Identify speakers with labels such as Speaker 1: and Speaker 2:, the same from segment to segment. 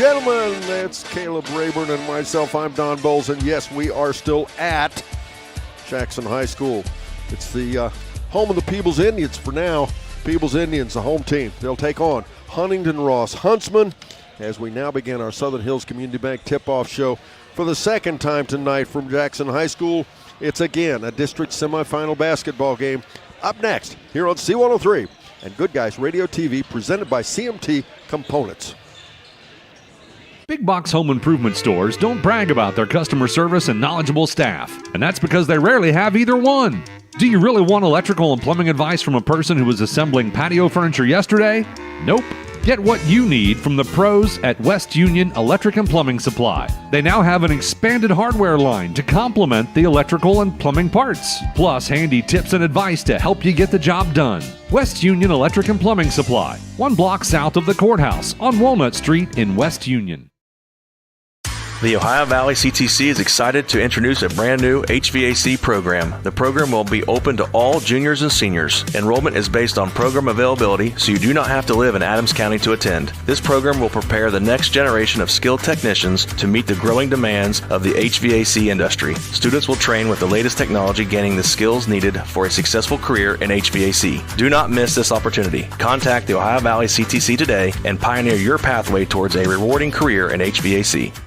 Speaker 1: gentlemen, it's Caleb Rayburn and myself. I'm Don Bowles, and yes, we are still at Jackson High School. It's the home of the Peebles Indians for now. Peebles Indians, the home team. They'll take on Huntington Ross Huntsman as we now begin our Southern Hills Community Bank tip-off show for the second time tonight from Jackson High School. It's again a district semifinal basketball game. Up next here on C103 and Good Guys Radio TV, presented by CMT Components.
Speaker 2: Big box home improvement stores don't brag about their customer service and knowledgeable staff, and that's because they rarely have either one. Do you really want electrical and plumbing advice from a person who was assembling patio furniture yesterday? Nope. Get what you need from the pros at West Union Electric and Plumbing Supply. They now have an expanded hardware line to complement the electrical and plumbing parts, plus handy tips and advice to help you get the job done. West Union Electric and Plumbing Supply, 1 block south of the courthouse on Walnut Street in West Union.
Speaker 3: The Ohio Valley CTC is excited to introduce a brand new HVAC program. The program will be open to all juniors and seniors. Enrollment is based on program availability, so you do not have to live in Adams County to attend. This program will prepare the next generation of skilled technicians to meet the growing demands of the HVAC industry. Students will train with the latest technology, gaining the skills needed for a successful career in HVAC. Do not miss this opportunity. Contact the Ohio Valley CTC today and pioneer your pathway towards a rewarding career in HVAC.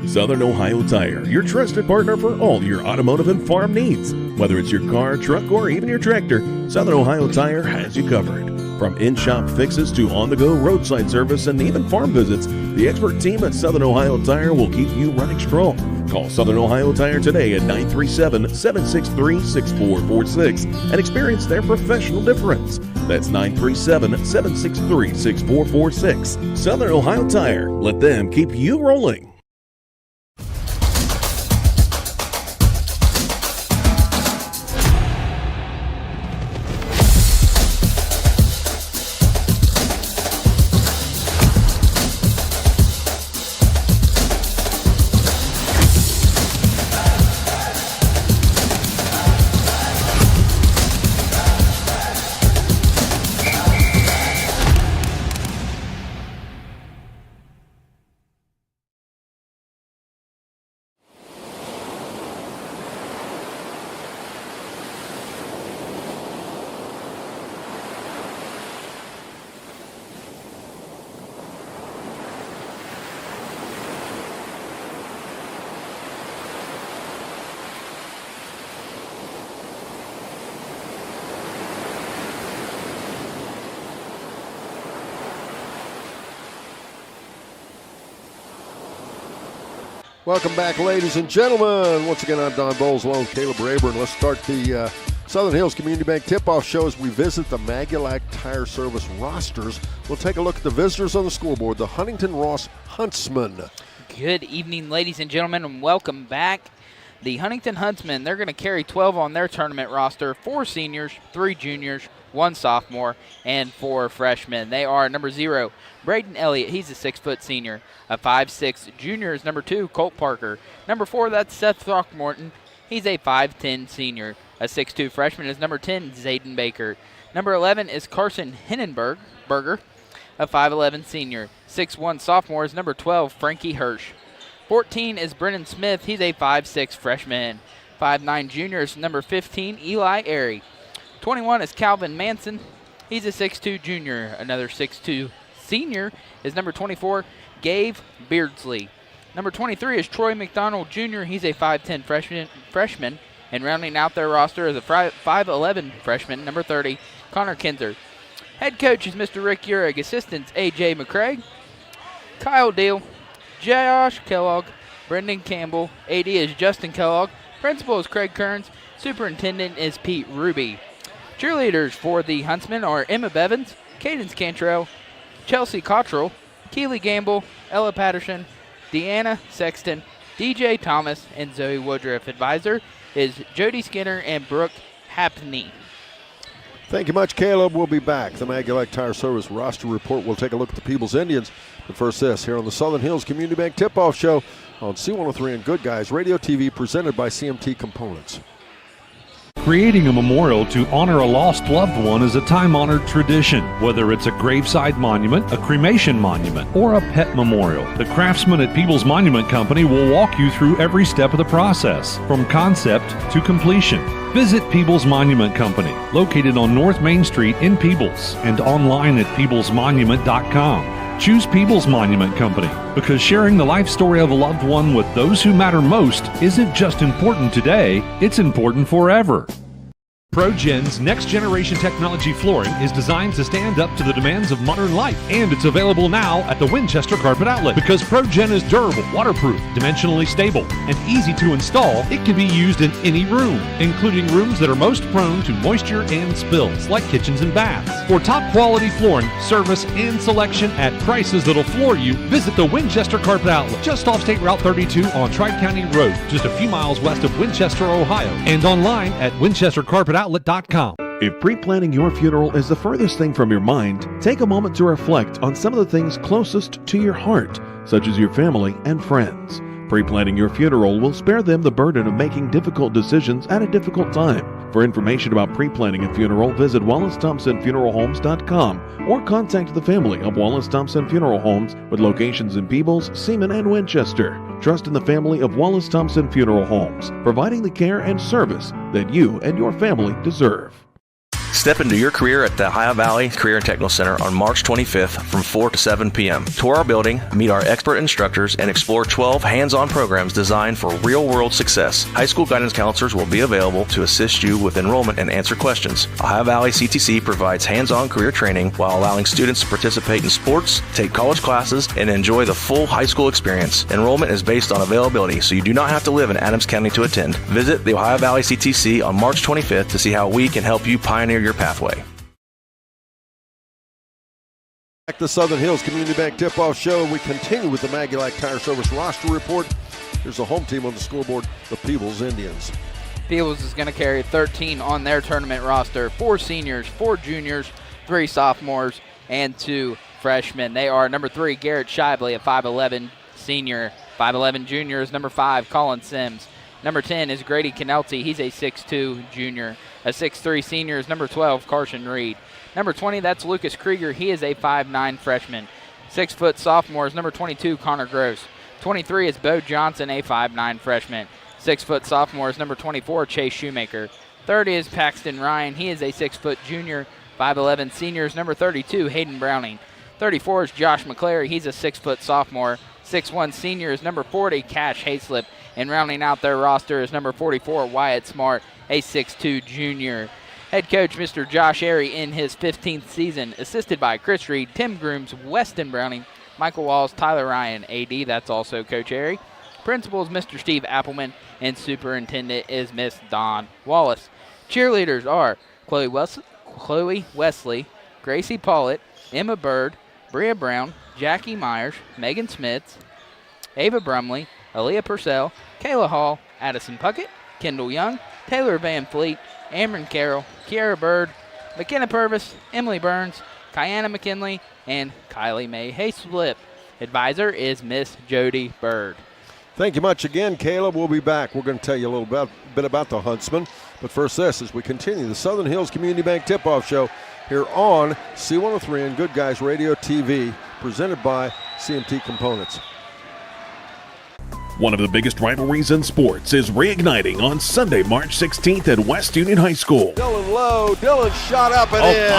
Speaker 4: Southern Ohio Tire, your trusted partner for all your automotive and farm needs. Whether it's your car, truck, or even your tractor, Southern Ohio Tire has you covered. From in-shop fixes to on-the-go roadside service and even farm visits, the expert team at Southern Ohio Tire will keep you running strong. Call Southern Ohio Tire today at 937-763-6446 and experience their professional difference. That's 937-763-6446. Southern Ohio Tire. Let them keep you rolling.
Speaker 1: Welcome back, ladies and gentlemen. Once again, I'm Don Bowles along with Caleb Rayburn. Let's start the Southern Hills Community Bank tip-off show as we visit the Magulac Tire Service rosters. We'll take a look at the visitors on the scoreboard, the Huntington Ross Huntsman.
Speaker 5: Good evening, ladies and gentlemen, and welcome back. The Huntington Huntsmen, they're going to carry 12 on their tournament roster, 4 seniors, 3 juniors, 1 sophomore, and 4 freshmen. They are number 0, Braden Elliott. He's a 6-foot senior. A 5'6" junior is number 2, Colt Parker. Number 4, that's Seth Throckmorton. He's a 5'10" senior. A 6'2" freshman is number 10, Zayden Baker. Number 11 is Carson Hinnenberger, a 5'11" senior. 6'1" sophomore is number 12, Frankie Hirsch. 14 is Brennan Smith. He's a 5'6" freshman. 5'9" junior is number 15, Eli Airy. 21 is Calvin Manson. He's a 6'2" junior. Another 6'2" senior is number 24, Gabe Beardsley. Number 23 is Troy McDonald Jr. He's a 5'10" freshman. And rounding out their roster is a 5'11" freshman, number 30, Connor Kinzer. Head coach is Mr. Rick Urich. Assistants, A.J. McCraig, Kyle Deal, Josh Kellogg, Brendan Campbell. AD is Justin Kellogg. Principal is Craig Kearns. Superintendent is Pete Ruby. Cheerleaders for the Huntsmen are Emma Bevins, Cadence Cantrell, Chelsea Cottrell, Keely Gamble, Ella Patterson, Deanna Sexton, DJ Thomas, and Zoe Woodruff. Advisor is Jody Skinner and Brooke Hapney.
Speaker 1: Thank you much, Caleb. We'll be back. The Magulac Tire Service roster report. We'll take a look at the Peebles Indians. But first this, here on the Southern Hills Community Bank Tip-Off Show on C103 and Good Guys Radio TV, presented by CMT Components.
Speaker 2: Creating a memorial to honor a lost loved one is a time-honored tradition. Whether it's a graveside monument, a cremation monument, or a pet memorial, the craftsmen at Peebles Monument Company will walk you through every step of the process, from concept to completion. Visit Peebles Monument Company, located on North Main Street in Peebles, and online at peeblesmonument.com. Choose Peebles Monument Company because sharing the life story of a loved one with those who matter most isn't just important today, it's important forever. ProGen's next-generation technology flooring is designed to stand up to the demands of modern life, and it's available now at the Winchester Carpet Outlet. Because ProGen is durable, waterproof, dimensionally stable, and easy to install, it can be used in any room, including rooms that are most prone to moisture and spills, like kitchens and baths. For top-quality flooring, service, and selection at prices that'll floor you, visit the Winchester Carpet Outlet, just off State Route 32 on Tri-County Road, just a few miles west of Winchester, Ohio, and online at winchestercarpetoutlet.com.
Speaker 4: If pre-planning your funeral is the furthest thing from your mind, take a moment to reflect on some of the things closest to your heart, such as your family and friends. Pre-planning your funeral will spare them the burden of making difficult decisions at a difficult time. For information about pre-planning a funeral, visit WallaceThompsonFuneralHomes.com or contact the family of Wallace Thompson Funeral Homes with locations in Peebles, Seaman, and Winchester. Trust in the family of Wallace Thompson Funeral Homes, providing the care and service that you and your family deserve.
Speaker 3: Step into your career at the Ohio Valley Career and Technical Center on March 25th from 4 to 7 p.m. Tour our building, meet our expert instructors, and explore 12 hands-on programs designed for real-world success. High school guidance counselors will be available to assist you with enrollment and answer questions. Ohio Valley CTC provides hands-on career training while allowing students to participate in sports, take college classes, and enjoy the full high school experience. Enrollment is based on availability, so you do not have to live in Adams County to attend. Visit the Ohio Valley CTC on March 25th to see how we can help you pioneer your pathway.
Speaker 1: Back to Southern Hills Community Bank Tip-Off Show. We continue with the Magulac Tire Service roster report. Here's the home team on the scoreboard, the Peebles Indians.
Speaker 5: Peebles is going to carry 13 on their tournament roster. 4 seniors, 4 juniors, 3 sophomores, and 2 freshmen. They are number 3, Garrett Shively, a 5'11 senior. 5'11 junior is number 5, Colin Sims. Number 10 is Grady Canelty. He's a 6'2 junior. A 6'3 senior is number 12, Carson Reed. Number 20, that's Lucas Krieger. He is a 5'9 freshman. 6' sophomore is number 22, Connor Gross. 23 is Bo Johnson, a 5'9 freshman. 6' sophomore is number 24, Chase Shoemaker. 30 is Paxton Ryan. He is a 6' junior. 5'11 senior is number 32, Hayden Browning. 34 is Josh McClary. He's a 6' sophomore. 6'1 senior is number 40, Cash Hayslip. And rounding out their roster is number 44, Wyatt Smart, a 6'2 junior. Head coach, Mr. Josh Airy, in his 15th season, assisted by Chris Reed, Tim Grooms, Weston Browning, Michael Walls, Tyler Ryan, AD, that's also Coach Airy. Principal is Mr. Steve Appleman, and superintendent is Miss Dawn Wallace. Cheerleaders are Chloe Wesley, Gracie Pollitt, Emma Bird, Bria Brown, Jackie Myers, Megan Smith, Ava Brumley, Aaliyah Purcell, Kayla Hall, Addison Puckett, Kendall Young, Taylor Van Fleet, Amron Carroll, Kiara Bird, McKenna Purvis, Emily Burns, Kiana McKinley, and Kylie Mae Hayslip. Advisor is Miss Jody Bird.
Speaker 1: Thank you much again, Caleb. We'll be back. We're going to tell you a little bit about the Huntsman. But first, this as we continue the Southern Hills Community Bank Tip-Off Show here on C103 and Good Guys Radio TV, presented by CMT Components.
Speaker 4: One of the biggest rivalries in sports is reigniting on Sunday, March 16th at West Union High School.
Speaker 1: Dylan low. Dylan shot up and in.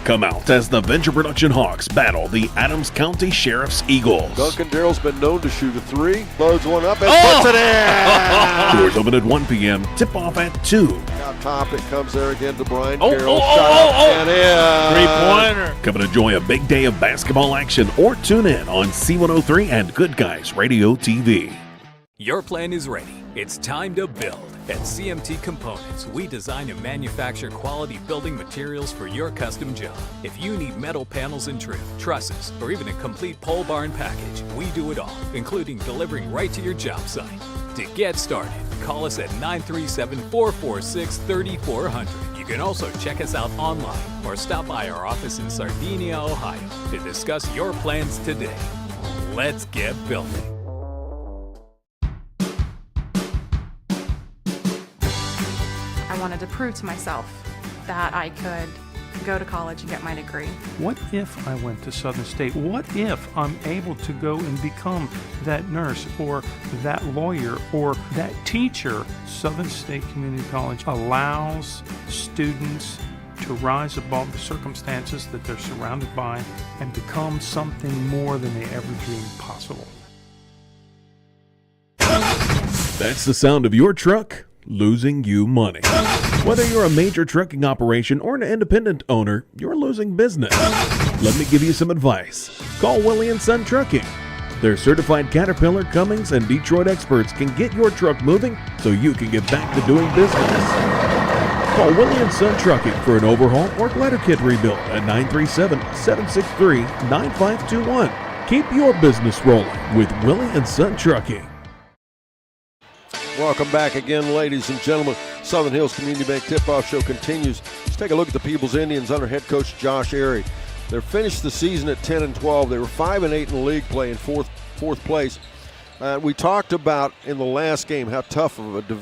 Speaker 4: Come out as the Venture Production Hawks battle the Adams County Sheriff's Eagles.
Speaker 1: Duncan Darrell's been known to shoot a 3. Loads one up and puts it in.
Speaker 4: Doors open at 1 p.m. Tip-off at 2.
Speaker 1: Out top, it comes there again to Brian Carroll. Shot up and in.
Speaker 6: 3-pointer.
Speaker 4: Come and enjoy a big day of basketball action or tune in on C103 and Good Guys Radio TV.
Speaker 6: Your plan is ready. It's time to build. At CMT Components, we design and manufacture quality building materials for your custom job. If you need metal panels and trim, trusses, or even a complete pole barn package, we do it all, including delivering right to your job site. To get started, call us at 937-446-3400. You can also check us out online or stop by our office in Sardinia, Ohio to discuss your plans today. Let's get building.
Speaker 7: I wanted to prove to myself that I could go to college and get my degree.
Speaker 8: What if I went to Southern State? What if I'm able to go and become that nurse or that lawyer or that teacher? Southern State Community College allows students to rise above the circumstances that they're surrounded by and become something more than they ever dreamed possible.
Speaker 4: That's the sound of your truck losing you money. Whether you're a major trucking operation or an independent owner, you're losing business. Let me give you some advice. Call Willie & Son Trucking. Their certified Caterpillar, Cummins, and Detroit experts can get your truck moving so you can get back to doing business. Call Willie & Son Trucking for an overhaul or glider kit rebuild at 937-763-9521. Keep your business rolling with Willie & Son Trucking.
Speaker 1: Welcome back again, ladies and gentlemen. Southern Hills Community Bank Tip-Off Show continues. Let's take a look at the Peebles Indians under head coach Josh Airy. They finished the season at 10-12. They were 5-8 in league play in fourth place. We talked about in the last game how tough of a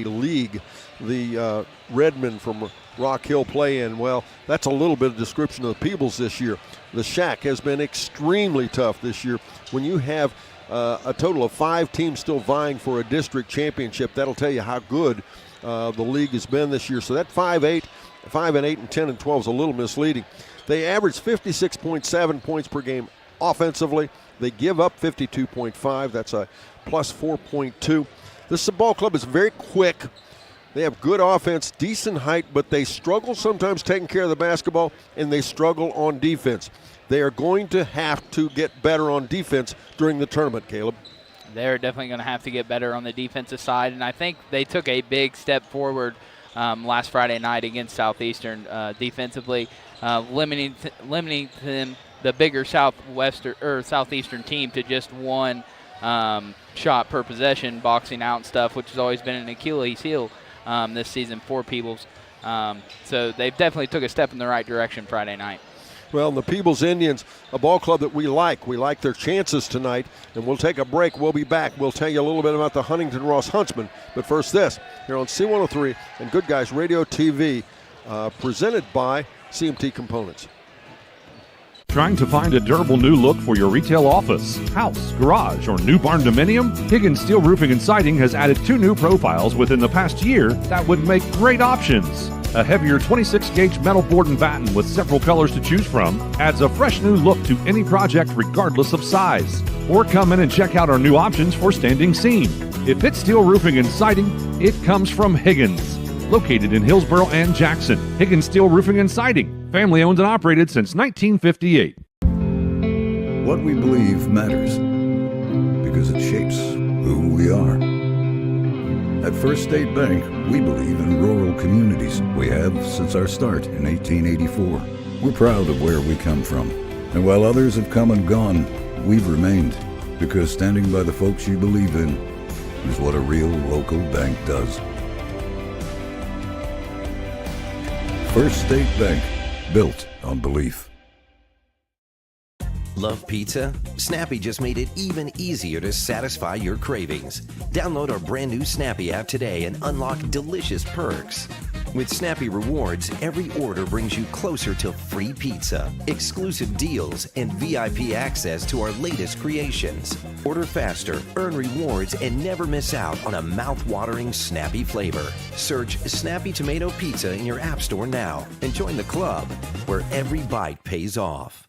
Speaker 1: league the Redmen from Rock Hill play in. Well, that's a little bit of description of the Peebles this year. The Shack has been extremely tough this year. When you have a total of 5 teams still vying for a district championship, that'll tell you how good the league has been this year. So that 5-8 and 10-12 is a little misleading. They average 56.7 points per game offensively. They give up 52.5. That's a plus 4.2. This ball club is very quick. They have good offense, decent height, but they struggle sometimes taking care of the basketball, and they struggle on defense. They are going to have to get better on defense during the tournament, Caleb.
Speaker 5: They're definitely going to have to get better on the defensive side, and I think they took a big step forward last Friday night against Southeastern defensively, limiting them, the bigger Southeastern team, to just one shot per possession, boxing out and stuff, which has always been an Achilles heel this season for Peebles. So they've definitely took a step in the right direction Friday night.
Speaker 1: Well, the Peebles Indians, a ball club that we like. We like their chances tonight, and we'll take a break. We'll be back. We'll tell you a little bit about the Huntington Ross Huntsmen. But first this, here on C103 and Good Guys Radio TV, presented by CMT Components.
Speaker 2: Trying to find a durable new look for your retail office, house, garage, or new barn dominium? Higgins Steel Roofing and Siding has added 2 new profiles within the past year that would make great options. A heavier 26-gauge metal board and batten with several colors to choose from adds a fresh new look to any project regardless of size. Or come in and check out our new options for standing seam. If it's steel roofing and siding, it comes from Higgins. Located in Hillsboro and Jackson, Higgins Steel Roofing and Siding. Family owned and operated since 1958.
Speaker 9: What we believe matters because it shapes who we are. At First State Bank, we believe in rural communities. We have since our start in 1884. We're proud of where we come from. And while others have come and gone, we've remained, because standing by the folks you believe in is what a real local bank does. First State Bank, built on belief.
Speaker 10: Love pizza? Snappy just made it even easier to satisfy your cravings. Download our brand new Snappy app today and unlock delicious perks. With Snappy Rewards, every order brings you closer to free pizza, exclusive deals, and VIP access to our latest creations. Order faster, earn rewards, and never miss out on a mouth-watering Snappy flavor. Search Snappy Tomato Pizza in your app store now and join the club where every bite pays off.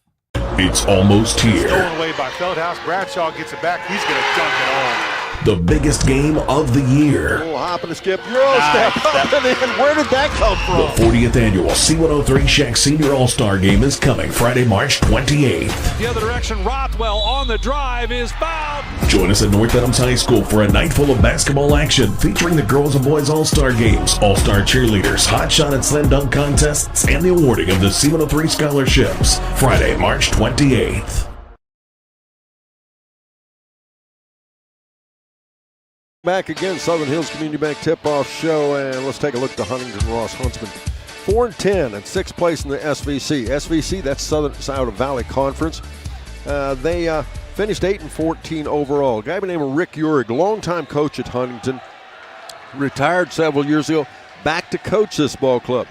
Speaker 4: It's almost here.
Speaker 11: Stolen away by Feldhouse. Bradshaw gets it back. He's going to dunk it home.
Speaker 4: The biggest game of the year.
Speaker 1: A little hop and a skip. Euro step up and in. Where did that come from?
Speaker 4: The 40th annual C103 Shack Senior All-Star Game is coming Friday, March 28th.
Speaker 6: The other direction, Rothwell on the drive is fouled.
Speaker 4: Join us at North Adams High School for a night full of basketball action featuring the girls and boys All-Star Games, All-Star cheerleaders, hot shot and slam dunk contests, and the awarding of the C103 scholarships. Friday, March 28th.
Speaker 1: Back again, Southern Hills Community Bank Tip-Off Show, and let's take a look at the Huntington Ross Huntsmen. 4-10 and 6th place in the SVC. SVC, that's Southern Valley Conference. They finished 8-14 overall. A guy by the name of Rick Uhrig, longtime coach at Huntington, retired several years ago. back to coach this ball club.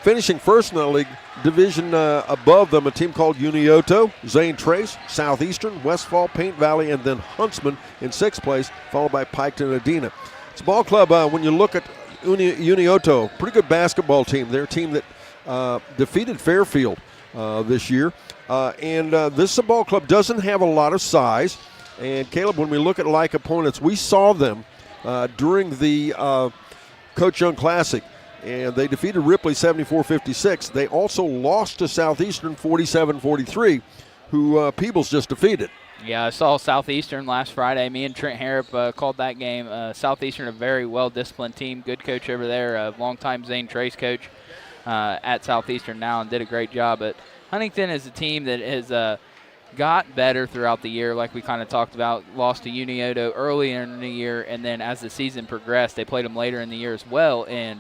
Speaker 1: Finishing first in the league division above them, a team called Unioto, Zane Trace, Southeastern, Westfall, Paint Valley, and then Huntsman in 6th place, followed by Piketon and Adena. It's a ball club, when you look at Unioto, pretty good basketball team. They're a team that defeated Fairfield this year. And this ball club doesn't have a lot of size. And Caleb, when we look at like opponents, we saw them during the Coach Young Classic. And they defeated Ripley 74-56. They also lost to Southeastern 47-43, who Peebles just defeated.
Speaker 5: Yeah, I saw Southeastern last Friday. Me and Trent Harrop called that game. Southeastern, a very well-disciplined team. Good coach over there, a longtime Zane Trace coach at Southeastern now, and did a great job. But Huntington is a team that has got better throughout the year, like we kind of talked about. Lost to Unioto early in the year, and then as the season progressed, they played them later in the year as well, and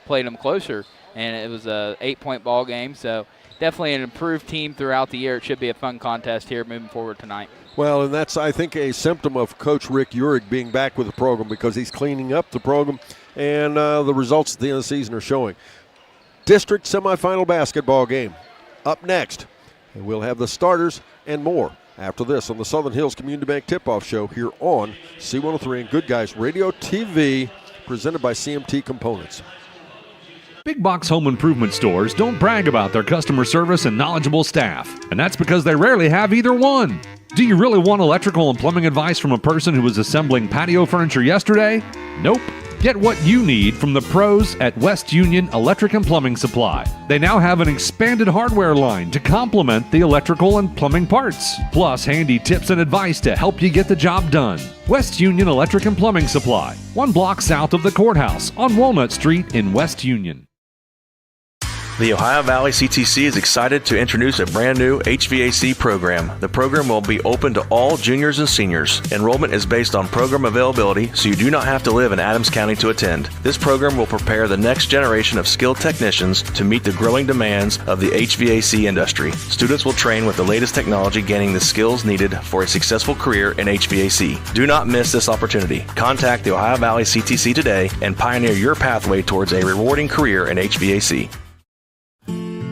Speaker 5: played them closer. And it was a 8-point ball game, so definitely an improved team throughout the year. It should be a fun contest here moving forward tonight.
Speaker 1: Well, and that's, I think, a symptom of Coach Rick Uhrig being back with the program, because he's cleaning up the program, and the results at the end of the season are showing. District semifinal basketball game up next, and we'll have the starters and more after this on the Southern Hills Community Bank Tip-Off Show here on C103 and Good Guys Radio TV, presented by CMT Components.
Speaker 2: Big box home improvement stores don't brag about their customer service and knowledgeable staff, and that's because they rarely have either one. Do you really want electrical and plumbing advice from a person who was assembling patio furniture yesterday? Nope. Get what you need from the pros at West Union Electric and Plumbing Supply. They now have an expanded hardware line to complement the electrical and plumbing parts, plus handy tips and advice to help you get the job done. West Union Electric and Plumbing Supply, 1 block south of the courthouse on Walnut Street in West Union.
Speaker 3: The Ohio Valley CTC is excited to introduce a brand new HVAC program. The program will be open to all juniors and seniors. Enrollment is based on program availability, so you do not have to live in Adams County to attend. This program will prepare the next generation of skilled technicians to meet the growing demands of the HVAC industry. Students will train with the latest technology, gaining the skills needed for a successful career in HVAC. Do not miss this opportunity. Contact the Ohio Valley CTC today and pioneer your pathway towards a rewarding career in HVAC.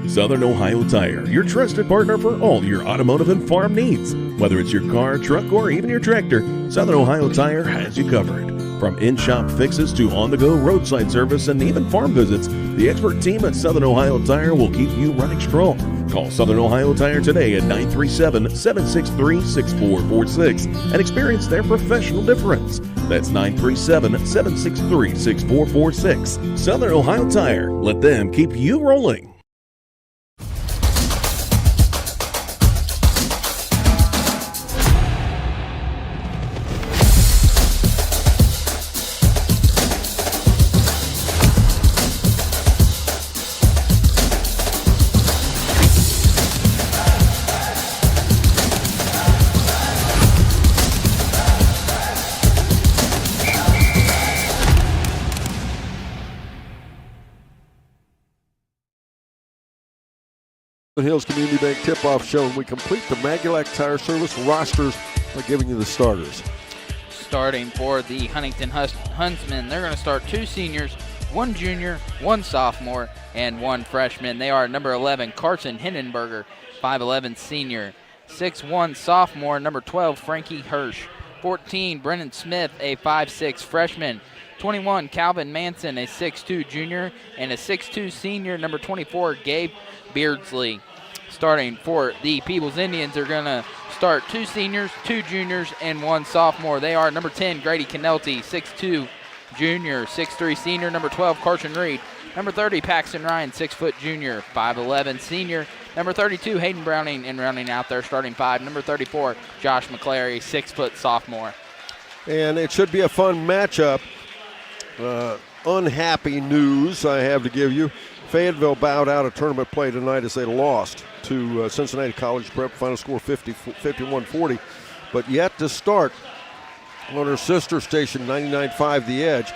Speaker 4: Southern Ohio Tire, your trusted partner for all your automotive and farm needs. Whether it's your car, truck, or even your tractor, Southern Ohio Tire has you covered. From in-shop fixes to on-the-go roadside service and even farm visits, the expert team at Southern Ohio Tire will keep you running strong. Call Southern Ohio Tire today at 937-763-6446 and experience their professional difference. That's 937-763-6446. Southern Ohio Tire. Let them keep you rolling.
Speaker 1: Hills Community Bank Tip-Off Show, and we complete the Magulac Tire Service rosters by giving you the starters.
Speaker 5: Starting for the Huntington Huntsmen, they're going to start 2 seniors, 1 junior, 1 sophomore, and 1 freshman. They are number 11, Carson Hindenberger, 5'11 senior, 6'1 sophomore, number 12, Frankie Hirsch, 14, Brennan Smith, a 5'6 freshman, 21, Calvin Manson, a 6'2 junior, and a 6'2 senior, number 24, Gabe Beardsley. Starting for the Peebles Indians, they're going to start 2 seniors, 2 juniors, and 1 sophomore. They are number 10, Grady Canelti, 6'2 junior, 6'3 senior, number 12, Carson Reed, number 30, Paxton Ryan, 6' junior, 5'11 senior, number 32, Hayden Browning, and rounding out their starting 5, number 34, Josh McClary, 6' sophomore.
Speaker 1: And it should be a fun matchup. Unhappy news I have to give you. Fayetteville bowed out of tournament play tonight as they lost to Cincinnati College Prep, final score 51-40. But yet to start on her sister station, 99.5 The Edge.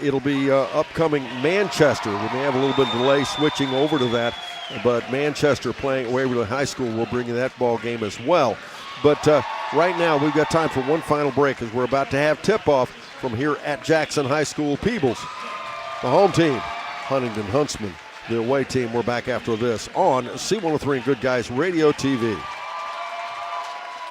Speaker 1: It'll be upcoming Manchester. We may have a little bit of delay switching over to that, but Manchester playing at Waverly High School will bring you that ball game as well. But right now we've got time for one final break as we're about to have tip-off from here at Jackson High School Peebles. The home team, Huntington Huntsmen. The away team, we're back after this on C103 and Good Guys Radio TV.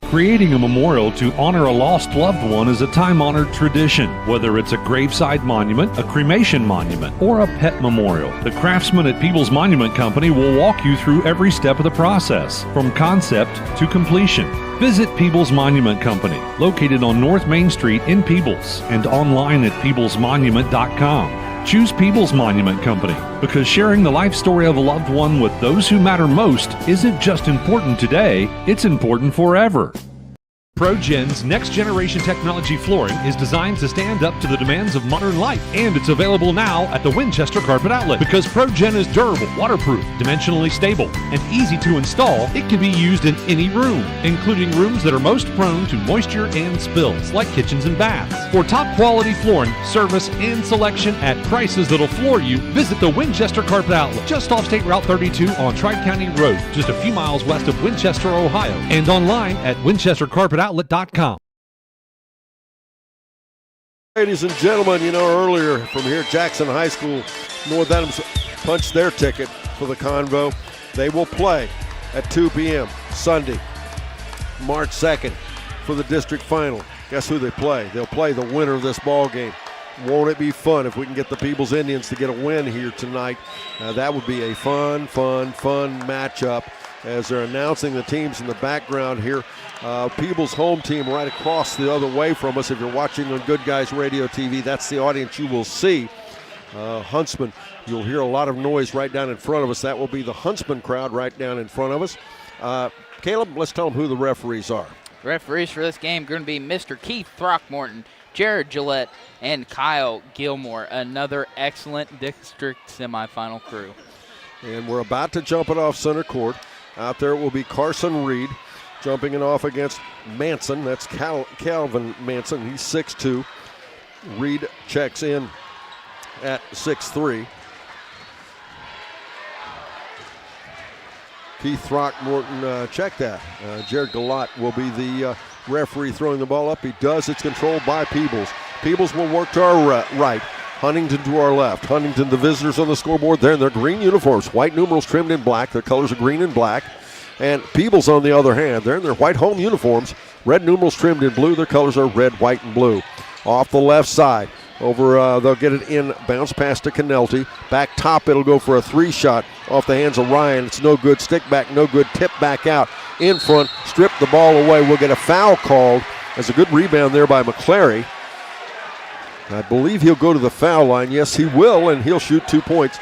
Speaker 2: Creating a memorial to honor a lost loved one is a time-honored tradition. Whether it's a graveside monument, a cremation monument, or a pet memorial, the craftsmen at Peebles Monument Company will walk you through every step of the process, from concept to completion. Visit Peebles Monument Company, located on North Main Street in Peebles, and online at peeblesmonument.com. Choose Peebles Monument Company because sharing the life story of a loved one with those who matter most isn't just important today, it's important forever. ProGen's next-generation technology flooring is designed to stand up to the demands of modern life, and it's available now at the Winchester Carpet Outlet. Because ProGen is durable, waterproof, dimensionally stable, and easy to install, it can be used in any room, including rooms that are most prone to moisture and spills, like kitchens and baths. For top-quality flooring, service, and selection at prices that'll floor you, visit the Winchester Carpet Outlet, just off State Route 32 on Tri-County Road, just a few miles west of Winchester, Ohio, and online at winchestercarpetoutlet.com.
Speaker 1: Ladies and gentlemen, you know, earlier from here, Jackson High School, North Adams punched their ticket for the convo. They will play at 2 p.m. Sunday, March 2nd for the district final. Guess who they play? They'll play the winner of this ball game. Won't it be fun if we can get the Peebles Indians to get a win here tonight? That would be a fun matchup as they're announcing the teams in the background here. Peebles home team right across the other way from us. If you're watching on Good Guys Radio TV, that's the audience you will see. Huntsman, you'll hear a lot of noise right down in front of us. That will be the Huntsman crowd right down in front of us. Caleb, let's tell them who the referees are.
Speaker 5: Referees for this game are going to be Mr. Keith Throckmorton, Jared Gillette, and Kyle Gilmore. Another excellent district semifinal crew.
Speaker 1: And we're about to jump it off center court. Out there will be Carson Reed jumping it off against Manson. That's Calvin Manson. He's 6'2". Reed checks in at 6'3". Keith Throckmorton, check that. Jared Gillette will be the referee throwing the ball up. He does. It's controlled by Peebles. Peebles will work to our right. Huntington to our left. Huntington, the visitors on the scoreboard. They're in their green uniforms. White numerals trimmed in black. Their colors are green and black. And Peebles, on the other hand, they're in their white home uniforms. Red numerals trimmed in blue. Their colors are red, white, and blue. Off the left side. They'll get it in. Bounce pass to Canelty. Back top, it'll go for a 3-shot off the hands of Ryan. It's no good. Stick back, no good. Tip back out. In front. Strip the ball away. We'll get a foul called. That's a good rebound there by McClary. I believe he'll go to the foul line. Yes, he will, and he'll shoot 2 points.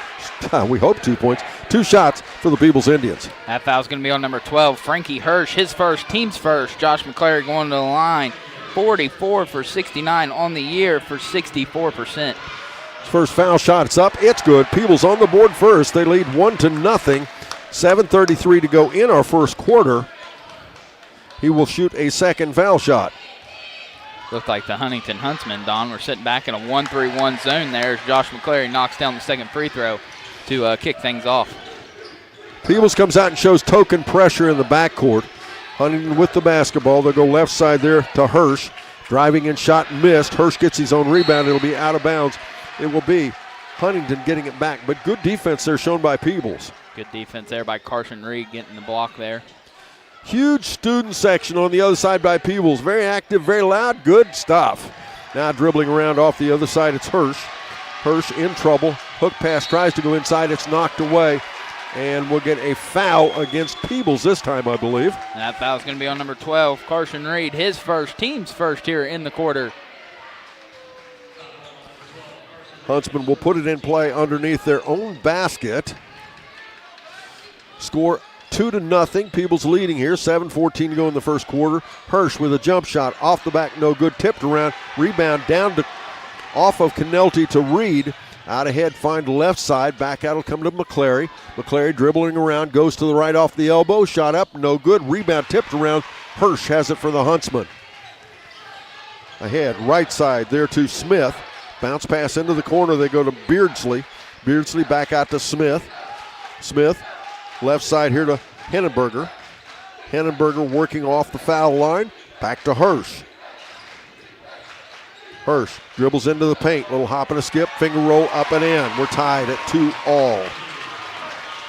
Speaker 1: We hope 2 points. 2 shots for the Peebles Indians.
Speaker 5: That foul's going to be on number 12, Frankie Hirsch. His first, team's first. Josh McClary going to the line. 44 for 69 on the year for 64%.
Speaker 1: First foul shot, it's up. It's good. Peebles on the board first. They lead 1-0. 7:33 to go in our first quarter. He will shoot a second foul shot.
Speaker 5: Looked like the Huntington Huntsmen, Don, were sitting back in a 1-3-1 zone there as Josh McClary knocks down the second free throw to kick things off.
Speaker 1: Peebles comes out and shows token pressure in the backcourt. Huntington with the basketball. They'll go left side there to Hirsch. Driving and shot missed. Hirsch gets his own rebound. It'll be out of bounds. It will be Huntington getting it back. But good defense there shown by Peebles.
Speaker 5: Good defense there by Carson Reed getting the block there.
Speaker 1: Huge student section on the other side by Peebles. Very active, very loud, good stuff. Now dribbling around off the other side, it's Hirsch. Hirsch in trouble. Hook pass tries to go inside. It's knocked away. And we'll get a foul against Peebles this time, I believe.
Speaker 5: And that foul's going to be on number 12, Carson Reed. His first, team's first here in the quarter.
Speaker 1: Huntsman will put it in play underneath their own basket. Score 2-0. Peebles leading here. 7:14 to go in the first quarter. Hirsch with a jump shot off the back, no good. Tipped around. Rebound down to off of Canelty to Reed. Out ahead, find left side. Back out will come to McClary. McClary dribbling around, goes to the right off the elbow. Shot up, no good. Rebound tipped around. Hirsch has it for the Huntsman. Ahead, right side there to Smith. Bounce pass into the corner. They go to Beardsley. Beardsley back out to Smith. Smith, left side here to Hennenberger. Hennenberger working off the foul line. Back to Hirsch. Hirsch dribbles into the paint. Little hop and a skip, finger roll up and in. We're tied at 2-all.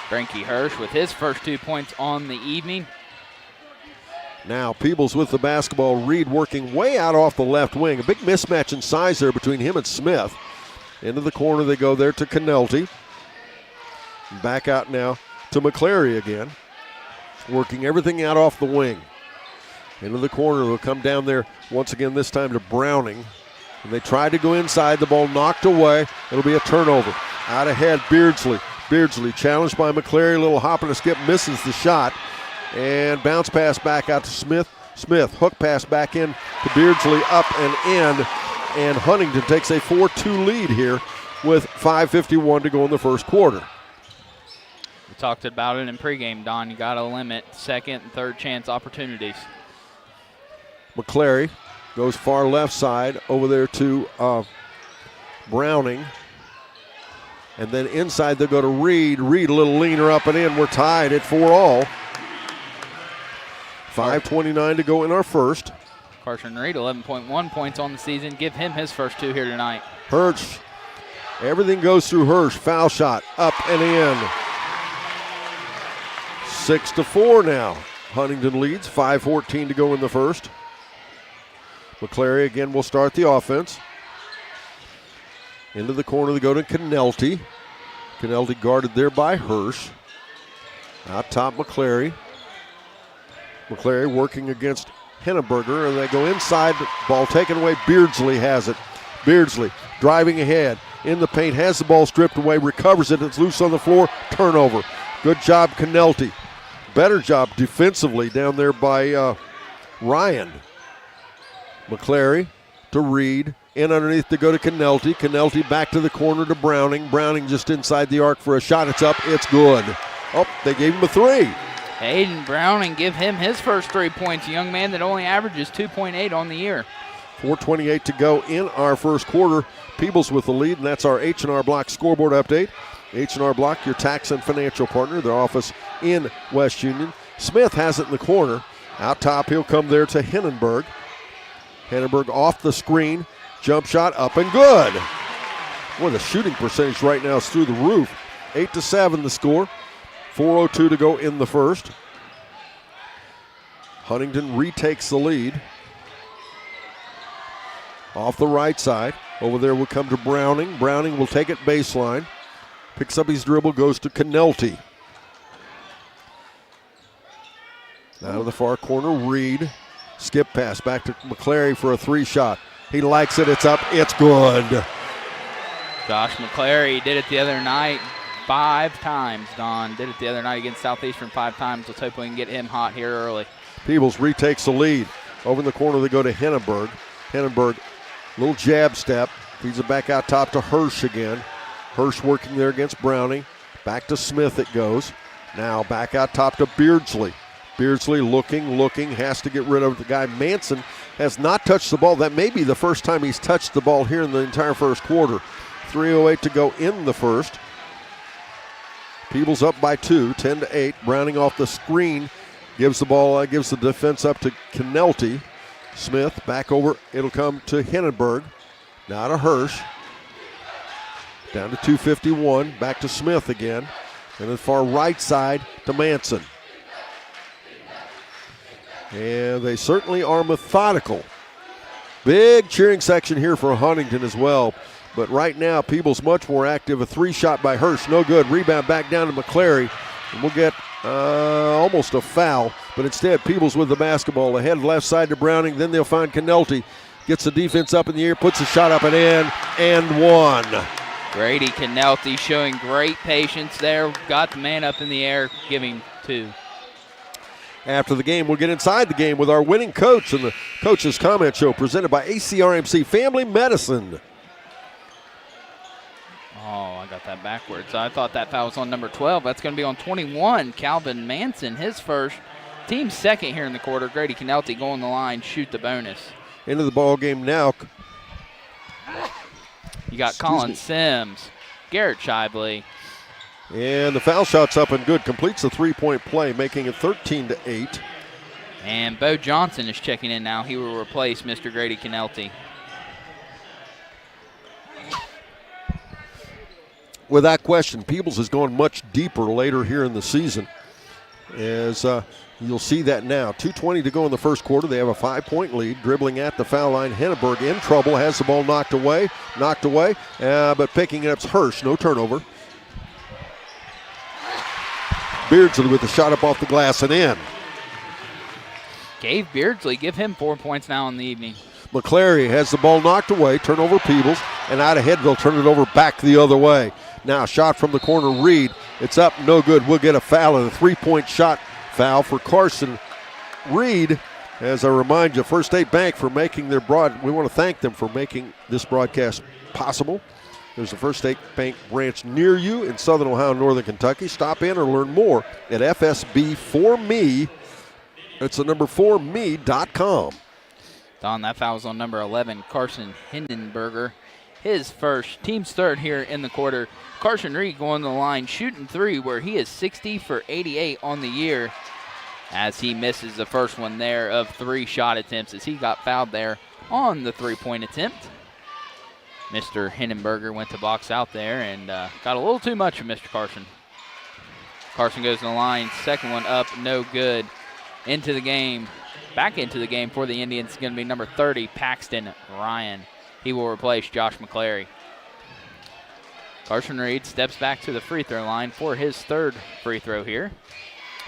Speaker 5: Frankie Hirsch with his first 2 points on the evening.
Speaker 1: Now Peebles with the basketball. Reed working way out off the left wing. A big mismatch in size there between him and Smith. Into the corner they go there to Canelti. Back out now to McClary again. Working everything out off the wing. Into the corner. They'll come down there once again, this time to Browning. And they tried to go inside. The ball knocked away. It'll be a turnover. Out ahead, Beardsley. Beardsley challenged by McClary. Little hop and a skip, misses the shot. And bounce pass back out to Smith. Smith, hook pass back in to Beardsley, up and in. And Huntington takes a 4-2 lead here with 5:51 to go in the first quarter.
Speaker 5: We talked about it in pregame, Don. You got to limit second and third chance opportunities.
Speaker 1: McClary goes far left side over there to Browning. And then inside they'll go to Reed. Reed a little leaner up and in. We're tied at 4-all. 5:29 to go in our first.
Speaker 5: Carson Reed, 11.1 points on the season. Give him his first 2 here tonight.
Speaker 1: Hirsch. Everything goes through Hirsch. Foul shot up and in. 6-4 now. Huntington leads. 5:14 to go in the first. McClary again will start the offense. Into the corner they go to Canelti. Canelti guarded there by Hirsch. Out top McClary. McClary working against Henneberger, and they go inside. Ball taken away. Beardsley has it. Beardsley driving ahead in the paint, has the ball stripped away, recovers it. It's loose on the floor. Turnover. Good job, Canelti. Better job defensively down there by Ryan. McClary to Reed. In underneath to go to Canelti. Canelti back to the corner to Browning. Browning just inside the arc for a shot. It's up. It's good. Oh, they gave him a 3.
Speaker 5: Aiden Browning, give him his first 3 points. A young man that only averages 2.8 on the year.
Speaker 1: 4:28 to go in our first quarter. Peebles with the lead, and that's our H&R Block scoreboard update. H&R Block, your tax and financial partner. Their office in West Union. Smith has it in the corner. Out top, he'll come there to Hennenberg. Hennenberg off the screen. Jump shot up and good. Boy, the shooting percentage right now is through the roof. 8-7 the score. 4:02 to go in the first. Huntington retakes the lead. Off the right side. Over there will come to Browning. Browning will take it baseline. Picks up his dribble, goes to Canelti. Now to the far corner, Reed. Skip pass back to McClary for a 3-shot. He likes it. It's up. It's good.
Speaker 5: Josh McClary did it the other night 5 times, Don. Did it the other night against Southeastern 5 times. Let's hope we can get him hot here early.
Speaker 1: Peebles retakes the lead. Over in the corner, they go to Hennenberg. Hennenberg, little jab step. Feeds it back out top to Hirsch again. Hirsch working there against Browning. Back to Smith it goes. Now back out top to Beardsley. Beardsley looking, has to get rid of the guy. Manson has not touched the ball. That may be the first time he's touched the ball here in the entire first quarter. 3:08 to go in the first. Peebles up by 2, 10-8. Browning off the screen. Gives the defense up to Canelti. Smith back over. It'll come to Hennenberg. Now to Hirsch. Down to 2:51. Back to Smith again. And then far right side to Manson. And they certainly are methodical. Big cheering section here for Huntington as well. But right now, Peebles much more active. A 3-shot by Hirsch, no good. Rebound back down to McClary. And we'll get almost a foul. But instead, Peebles with the basketball. Ahead left side to Browning. Then they'll find Canelti. Gets the defense up in the air, puts a shot up and in, and one.
Speaker 5: Grady Canelti showing great patience there. Got the man up in the air, giving 2.
Speaker 1: After the game, we'll get inside the game with our winning coach and the Coach's Comment Show presented by ACRMC Family Medicine.
Speaker 5: Oh, I got that backwards. I thought that foul was on number 12. That's going to be on 21, Calvin Manson, his first. Team second here in the quarter. Grady Canelti go on the line, shoot the bonus.
Speaker 1: Into the ball game now.
Speaker 5: You got Colin Sims, Garrett Shively.
Speaker 1: And the foul shot's up and good. Completes the 3-point play, making it 13-8.
Speaker 5: And Bo Johnson is checking in now. He will replace Mr. Grady Canelti.
Speaker 1: without question, Peebles has gone much deeper later here in the season. As you'll see that now. 2:20 to go in the first quarter. They have a 5-point lead. Dribbling at the foul line. Henneberg in trouble. Has the ball knocked away. But picking it up is Hirsch. No turnover. Beardsley with the shot up off the glass and in.
Speaker 5: Gabe Beardsley, give him 4 points now in the evening.
Speaker 1: McClary has the ball knocked away. Turnover Peebles. And out ahead, they'll turn it over back the other way. Now shot from the corner, Reed. It's up, no good. We'll get a foul and a 3-point shot foul for Carson Reed. As I remind you, First State Bank for making their we want to thank them for making this broadcast possible. There's a First State Bank branch near you in Southern Ohio, Northern Kentucky. Stop in or learn more at FSB4Me. It's the number 4me.com.
Speaker 5: Don, that foul was on number 11, Carson Hindenberger. His first, team's third here in the quarter. Carson Reed going to the line, shooting three, where he is 60 for 88 on the year, as he misses the first one there of 3 shot attempts, as he got fouled there on the 3-point attempt. Mr. Hindenberger went to box out there and got a little too much of Mr. Carson. Carson goes to the line, second one up, no good. Into the game, back into the game for the Indians is going to be number 30, Paxton Ryan. He will replace Josh McClary. Carson Reed steps back to the free throw line for his third free throw here.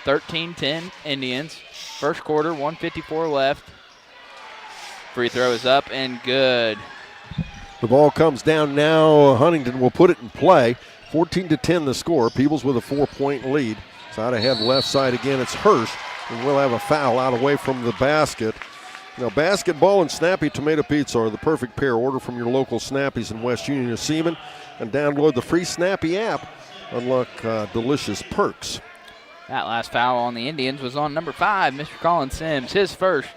Speaker 5: 13-10 Indians. First quarter, 1:54 left. Free throw is up and good.
Speaker 1: The ball comes down now. Huntington will put it in play. 14-10 the score. Peebles with a 4-point lead. So out ahead left side again, it's Hirsch. And we'll have a foul out away from the basket. Now, basketball and Snappy Tomato Pizza are the perfect pair. Order from your local Snappies in West Union or Seaman and download the free Snappy app. Unlock delicious perks.
Speaker 5: That last foul on the Indians was on number 5, Mr. Colin Sims. His first,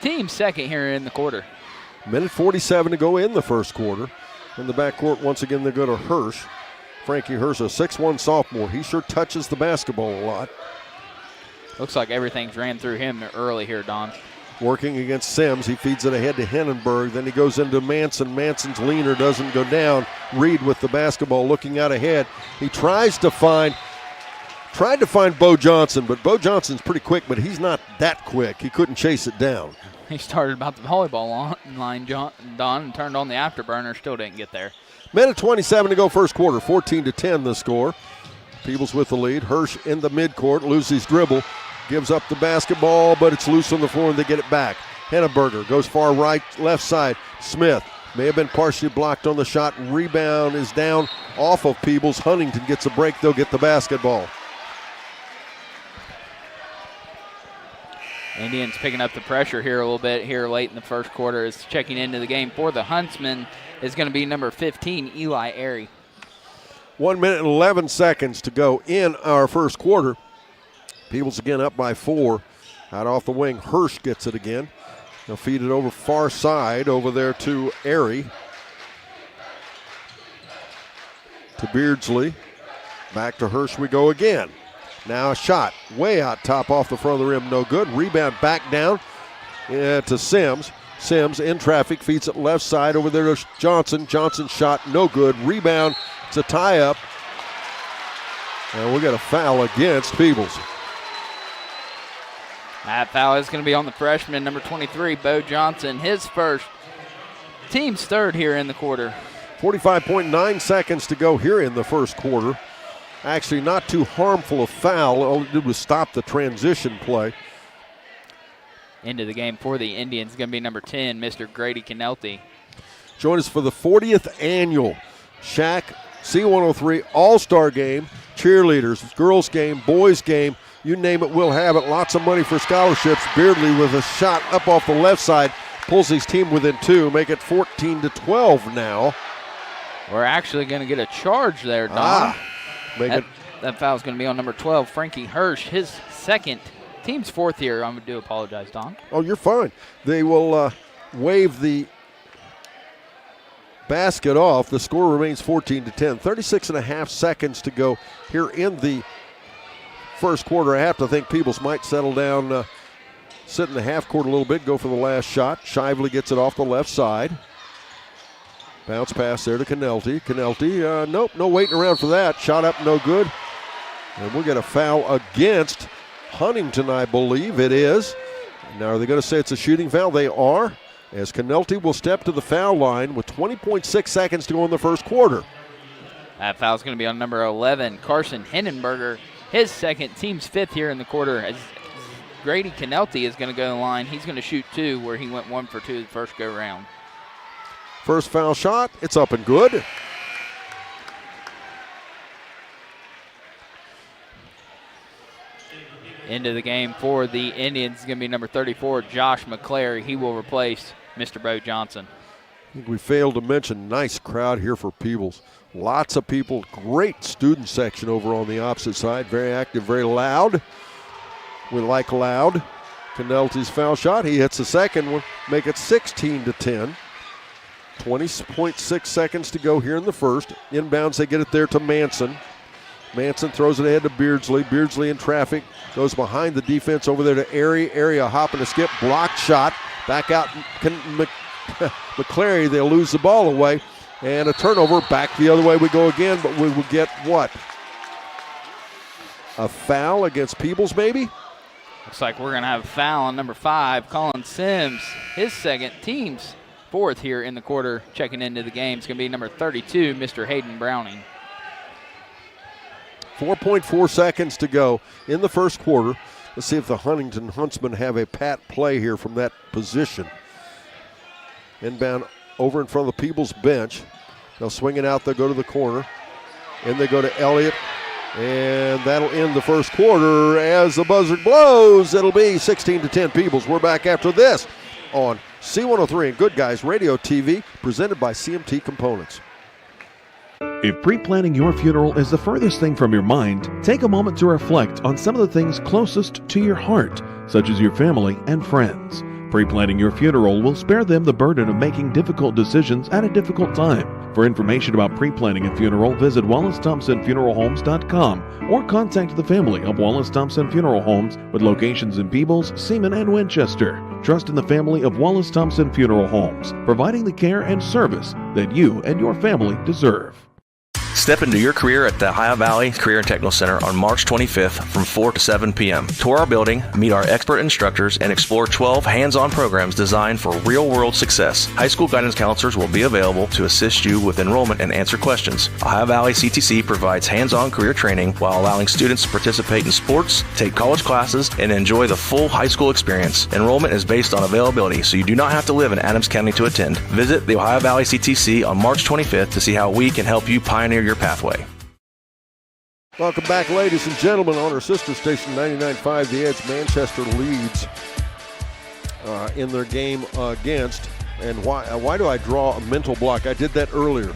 Speaker 5: team second here in the quarter.
Speaker 1: Minute 47 to go in the first quarter. In the backcourt, once again, they go to Hirsch. Frankie Hirsch, a 6'1 sophomore. He sure touches the basketball a lot.
Speaker 5: Looks like everything's ran through him early here, Don.
Speaker 1: Working against Sims. He feeds it ahead to Hindenberg. Then he goes into Manson. Manson's leaner doesn't go down. Reed with the basketball looking out ahead. He tried to find Bo Johnson, but Bo Johnson's pretty quick, but he's not that quick. He couldn't chase it down.
Speaker 5: He started about the volleyball line, Don, and turned on the afterburner. Still didn't get there.
Speaker 1: Minute 27 to go first quarter. 14-10 the score. Peebles with the lead. Hirsch in the midcourt. Loses dribble. Gives up the basketball, but it's loose on the floor and they get it back. Henneberger goes far right, left side. Smith may have been partially blocked on the shot. Rebound is down off of Peebles. Huntington gets a break. They'll get the basketball.
Speaker 5: Indians picking up the pressure here a little bit here late in the first quarter. Is checking into the game for the Huntsmen is going to be number 15, Eli Airy.
Speaker 1: 1 minute and 11 seconds to go in our first quarter. Peebles again up by 4. Out off the wing, Hirsch gets it again. They'll feed it over far side over there to Airy. To Beardsley. Back to Hirsch we go again. Now a shot way out top off the front of the rim, no good. Rebound back down to Sims. Sims in traffic, feeds it left side over there to Johnson. Johnson shot, no good. Rebound, it's a tie-up. And we got a foul against Peebles.
Speaker 5: That foul is going to be on the freshman, number 23, Bo Johnson. His first, team's third here in the quarter.
Speaker 1: 45.9 seconds to go here in the first quarter. Actually not too harmful a foul. All it did was stop the transition play.
Speaker 5: Into the game for the Indians, going to be number 10, Mr. Grady Canelti.
Speaker 1: Join us for the 40th annual Shack C103 All-Star Game. Cheerleaders, girls game, boys game, you name it, we'll have it. Lots of money for scholarships. Beardley with a shot up off the left side. Pulls his team within 2. Make it 14-12 now.
Speaker 5: We're actually going to get a charge there, Don. That foul's going to be on number 12, Frankie Hirsch. His second, team's fourth here. I do apologize, Don.
Speaker 1: Oh, you're fine. They will waive the basket off. The score remains 14-10. 36.5 seconds to go here in the first quarter. I have to think Peebles might settle down, sit in the half court a little bit, go for the last shot. Shively gets it off the left side. Bounce pass there to Canelti. Nope, no waiting around for that. Shot up, no good. And we'll get a foul against Huntington, I believe it is. Now, are they going to say it's a shooting foul? They are, as Canelti will step to the foul line with 20.6 seconds to go in the first quarter.
Speaker 5: That foul's going to be on number 11, Carson Hindenberger. His second, team's fifth here in the quarter. As Grady Canelti is going to go to the line. He's going to shoot 2 where he went 1 for 2 the first go-round.
Speaker 1: First foul shot, it's up and good.
Speaker 5: Into the game for the Indians is going to be number 34, Josh McClary. He will replace Mr. Bo Johnson.
Speaker 1: I think we failed to mention, nice crowd here for Peebles. Lots of people, great student section over on the opposite side. Very active, very loud. We like loud. Canelti's foul shot, he hits the second one, make it 16-10. 20.6 seconds to go here in the first. Inbounds, they get it there to Manson. Manson throws it ahead to Beardsley. Beardsley in traffic, goes behind the defense over there to Area hop and a skip, blocked shot. Back out McClary, they'll lose the ball away. And a turnover, back the other way we go again, but we will get what? A foul against Peebles maybe?
Speaker 5: Looks like we're going to have a foul on number 5, Colin Sims. His second, team's fourth here in the quarter. Checking into the game, it's going to be number 32, Mr. Hayden Browning.
Speaker 1: 4.4 seconds to go in the first quarter. Let's see if the Huntington Huntsmen have a pat play here from that position. Inbound over in front of the Peebles bench. They'll swing it out, they'll go to the corner. And they go to Elliott. And that'll end the first quarter as the buzzer blows. It'll be 16-10 Peebles. We're back after this on C103 and Good Guys Radio TV, presented by CMT Components.
Speaker 4: If pre-planning your funeral is the furthest thing from your mind, take a moment to reflect on some of the things closest to your heart, such as your family and friends. Pre-planning your funeral will spare them the burden of making difficult decisions at a difficult time. For information about pre-planning a funeral, visit WallaceThompsonFuneralHomes.com or contact the family of Wallace Thompson Funeral Homes with locations in Peebles, Seaman, and Winchester. Trust in the family of Wallace Thompson Funeral Homes, providing the care and service that you and your family deserve.
Speaker 3: Step into your career at the Ohio Valley Career and Technical Center on March 25th from 4 to 7 p.m. Tour our building, meet our expert instructors, and explore 12 hands-on programs designed for real-world success. High school guidance counselors will be available to assist you with enrollment and answer questions. Ohio Valley CTC provides hands-on career training while allowing students to participate in sports, take college classes, and enjoy the full high school experience. Enrollment is based on availability, so you do not have to live in Adams County to attend. Visit the Ohio Valley CTC on March 25th to see how we can help you pioneer your pathway.
Speaker 1: Welcome back, ladies and gentlemen, on our sister station 99.5 The Edge. Manchester leads in their game against, and why do I draw a mental block? I did that earlier.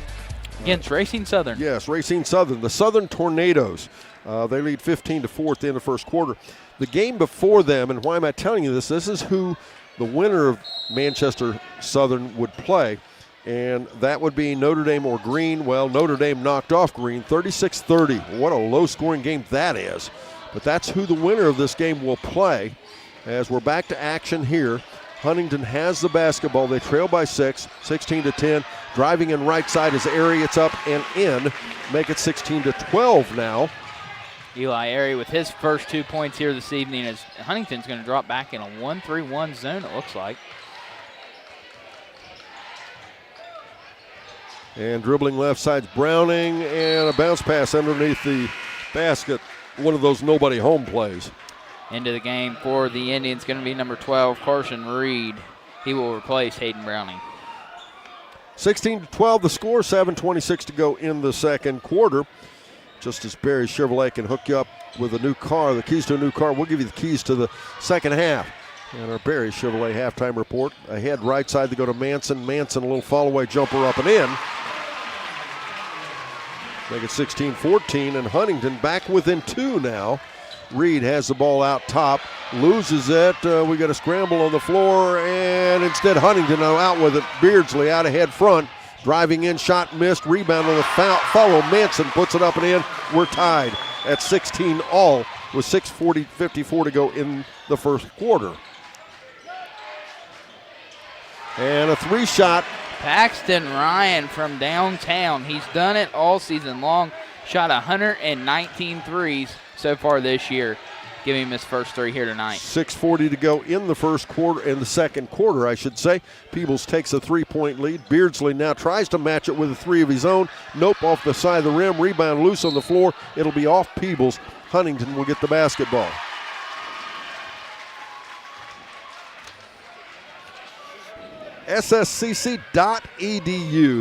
Speaker 5: Against Racine Southern.
Speaker 1: Yes, Racine Southern. The Southern Tornadoes. They lead 15-4 at the end of the first quarter. The game before them, and why am I telling you this? This is who the winner of Manchester Southern would play. And that would be Notre Dame or Green. Well, Notre Dame knocked off Green 36-30. What a low-scoring game that is. But that's who the winner of this game will play. As we're back to action here, Huntington has the basketball. They trail by 6, 16-10. Driving in right side as Airy, it's up and in. Make it 16-12 now.
Speaker 5: Eli Airy with his first 2 points here this evening as Huntington's going to drop back in a 1-3-1 zone, it looks like.
Speaker 1: And dribbling left side's Browning, and a bounce pass underneath the basket. One of those nobody home plays.
Speaker 5: Into the game for the Indians going to be number 12, Carson Reed. He will replace Hayden Browning.
Speaker 1: 16-12 the score, 7:26 to go in the second quarter. Just as Barry Chevrolet can hook you up with a new car, the keys to a new car, we'll give you the keys to the second half. And our Barry Chevrolet halftime report. Ahead right side to go to Manson. Manson, a little fall away jumper up and in. Make it 16-14, and Huntington back within 2 now. Reed has the ball out top, loses it. We got a scramble on the floor, and instead Huntington out with it. Beardsley out ahead front, driving in, shot missed, rebound on the follow. Manson puts it up and in. We're tied at 16 all with 6:54 to go in the first quarter. And a 3-shot
Speaker 5: Paxton Ryan from downtown. He's done it all season long. Shot 119 threes so far this year. Give him his first three here tonight.
Speaker 1: 6:40 to go in the first quarter, in the second quarter, I should say. Peebles takes a 3-point lead. Beardsley now tries to match it with a three of his own. Nope, off the side of the rim. Rebound loose on the floor. It'll be off Peebles. Huntington will get the basketball. SSCC.edu.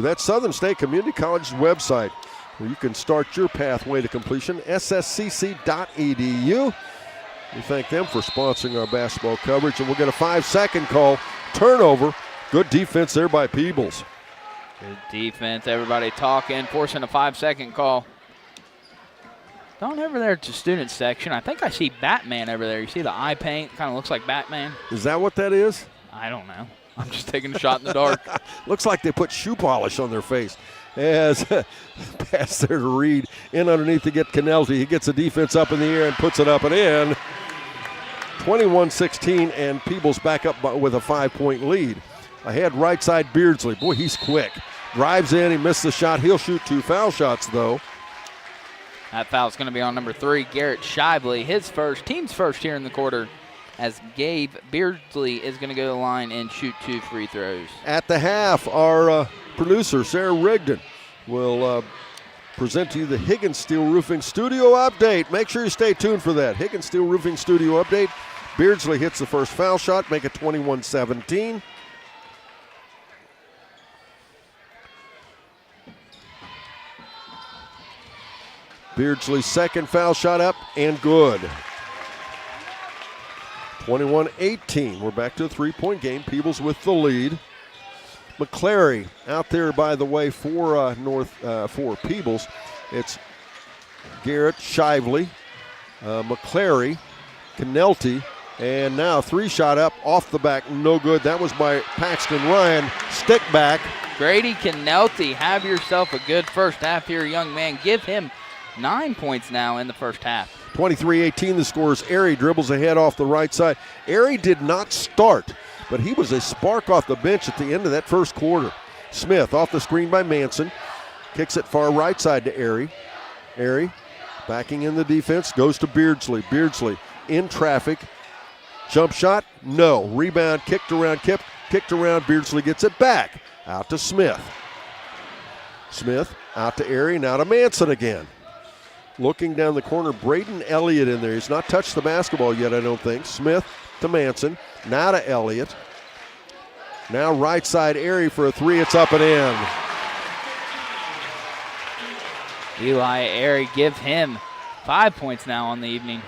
Speaker 1: That's Southern State Community College's website where you can start your pathway to completion. SSCC.edu. We thank them for sponsoring our basketball coverage, and we'll get a 5-second call. Turnover. Good defense there by Peebles.
Speaker 5: Good defense. Everybody talking, forcing a 5-second call. Down over there to student section, I think I see Batman over there. You see the eye paint? Kind of looks like Batman.
Speaker 1: Is that what that is?
Speaker 5: I don't know. I'm just taking a shot in the dark.
Speaker 1: Looks like they put shoe polish on their face. As pass there to Reed. In underneath to get Canelti. He gets the defense up in the air and puts it up and in. 21-16, and Peebles back up with a 5-point lead. Ahead right side Beardsley. Boy, he's quick. Drives in. He missed the shot. He'll shoot 2 foul shots, though.
Speaker 5: That foul's going to be on number 3, Garrett Shively. His first, team's first here in the quarter, as Gabe Beardsley is going to go to the line and shoot 2 free throws.
Speaker 1: At the half, our producer, Sarah Rigdon, will present to you the Higgins Steel Roofing Studio Update. Make sure you stay tuned for that. Higgins Steel Roofing Studio Update. Beardsley hits the first foul shot, make it 21-17. Beardsley's second foul shot up and good. 21-18. We're back to a 3-point game. Peebles with the lead. McClary out there, by the way, for for Peebles. It's Garrett Shively, McClary, Canelti, and now 3-shot up off the back, no good. That was by Paxton Ryan. Stick back.
Speaker 5: Grady Canelti, have yourself a good first half here, young man. Give him 9 points now in the first half.
Speaker 1: 23-18 the score as Airy dribbles ahead off the right side. Airy did not start, but he was a spark off the bench at the end of that first quarter. Smith off the screen by Manson. Kicks it far right side to Airy. Airy backing in the defense, goes to Beardsley. Beardsley in traffic. Jump shot, no. Rebound, kicked around. Beardsley gets it back. Out to Smith. Smith out to Airy, now to Manson again. Looking down the corner, Braden Elliott in there. He's not touched the basketball yet, I don't think. Smith to Manson, now to Elliott. Now right side Airy for a 3, it's up and in.
Speaker 5: Eli Airy, give him 5 points now on the evening.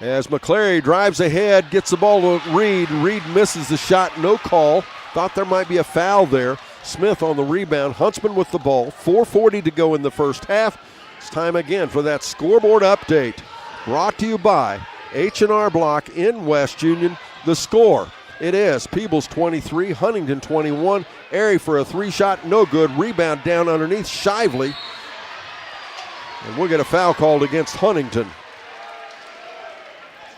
Speaker 1: As McClary drives ahead, gets the ball to Reed. Reed misses the shot, no call. Thought there might be a foul there. Smith on the rebound, Huntsman with the ball. 4:40 to go in the first half. It's time again for that scoreboard update. Brought to you by H&R Block in West Union. The score, it is Peebles 23, Huntington 21. Airy for a 3-shot, no good. Rebound down underneath Shively. And we'll get a foul called against Huntington.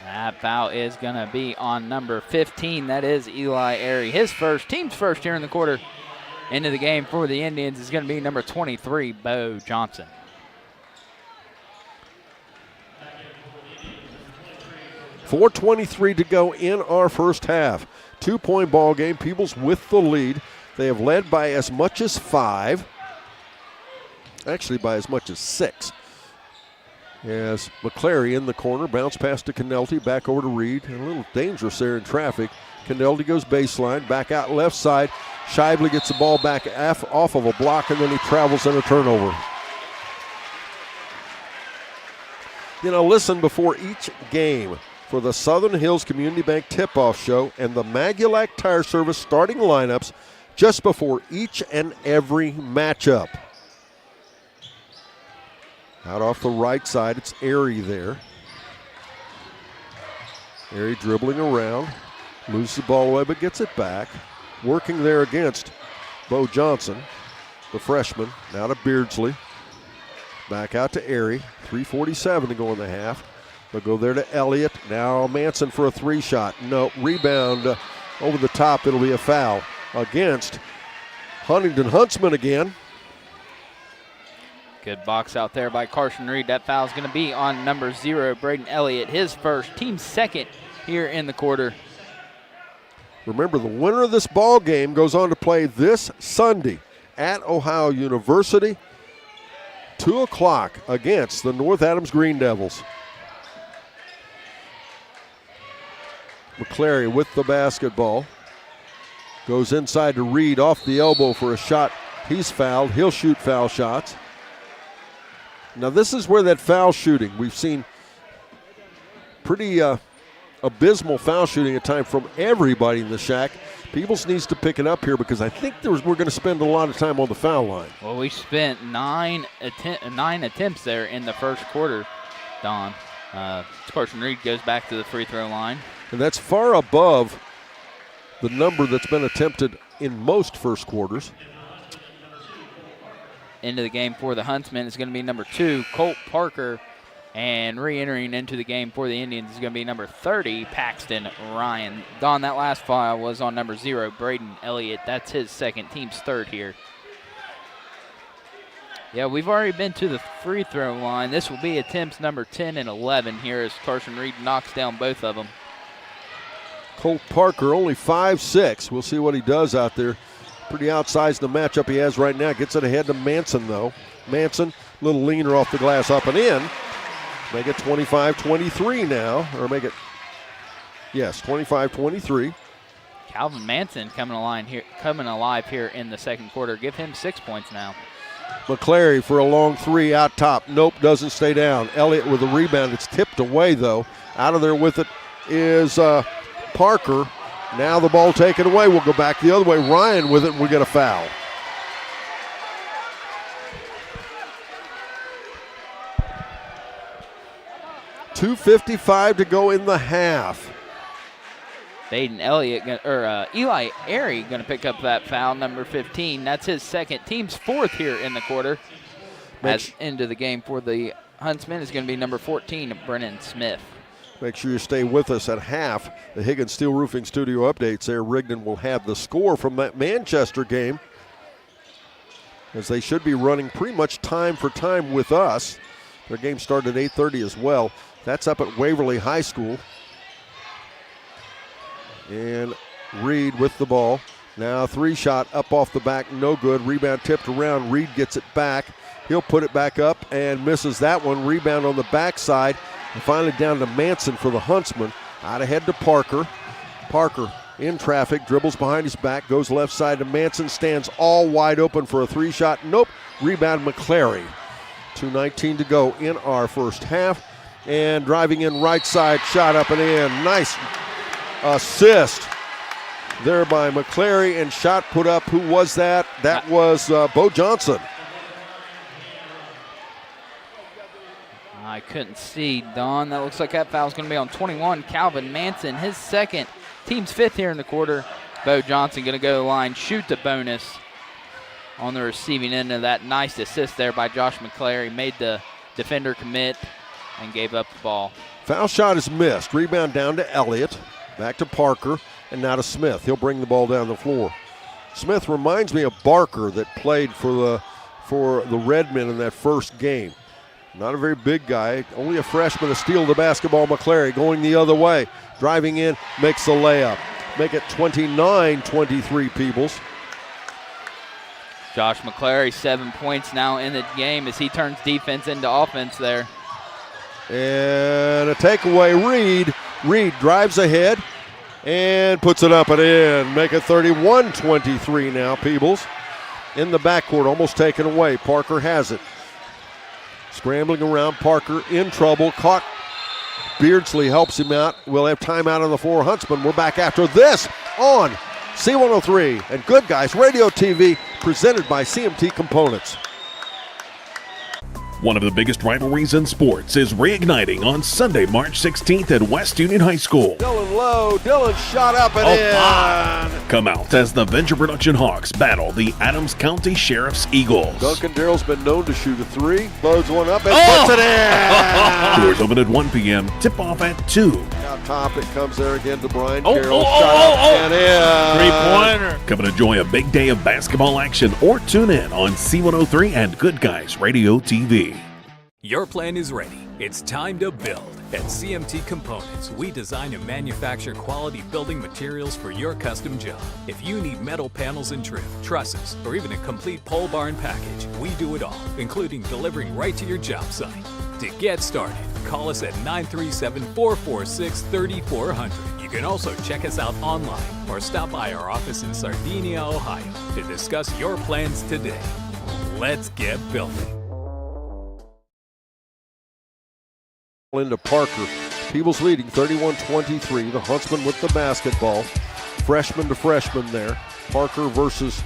Speaker 5: That foul is going to be on number 15. That is Eli Airy. His first, team's first here in the quarter. Into the game for the Indians is going to be number 23, Bo Johnson.
Speaker 1: .423 to go in our first half. 2-point ball game. Peebles with the lead. They have led by as much as 5. Actually, by as much as 6. As McClary in the corner, bounce pass to Canelti, back over to Reed. And a little dangerous there in traffic. Canelti goes baseline, back out left side. Shively gets the ball back off of a block, and then he travels in a turnover. You know, listen before each game for the Southern Hills Community Bank Tip-Off Show and the Magulac Tire Service starting lineups just before each and every matchup. Out off the right side, it's Airy there. Airy dribbling around, loses the ball away but gets it back. Working there against Bo Johnson, the freshman. Now to Beardsley. Back out to Airy. 3:47 to go in the half. They'll go there to Elliott. Now Manson for a 3-shot. No, rebound over the top. It'll be a foul against Huntington Huntsman again.
Speaker 5: Good box out there by Carson Reed. That foul's going to be on number 0, Braden Elliott, his first, team second here in the quarter.
Speaker 1: Remember, the winner of this ball game goes on to play this Sunday at Ohio University, 2 o'clock against the North Adams Green Devils. McClary with the basketball. Goes inside to Reed, off the elbow for a shot. He's fouled. He'll shoot foul shots. Now this is where that foul shooting, we've seen pretty abysmal foul shooting at times from everybody in the Shack. Peebles needs to pick it up here because I think we're going to spend a lot of time on the foul line.
Speaker 5: Well, we spent nine attempts there in the first quarter, Don. Carson Reed goes back to the free throw line.
Speaker 1: And that's far above the number that's been attempted in most first quarters.
Speaker 5: Into the game for the Huntsmen is going to be number 2, Colt Parker. And re-entering into the game for the Indians is going to be number 30, Paxton Ryan. Don, that last foul was on number 0, Braden Elliott. That's his second, team's third here. Yeah, we've already been to the free throw line. This will be attempts number 10 and 11 here as Carson Reed knocks down both of them.
Speaker 1: Colt Parker, only 5'6". We'll see what he does out there. Pretty outsized the matchup he has right now. Gets it ahead to Manson, though. Manson, a little leaner off the glass, up and in. Make it 25-23 now, or make it, yes, 25-23.
Speaker 5: Calvin Manson coming alive here in the second quarter. Give him 6 points now.
Speaker 1: McClary for a long 3 out top. Nope, doesn't stay down. Elliott with a rebound. It's tipped away, though. Out of there with it is Parker. Now the ball taken away. We'll go back the other way. Ryan with it, and we get a foul. .255 to go in the half.
Speaker 5: Eli Airy going to pick up that foul, number 15. That's his second, team's fourth here in the quarter. As into the game for the Huntsmen is going to be number 14, Brennan Smith.
Speaker 1: Make sure you stay with us at half. The Higgins Steel Roofing Studio updates there. Rigdon will have the score from that Manchester game, as they should be running pretty much time for time with us. Their game started at 8:30 as well. That's up at Waverly High School. And Reed with the ball. Now 3-shot up off the back, no good. Rebound tipped around. Reed gets it back. He'll put it back up and misses that one. Rebound on the backside. And finally down to Manson for the Huntsman. Out ahead to Parker. Parker in traffic, dribbles behind his back, goes left side to Manson, stands all wide open for a 3-shot. Nope. Rebound McClary. 2:19 to go in our first half. And driving in right side, shot up and in. Nice assist there by McClary, and shot put up. Who was that? That was Bo Johnson.
Speaker 5: I couldn't see, Don. That looks like that foul's going to be on 21, Calvin Manson, his second, team's fifth here in the quarter. Bo Johnson going to go to the line, shoot the bonus on the receiving end of that. Nice assist there by Josh McClary. Made the defender commit and gave up the ball.
Speaker 1: Foul shot is missed. Rebound down to Elliott. Back to Parker, and now to Smith. He'll bring the ball down the floor. Smith reminds me of Barker that played for the Redmen in that first game. Not a very big guy, only a freshman to steal the basketball. McClary going the other way. Driving in, makes the layup. Make it 29-23 Peebles.
Speaker 5: Josh McClary, 7 points now in the game as he turns defense into offense there.
Speaker 1: And a takeaway, Reed drives ahead and puts it up and in. Make it 31-23 now, Peebles. In the backcourt, almost taken away. Parker has it. Scrambling around, Parker in trouble. Caught. Beardsley helps him out. We'll have timeout on the floor. Huntsman, we're back after this on C103 and Good Guys Radio TV, presented by CMT Components.
Speaker 4: One of the biggest rivalries in sports is reigniting on Sunday, March 16th at West Union High School.
Speaker 1: Dylan Lowe. Dylan shot up and in.
Speaker 4: come out as the Venture Production Hawks battle the Adams County Sheriff's Eagles.
Speaker 1: Duncan Darrell's been known to shoot a three. Loads one up and puts it in.
Speaker 4: Doors open at 1 p.m. Tip-off at 2.
Speaker 1: Out top, it comes there again to Brian Carroll. Shot up and in.
Speaker 12: Three-pointer.
Speaker 4: Come and enjoy a big day of basketball action or tune in on C103 and Good Guys Radio TV.
Speaker 6: Your plan is ready. It's time to build. At CMT Components, we design and manufacture quality building materials for your custom job. If you need metal panels and trim, trusses, or even a complete pole barn package, we do it all, including delivering right to your job site. To get started, call us at 937-446-3400. You can also check us out online or stop by our office in Sardinia, Ohio to discuss your plans today. Let's get building.
Speaker 1: Into Parker. Peebles leading 31-23. The Huntsman with the basketball. Freshman to freshman there. Parker versus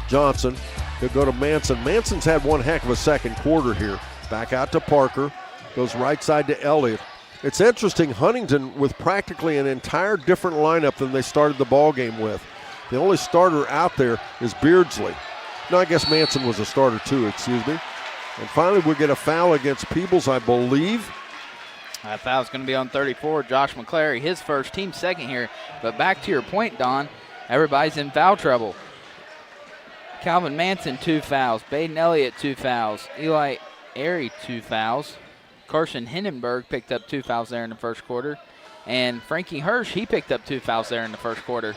Speaker 1: Johnson. He'll go to Manson. Manson's had one heck of a second quarter here. Back out to Parker. Goes right side to Elliott. It's interesting, Huntington with practically an entire different lineup than they started the ball game with. The only starter out there is Beardsley. No, I guess Manson was a starter too, excuse me. And finally we'll get a foul against Peebles, I believe.
Speaker 5: That foul's going to be on 34, Josh McClary, his first, team second here. But back to your point, Don, everybody's in foul trouble. Calvin Manson, 2 fouls. Baden Elliott, 2 fouls. Eli Airy, 2 fouls. Carson Hindenburg picked up 2 fouls there in the first quarter. And Frankie Hirsch, he picked up 2 fouls there in the first quarter.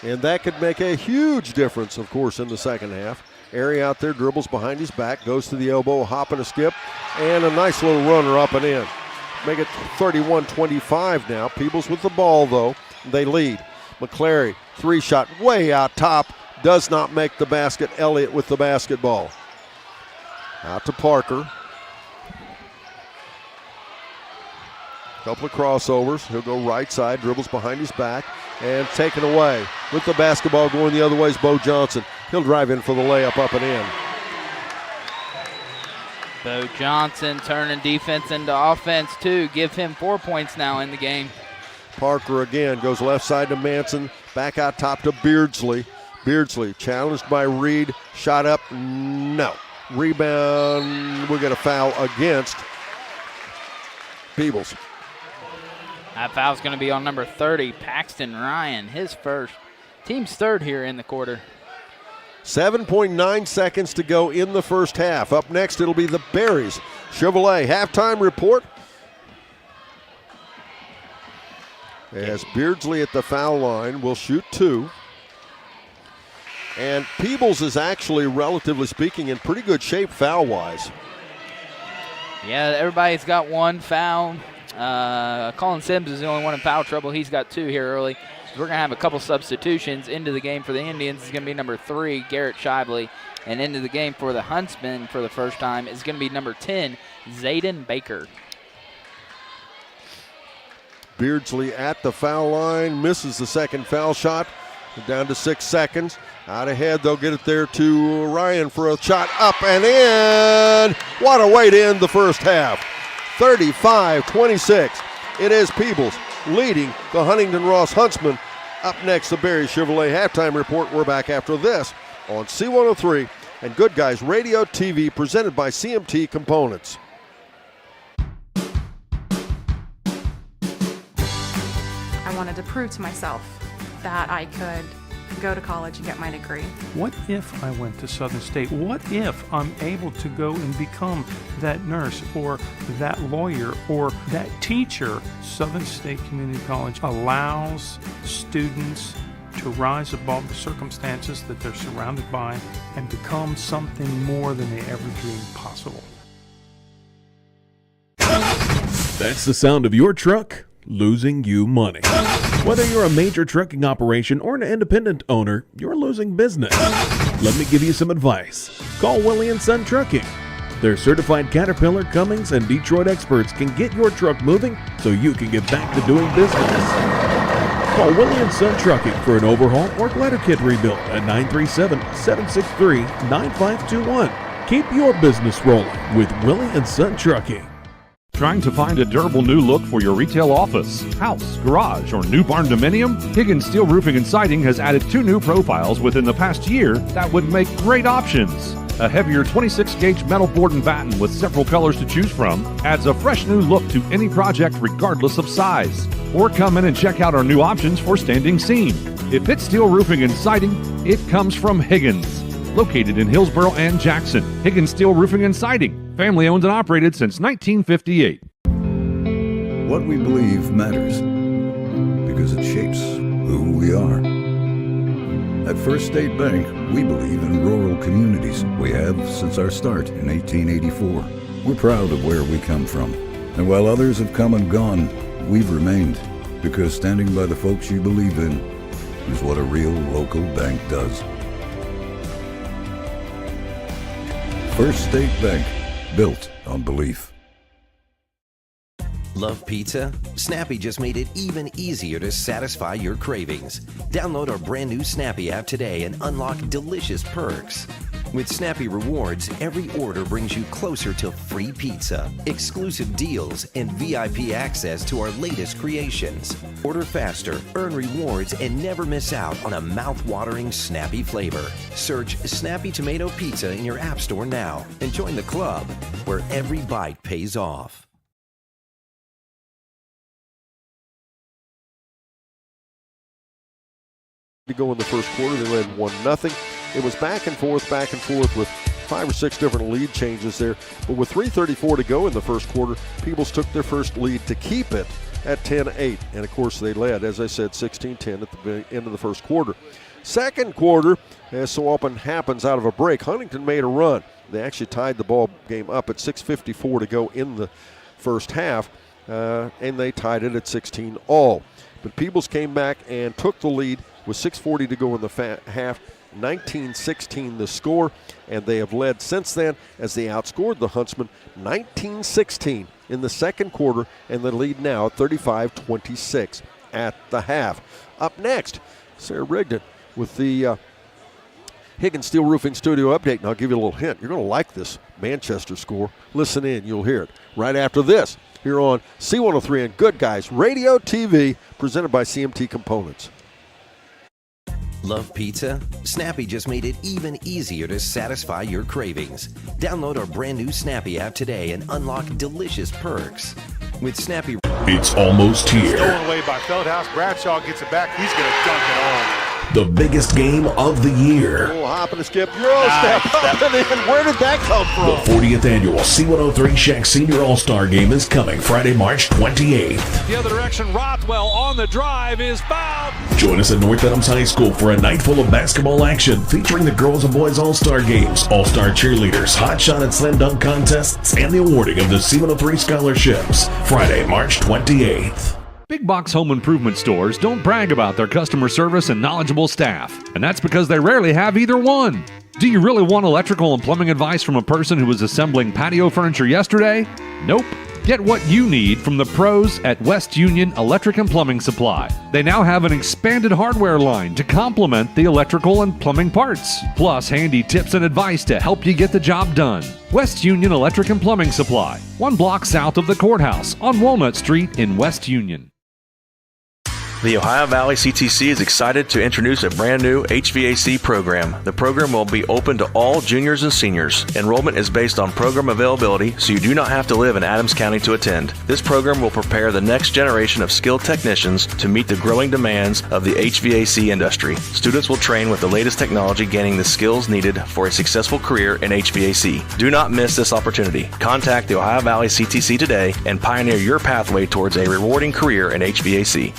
Speaker 1: And that could make a huge difference, of course, in the second half. Airy out there, dribbles behind his back, goes to the elbow, hop and a skip, and a nice little runner up and in. Make it 31-25 now. Peebles with the ball, though. They lead. McClary, 3-shot, way out top, does not make the basket. Elliott with the basketball. Out to Parker. Couple of crossovers. He'll go right side, dribbles behind his back, and taken away. With the basketball going the other way is Bo Johnson. He'll drive in for the layup up and in.
Speaker 5: Bo Johnson turning defense into offense, too. Give him 4 points now in the game.
Speaker 1: Parker again goes left side to Manson. Back out top to Beardsley. Beardsley challenged by Reed. Shot up, no. Rebound, we'll get a foul against Peebles.
Speaker 5: That foul's going to be on number 30, Paxton Ryan, his first. Team's third here in the quarter.
Speaker 1: 7.9 seconds to go in the first half. Up next, it'll be the Berries Chevrolet halftime report. As Beardsley at the foul line will shoot 2. And Peebles is actually, relatively speaking, in pretty good shape foul-wise.
Speaker 5: Yeah, everybody's got 1 foul. Colin Sims is the only one in foul trouble. He's got 2 here early. We're going to have a couple substitutions into the game for the Indians. It's going to be number 3, Garrett Shively. And into the game for the Huntsmen for the first time is going to be number 10, Zayden Baker.
Speaker 1: Beardsley at the foul line, misses the second foul shot. Down to 6 seconds. Out ahead, they'll get it there to Ryan for a shot up and in. What a way to end the first half. 35-26. It is Peebles leading the Huntington Ross Huntsmen. Up next, the Berry Chevrolet halftime report. We're back after this on C103 and Good Guys Radio TV, presented by CMT Components.
Speaker 7: I wanted to prove to myself that I could go to college and get my degree.
Speaker 8: What if I went to Southern State? What if I'm able to go and become that nurse or that lawyer or that teacher? Southern State Community College allows students to rise above the circumstances that they're surrounded by and become something more than they ever dreamed possible.
Speaker 4: That's the sound of your truck losing you money. Whether you're a major trucking operation or an independent owner, you're losing business. Let me give you some advice. Call Willie & Son Trucking. Their certified Caterpillar, Cummins, and Detroit experts can get your truck moving so you can get back to doing business. Call Willie & Son Trucking for an overhaul or glider kit rebuild at 937-763-9521. Keep your business rolling with Willie & Son Trucking.
Speaker 2: Trying to find a durable new look for your retail office, house, garage, or new barn dominium? Higgins Steel Roofing and Siding has added 2 new profiles within the past year that would make great options. A heavier 26-gauge metal board and batten with several colors to choose from adds a fresh new look to any project regardless of size. Or come in and check out our new options for standing seam. If it's steel roofing and siding, it comes from Higgins. Located in Hillsboro and Jackson, Higgins Steel Roofing and Siding, family owned and operated since 1958.
Speaker 9: What we believe matters because it shapes who we are. At First State Bank, we believe in rural communities. We have since our start in 1884. We're proud of where we come from. And while others have come and gone, we've remained, because standing by the folks you believe in is what a real local bank does. First State Bank, built on belief.
Speaker 10: Love pizza? Snappy just made it even easier to satisfy your cravings. Download our brand new Snappy app today and unlock delicious perks. With Snappy Rewards, every order brings you closer to free pizza, exclusive deals, and VIP access to our latest creations. Order faster, earn rewards, and never miss out on a mouth-watering Snappy flavor. Search Snappy Tomato Pizza in your app store now and join the club where every bite pays off.
Speaker 1: To go in the first quarter, they led 1-0. It was back and forth with 5 or 6 different lead changes there. But with 3:34 to go in the first quarter, Peebles took their first lead to keep it at 10-8. And of course they led, as I said, 16-10 at the end of the first quarter. Second quarter, as so often happens out of a break, Huntington made a run. They actually tied the ball game up at 6:54 to go in the first half, and they tied it at 16-all. But Peebles came back and took the lead with 6:40 to go in the half, 19-16 the score, and they have led since then as they outscored the Huntsmen 19-16 in the second quarter, and the lead now at 35-26 at the half. Up next, Sarah Rigdon with the Higgins Steel Roofing Studio update, and I'll give you a little hint. You're going to like this Manchester score. Listen in, you'll hear it right after this here on C103 and Good Guys Radio TV, presented by CMT Components.
Speaker 10: Love pizza? Snappy just made it even easier to satisfy your cravings. Download our brand new Snappy app today and unlock delicious perks. With Snappy,
Speaker 4: it's almost here.
Speaker 11: Stolen away by Feldhouse. Bradshaw gets it back. He's going to dunk it home.
Speaker 4: The biggest game of the year.
Speaker 1: A little hop and a skip. Euro step up and in. Where did that come from?
Speaker 4: The 40th annual C103 Shack Senior All-Star Game is coming Friday, March 28th.
Speaker 12: The other direction, Rothwell on the drive is fouled.
Speaker 4: Join us at North Adams High School for a night full of basketball action featuring the Girls and Boys All-Star Games, All-Star Cheerleaders, Hot Shot and Slam Dunk Contests, and the awarding of the C103 scholarships. Friday, March 28th.
Speaker 2: Big box home improvement stores don't brag about their customer service and knowledgeable staff, and that's because they rarely have either one. Do you really want electrical and plumbing advice from a person who was assembling patio furniture yesterday? Nope. Get what you need from the pros at West Union Electric and Plumbing Supply. They now have an expanded hardware line to complement the electrical and plumbing parts, plus handy tips and advice to help you get the job done. West Union Electric and Plumbing Supply, 1 block south of the courthouse on Walnut Street in West Union.
Speaker 3: The Ohio Valley CTC is excited to introduce a brand new HVAC program. The program will be open to all juniors and seniors. Enrollment is based on program availability, so you do not have to live in Adams County to attend. This program will prepare the next generation of skilled technicians to meet the growing demands of the HVAC industry. Students will train with the latest technology, gaining the skills needed for a successful career in HVAC. Do not miss this opportunity. Contact the Ohio Valley CTC today and pioneer your pathway towards a rewarding career in HVAC.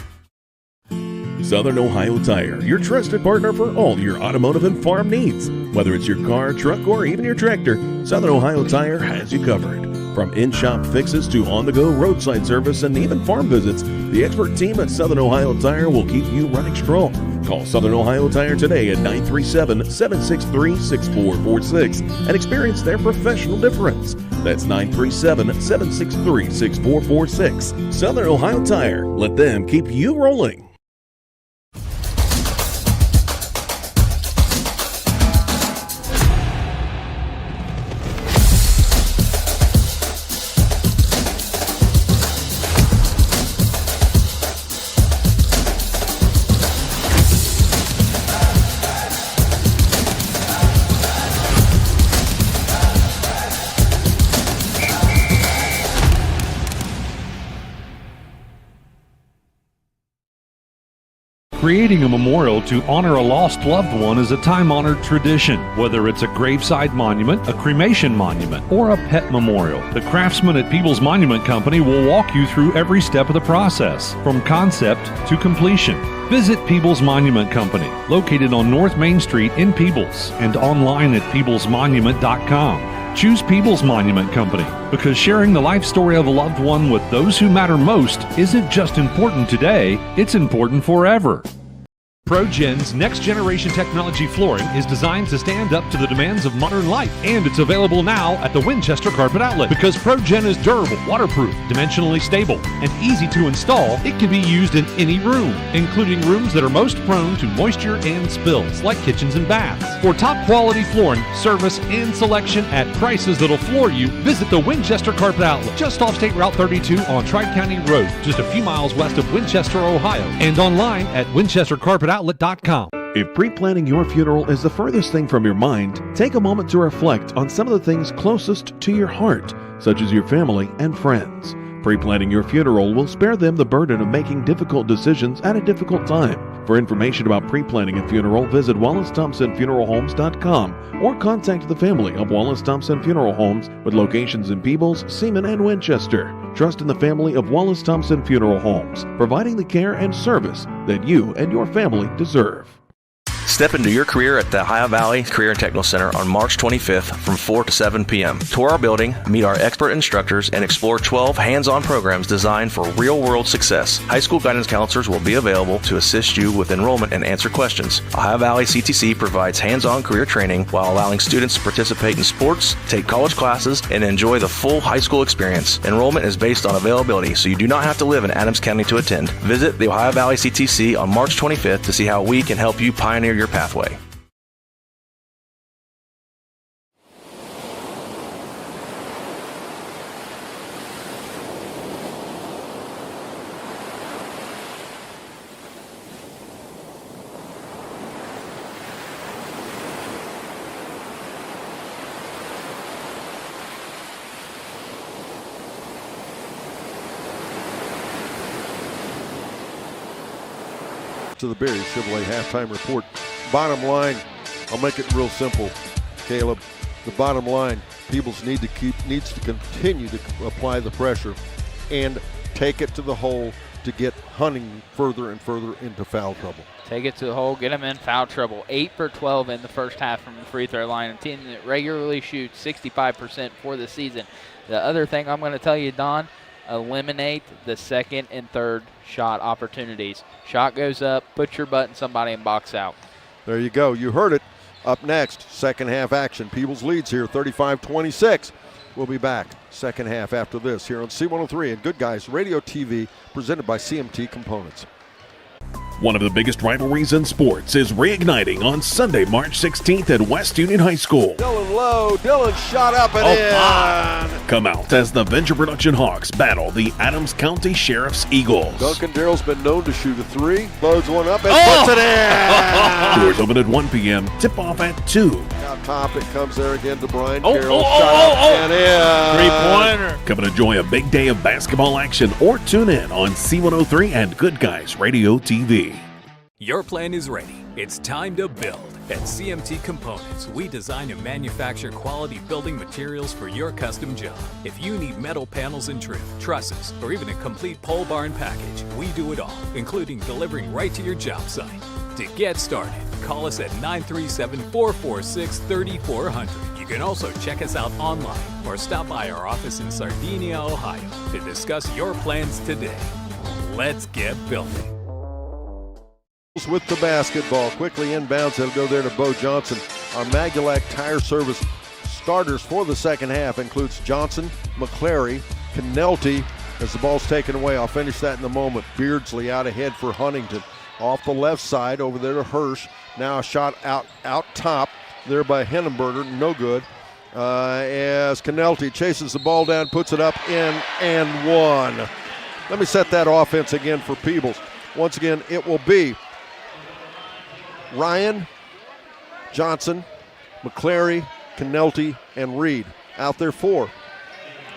Speaker 4: Southern Ohio Tire, your trusted partner for all your automotive and farm needs. Whether it's your car, truck, or even your tractor, Southern Ohio Tire has you covered. From in-shop fixes to on-the-go roadside service and even farm visits, the expert team at Southern Ohio Tire will keep you running strong. Call Southern Ohio Tire today at 937-763-6446 and experience their professional difference. That's 937-763-6446. Southern Ohio Tire. Let them keep you rolling.
Speaker 2: Creating a memorial to honor a lost loved one is a time-honored tradition. Whether it's a graveside monument, a cremation monument, or a pet memorial, the craftsmen at Peebles Monument Company will walk you through every step of the process, from concept to completion. Visit Peebles Monument Company, located on North Main Street in Peebles, and online at peeblesmonument.com. Choose Peebles Monument Company because sharing the life story of a loved one with those who matter most isn't just important today, it's important forever. ProGen's next-generation technology flooring is designed to stand up to the demands of modern life, and it's available now at the Winchester Carpet Outlet. Because ProGen is durable, waterproof, dimensionally stable, and easy to install, it can be used in any room, including rooms that are most prone to moisture and spills, like kitchens and baths. For top-quality flooring, service, and selection at prices that'll floor you, visit the Winchester Carpet Outlet, just off State Route 32 on Tri-County Road, just a few miles west of Winchester, Ohio, and online at winchestercarpetoutlet.com.
Speaker 4: If pre-planning your funeral is the furthest thing from your mind, take a moment to reflect on some of the things closest to your heart, such as your family and friends. Pre-planning your funeral will spare them the burden of making difficult decisions at a difficult time. For information about pre-planning a funeral, visit WallaceThompsonFuneralHomes.com or contact the family of Wallace Thompson Funeral Homes with locations in Peebles, Seaman, and Winchester. Trust in the family of Wallace Thompson Funeral Homes, providing the care and service that you and your family deserve.
Speaker 3: Step into your career at the Ohio Valley Career and Technical Center on March 25th from 4 to 7 p.m. Tour our building, meet our expert instructors, and explore 12 hands-on programs designed for real-world success. High school guidance counselors will be available to assist you with enrollment and answer questions. Ohio Valley CTC provides hands-on career training while allowing students to participate in sports, take college classes, and enjoy the full high school experience. Enrollment is based on availability, so you do not have to live in Adams County to attend. Visit the Ohio Valley CTC on March 25th to see how we can help you pioneer your pathway.
Speaker 1: To the Berry Chevrolet halftime report. Bottom line, I'll make it real simple, Caleb. The bottom line, Peebles needs to continue to apply the pressure and take it to the hole to get Huntington further and further into foul trouble.
Speaker 5: Take it to the hole, get them in foul trouble. 8 for 12 in the first half from the free throw line. A team that regularly shoots 65% for the season. The other thing I'm going to tell you, Don, eliminate the second and third shot opportunities. Shot goes up, put your butt in somebody and box out.
Speaker 1: There you go. You heard it. Up next, second half action. Peebles leads here 35-26. We'll be back second half after this here on C103 and Good Guys Radio TV, presented by CMT Components.
Speaker 4: One of the biggest rivalries in sports is reigniting on Sunday, March 16th at West Union High School.
Speaker 1: Dylan low. Dylan shot up and in.
Speaker 4: Come out as the Venture Production Hawks battle the Adams County Sheriff's Eagles.
Speaker 1: Duncan Darrell's been known to shoot a three. Loads one up and puts it in.
Speaker 4: Doors open at 1 p.m. Tip-off at 2.
Speaker 1: Out top, it comes there again to Brian Carroll. Shot up and in.
Speaker 12: Three-pointer.
Speaker 4: Come and enjoy a big day of basketball action or tune in on C103 and Good Guys Radio TV.
Speaker 6: Your plan is ready. It's time to build. At CMT Components, we design and manufacture quality building materials for your custom job. If you need metal panels and trim, trusses, or even a complete pole barn package, we do it all, including delivering right to your job site. To get started, call us at 937-446-3400. You can also check us out online or stop by our office in Sardinia, Ohio to discuss your plans today. Let's get building.
Speaker 1: With the basketball, quickly inbounds, it'll go there to Bo Johnson. Our Magulac Tire Service starters for the second half includes Johnson, McClary, Canelty. As the ball's taken away, I'll finish that in a moment. Beardsley out ahead for Huntington. Off the left side, over there to Hirsch. Now a shot out top there by Hennenberger, no good. As Canelty chases the ball down, puts it up in and one. Let me set that offense again for Peebles. Once again, it will be Ryan, Johnson, McClary, Canelty, and Reed out there for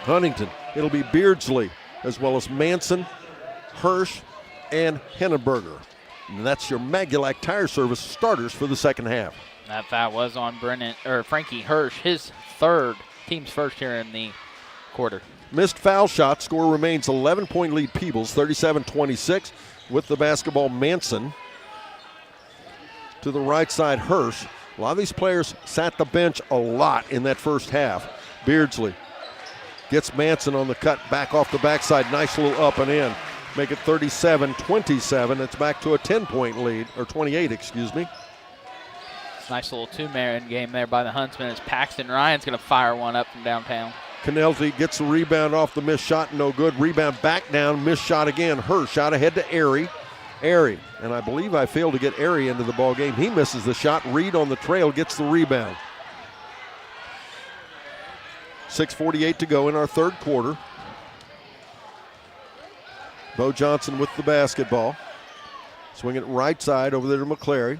Speaker 1: Huntington. It'll be Beardsley as well as Manson, Hirsch, and Hennenberger. And that's your Magulac Tire Service starters for the second half.
Speaker 5: That foul was on Frankie Hirsch, his team's first here in the quarter.
Speaker 1: Missed foul shot. Score remains 11-point lead Peebles, 37-26. With the basketball, Manson. To the right side, Hirsch. A lot of these players sat the bench a lot in that first half. Beardsley gets Manson on the cut, back off the backside. Nice little up and in. Make it 37-27. It's back to a 10-point lead, or 28, excuse me.
Speaker 5: Nice little two-man game there by the Huntsmen as Paxton Ryan's going to fire one up from downtown.
Speaker 1: Canelty gets the rebound off the missed shot, no good. Rebound back down, missed shot again. Hirsch out ahead to Airy. Airy, and I believe I failed to get Airy into the ball game. He misses the shot. Reed on the trail gets the rebound. 6:48 to go in our third quarter. Bo Johnson with the basketball. Swing it right side over there to McClary.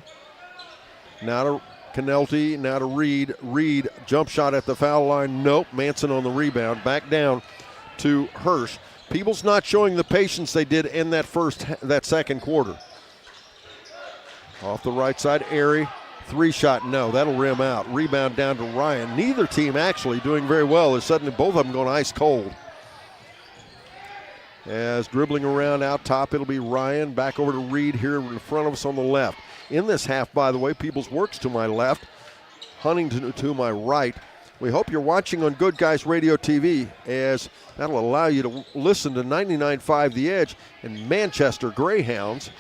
Speaker 1: Now to Canelty, now to Reed. Reed, jump shot at the foul line. Nope. Manson on the rebound. Back down to Hirsch. Peebles not showing the patience they did in that second quarter. Off the right side, Airy. Three shot, no. That'll rim out. Rebound down to Ryan. Neither team actually doing very well. There's suddenly both of them going ice cold. As dribbling around out top, it'll be Ryan. Back over to Reed here in front of us on the left. In this half, by the way, Peebles works to my left, Huntington to my right. We hope you're watching on Good Guys Radio TV, as that'll allow you to listen to 99.5 The Edge and Manchester Greyhounds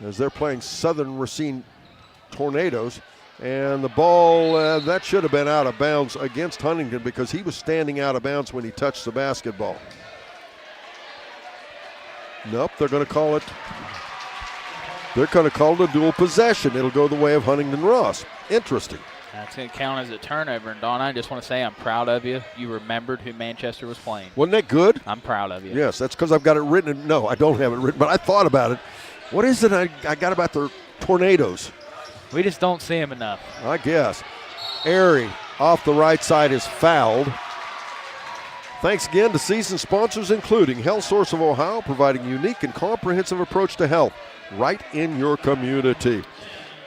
Speaker 1: as they're playing Southern Racine Tornadoes. And the ball, that should have been out of bounds against Huntington because he was standing out of bounds when he touched the basketball. Nope, they're going to call it. They're going to call it a dual possession. It'll go the way of Huntington Ross. Interesting.
Speaker 5: That's going to count as a turnover. And, Don, I just want to say I'm proud of you. You remembered who Manchester was playing.
Speaker 1: Wasn't that good?
Speaker 5: I'm proud of you.
Speaker 1: Yes, that's because I've got it written. No, I don't have it written, but I thought about it. What is it I got about the Tornadoes?
Speaker 5: We just don't see them enough.
Speaker 1: I guess. Airy off the right side is fouled. Thanks again to season sponsors including Health Source of Ohio, providing unique and comprehensive approach to health right in your community.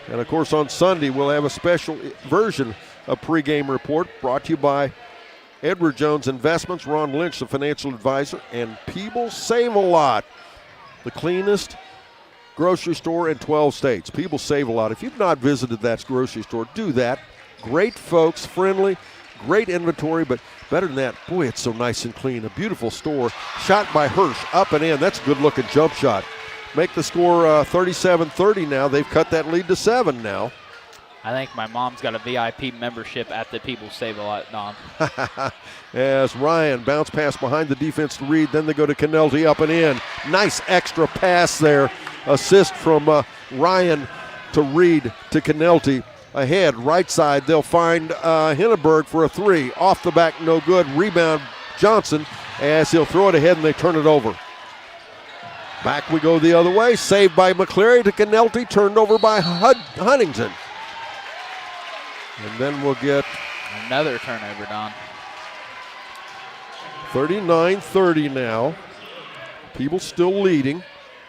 Speaker 1: And of course on Sunday we'll have a special version of pregame report brought to you by Edward Jones Investments, Ron Lynch, the financial advisor, and Peebles Save a Lot, the cleanest grocery store in 12 states. Peebles Save a Lot. If you've not visited that grocery store, do that. Great folks, friendly, great inventory, but better than that, boy, it's so nice and clean. A beautiful store. Shot by Hirsch, up and in. That's a good-looking jump shot. Make the score 37-30 now. They've cut that lead to 7 now.
Speaker 5: I think my mom's got a VIP membership at the Peebles Save a Lot, Don.
Speaker 1: As Ryan bounce pass behind the defense to Reed, then they go to Canelty, up and in. Nice extra pass there. Assist from Ryan to Reed to Canelty. Ahead, right side, they'll find Hinneberg for a three. Off the back, no good. Rebound, Johnson, as he'll throw it ahead and they turn it over. Back we go the other way. Saved by McCleary to Canelty, turned over by Huntington. And then we'll get
Speaker 5: another turnover, Don.
Speaker 1: 39-30 now. Peebles still leading.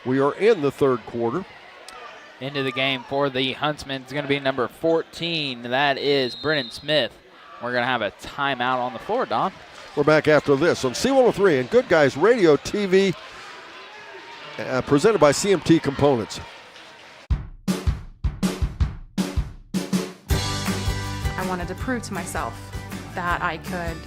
Speaker 1: We are in the third quarter.
Speaker 5: Into the game for the Huntsmen is going to be number 14. That is Brennan Smith. We're going to have a timeout on the floor, Don.
Speaker 1: We're back after this on C103 and Good Guys Radio TV, presented by CMT Components.
Speaker 7: I wanted to prove to myself that I could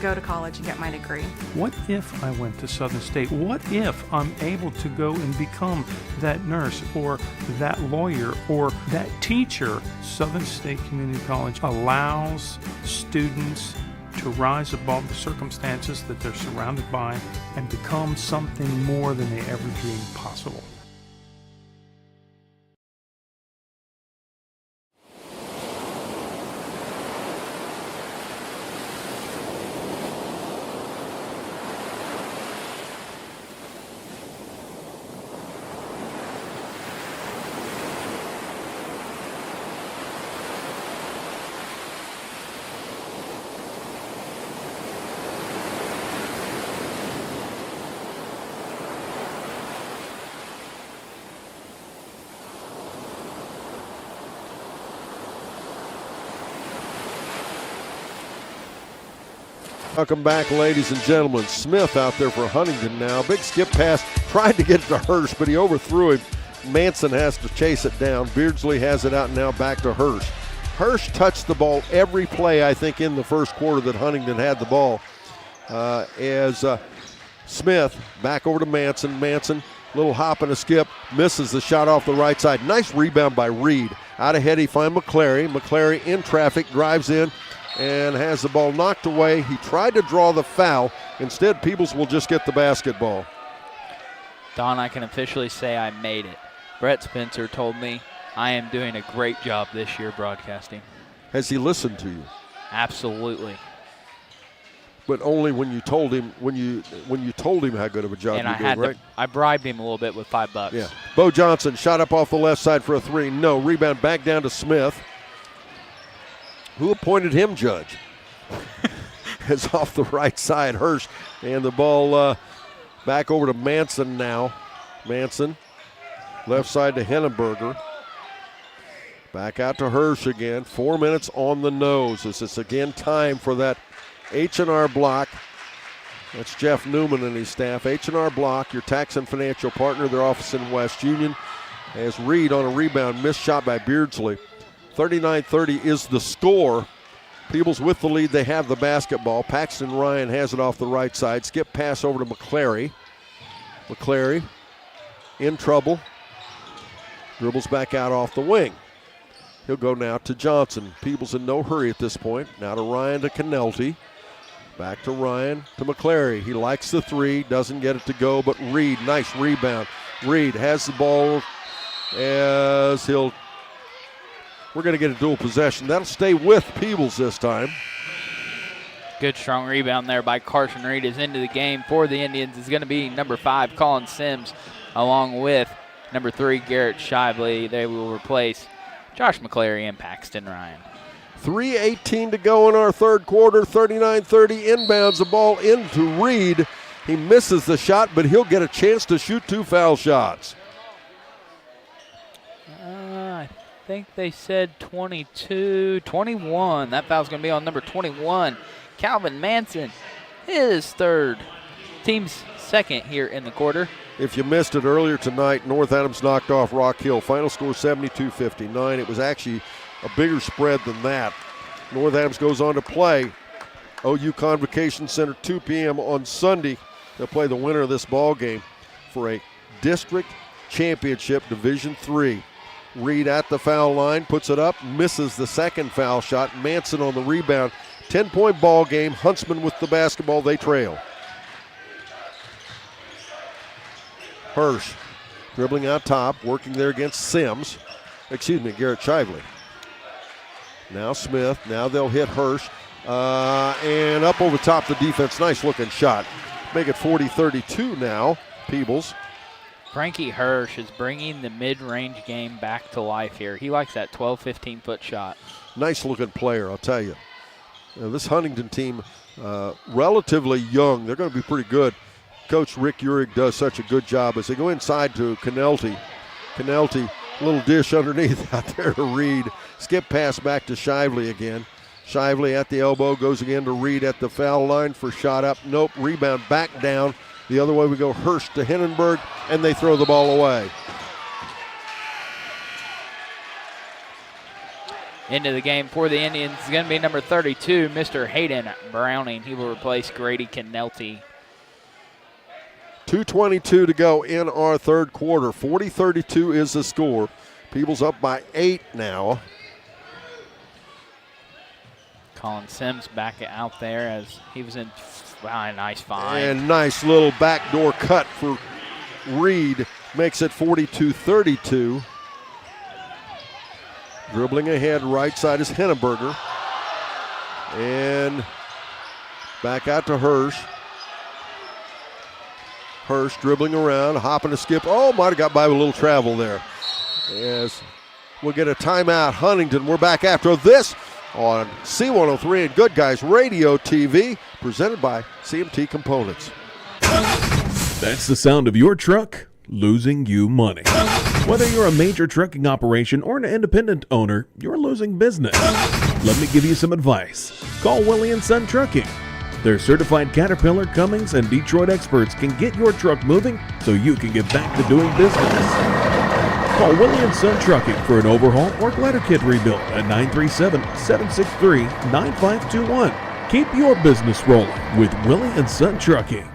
Speaker 7: go to college and get my degree.
Speaker 8: What if I went to Southern State? What if I'm able to go and become that nurse or that lawyer or that teacher? Southern State Community College allows students to rise above the circumstances that they're surrounded by and become something more than they ever dreamed possible.
Speaker 1: Welcome back, ladies and gentlemen. Smith out there for Huntington now. Big skip pass. Tried to get it to Hirsch, but he overthrew him. Manson has to chase it down. Beardsley has it out now back to Hirsch. Hirsch touched the ball every play, I think, in the first quarter that Huntington had the ball. As Smith back over to Manson. Manson, little hop and a skip, misses the shot off the right side. Nice rebound by Reed. Out ahead, he finds McClary. McClary in traffic, drives in, and has the ball knocked away. He tried to draw the foul. Instead, Peebles will just get the basketball.
Speaker 5: Don, I can officially say I made it. Brett Spencer told me I am doing a great job this year broadcasting.
Speaker 1: Has he listened to you?
Speaker 5: Absolutely.
Speaker 1: But only when you told him how good of a job you're doing, right?
Speaker 5: I bribed him a little bit with $5.
Speaker 1: Yeah. Bo Johnson shot up off the left side for a three. No. Rebound back down to Smith. Who appointed him judge? It's off the right side, Hirsch. And the ball back over to Manson now. Manson, left side to Henneberger. Back out to Hirsch again. 4 minutes on the nose. This is again time for that H&R Block. That's Jeff Newman and his staff. H&R Block, your tax and financial partner, their office in West Union. As Reed on a rebound, missed shot by Beardsley. 39-30 is the score. Peebles with the lead. They have the basketball. Paxton Ryan has it off the right side. Skip pass over to McClary. McClary in trouble. Dribbles back out off the wing. He'll go now to Johnson. Peebles in no hurry at this point. Now to Ryan to Canelti. Back to Ryan to McClary. He likes the three. Doesn't get it to go, but Reed, nice rebound. Reed has the ball as we're going to get a dual possession. That'll stay with Peebles this time.
Speaker 5: Good strong rebound there by Carson Reed. Is into the game for the Indians is going to be number 5, Colin Sims, along with number 3, Garrett Shively. They will replace Josh McClary and Paxton Ryan.
Speaker 1: 3:18 to go in our third quarter. 39-30 inbounds the ball into Reed. He misses the shot, but he'll get a chance to shoot 2 foul shots.
Speaker 5: I think they said 22, 21. That foul's going to be on number 21, Calvin Manson. His third, team's second here in the quarter.
Speaker 1: If you missed it earlier tonight, North Adams knocked off Rock Hill. Final score 72-59. It was actually a bigger spread than that. North Adams goes on to play OU Convocation Center 2 p.m. on Sunday. They'll play the winner of this ball game for a district championship, Division III. Reed at the foul line, puts it up, misses the second foul shot. Manson on the rebound. 10-point ball game. Huntsman with the basketball. They trail. Hirsch dribbling out top, working there against Garrett Shively. Now Smith. Now they'll hit Hirsch. And up over top the defense. Nice looking shot. Make it 40-32 now. Peebles.
Speaker 5: Frankie Hirsch is bringing the mid-range game back to life here. He likes that 12, 15-foot shot.
Speaker 1: Nice looking player, I'll tell you. This Huntington team, relatively young. They're going to be pretty good. Coach Rick Uhrig does such a good job as they go inside to Canelti. Canelti, little dish underneath out there to Reed. Skip pass back to Shively again. Shively at the elbow, goes again to Reed at the foul line for shot up. Nope, rebound back down. The other way we go, Hirsch to Hindenburg, and they throw the ball away.
Speaker 5: Into the game for the Indians is going to be number 32, Mr. Hayden Browning. He will replace Grady Canelti.
Speaker 1: 2:22 to go in our third quarter. 40-32 is the score. Peebles up by 8 now.
Speaker 5: Colin Sims back out there as he was in. Wow, nice find.
Speaker 1: And nice little backdoor cut for Reed. Makes it 42-32. Dribbling ahead, right side is Henneberger. And back out to Hirsch. Hirsch dribbling around, hopping a skip. Oh, might have got by with a little travel there. As we'll get a timeout. Huntington, we're back after this on C103 and Good Guys Radio TV, presented by CMT Components.
Speaker 4: That's the sound of your truck losing you money. Whether you're a major trucking operation or an independent owner, you're losing business. Let me give you some advice. Call Willie & Son Trucking. Their certified Caterpillar, Cummins, and Detroit experts can get your truck moving so you can get back to doing business. Call Willie & Son Trucking for an overhaul or glider kit rebuild at 937-763-9521. Keep your business rolling with Willie & Son Trucking.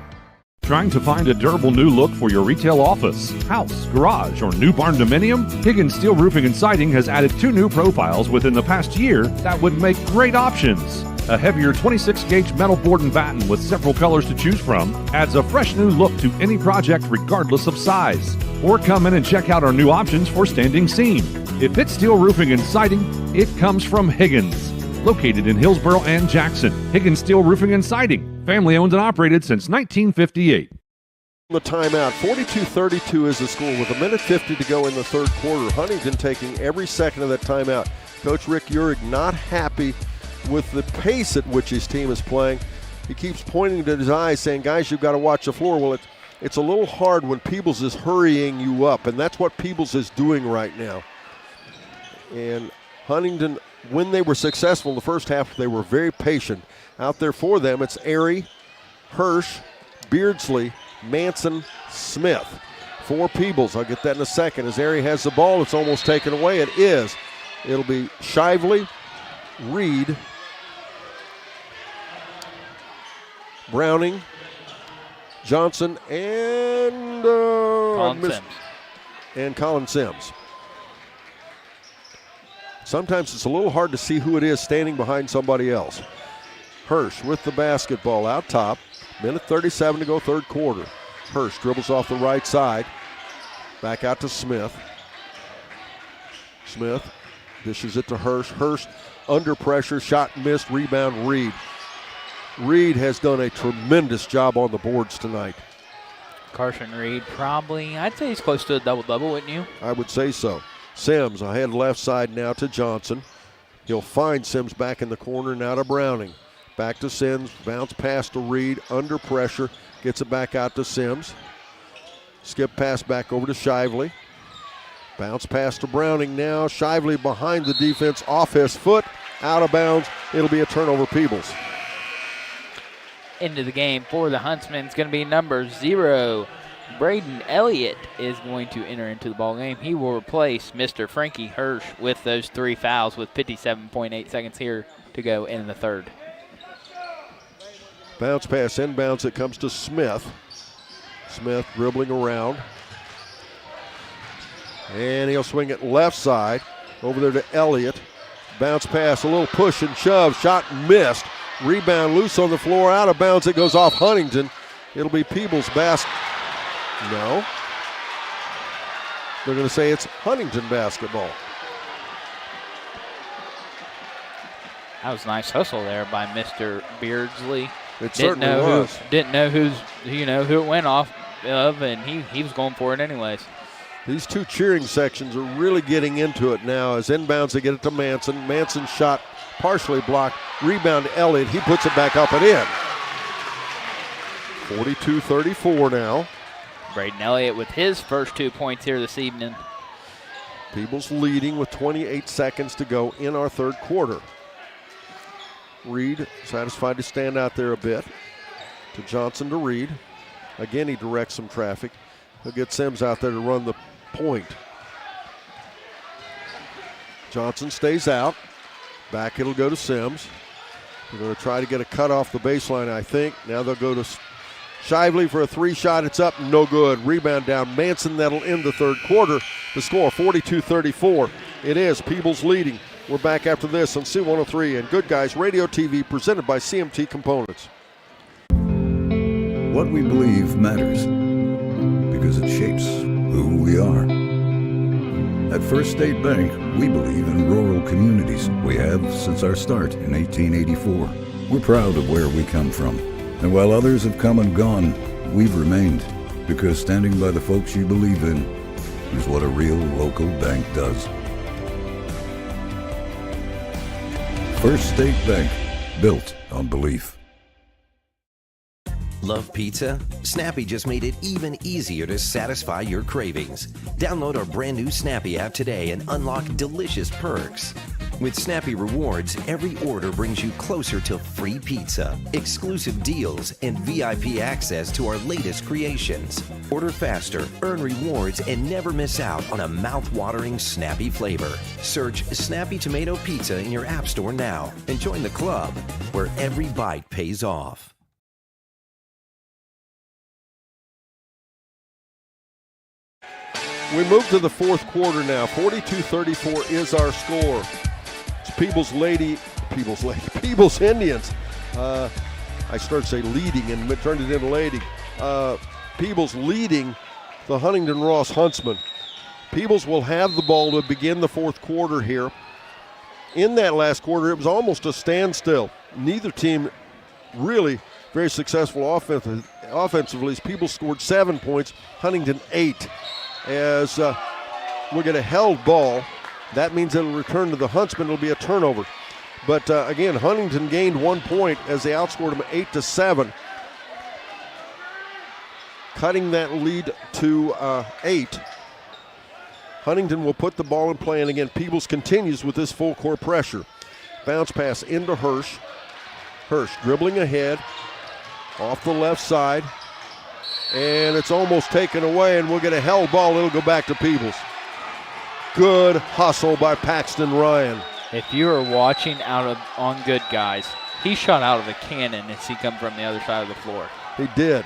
Speaker 2: Trying to find a durable new look for your retail office, house, garage, or new barn dominium? Higgins Steel Roofing and Siding has added 2 new profiles within the past year that would make great options. A heavier 26-gauge metal board and batten with several colors to choose from adds a fresh new look to any project regardless of size. Or come in and check out our new options for standing seam. If it's steel roofing and siding, it comes from Higgins. Located in Hillsboro and Jackson, Higgins Steel Roofing and Siding, family owned and operated since 1958.
Speaker 1: The timeout, 42-32 is the score with 1:50 to go in the third quarter. Huntington taking every second of that timeout. Coach Rick Uhrig not happy with the pace at which his team is playing. He keeps pointing to his eyes saying, guys, you've got to watch the floor. Well, it's a little hard when Peebles is hurrying you up, and that's what Peebles is doing right now. And Huntington, when they were successful in the first half, they were very patient. Out there for them, it's Airy, Hirsch, Beardsley, Manson, Smith. For Peebles, I'll get that in a second. As Airy has the ball, it's almost taken away. It is. It'll be Shively, Reed, Browning, Johnson, and Colin Sims. Sometimes it's a little hard to see who it is standing behind somebody else. Hirsch with the basketball out top. 1:37 to go, third quarter. Hirsch dribbles off the right side. Back out to Smith. Smith dishes it to Hirsch. Hirsch under pressure, shot missed, rebound Reed. Reed has done a tremendous job on the boards tonight.
Speaker 5: Carson Reed probably, I'd say he's close to a double-double, wouldn't you?
Speaker 1: I would say so. Sims ahead left side now to Johnson. He'll find Sims back in the corner, now to Browning. Back to Sims, bounce pass to Reed, under pressure, gets it back out to Sims. Skip pass back over to Shively. Bounce pass to Browning now. Shively behind the defense, off his foot, out of bounds. It'll be a turnover, Peebles.
Speaker 5: Into the game for the Huntsmen is going to be number 0. Braden Elliott is going to enter into the ball game. He will replace Mr. Frankie Hirsch with those 3 fouls with 57.8 seconds here to go in the third.
Speaker 1: Bounce pass inbounds. It comes to Smith. Smith dribbling around. And he'll swing it left side. Over there to Elliott. Bounce pass, a little push and shove. Shot missed. Rebound loose on the floor. Out of bounds. It goes off Huntington. It'll be Peebles' basket. No. They're going to say it's Huntington basketball.
Speaker 5: That was a nice hustle there by Mr. Beardsley.
Speaker 1: It certainly was.
Speaker 5: Didn't know who it went off of, and he was going for it anyways.
Speaker 1: These two cheering sections are really getting into it now. As inbounds, they get it to Manson. Manson's shot partially blocked. Rebound to Elliott. He puts it back up and in. 42-34 now.
Speaker 5: Braden Elliott with his first 2 points here this evening.
Speaker 1: Peebles leading with 28 seconds to go in our third quarter. Reed satisfied to stand out there a bit. To Johnson to Reed. Again, he directs some traffic. He'll get Sims out there to run the point. Johnson stays out. Back it'll go to Sims. They're going to try to get a cut off the baseline, I think. Now they'll go to Shively for a 3 shot. It's up, no good. Rebound down. Manson, that'll end the third quarter. The score, 42-34. It is Peebles leading. We're back after this on C103 and Good Guys Radio TV, presented by CMT Components.
Speaker 9: What we believe matters because it shapes who we are. At First State Bank, we believe in rural communities. We have since our start in 1884. We're proud of where we come from. And while others have come and gone, we've remained, because standing by the folks you believe in is what a real local bank does. First State Bank, built on belief.
Speaker 10: Love pizza? Snappy just made it even easier to satisfy your cravings. Download our brand new Snappy app today and unlock delicious perks. With Snappy Rewards, every order brings you closer to free pizza, exclusive deals, and VIP access to our latest creations. Order faster, earn rewards, and never miss out on a mouth-watering Snappy flavor. Search Snappy Tomato Pizza in your app store now and join the club where every bite pays off.
Speaker 1: We move to the fourth quarter now. 42-34 is our score. It's Peebles Indians. I started to say leading and turned it into lady. Peebles leading the Huntington Ross Huntsmen. Peebles will have the ball to begin the fourth quarter here. In that last quarter, it was almost a standstill. Neither team really very successful offensively. Peebles scored 7 points, Huntington 8. As we get a held ball, that means it'll return to the Huntsmen. It'll be a turnover. But again, Huntington gained 1 point as they outscored them 8-7, cutting that lead to 8. Huntington will put the ball in play, and again, Peebles continues with this full court pressure. Bounce pass into Hirsch. Hirsch dribbling ahead off the left side. And it's almost taken away, and we'll get a held ball. It'll go back to Peebles. Good hustle by Paxton Ryan.
Speaker 5: If you were watching on Good Guys, he shot out of a cannon as he come from the other side of the floor.
Speaker 1: He did.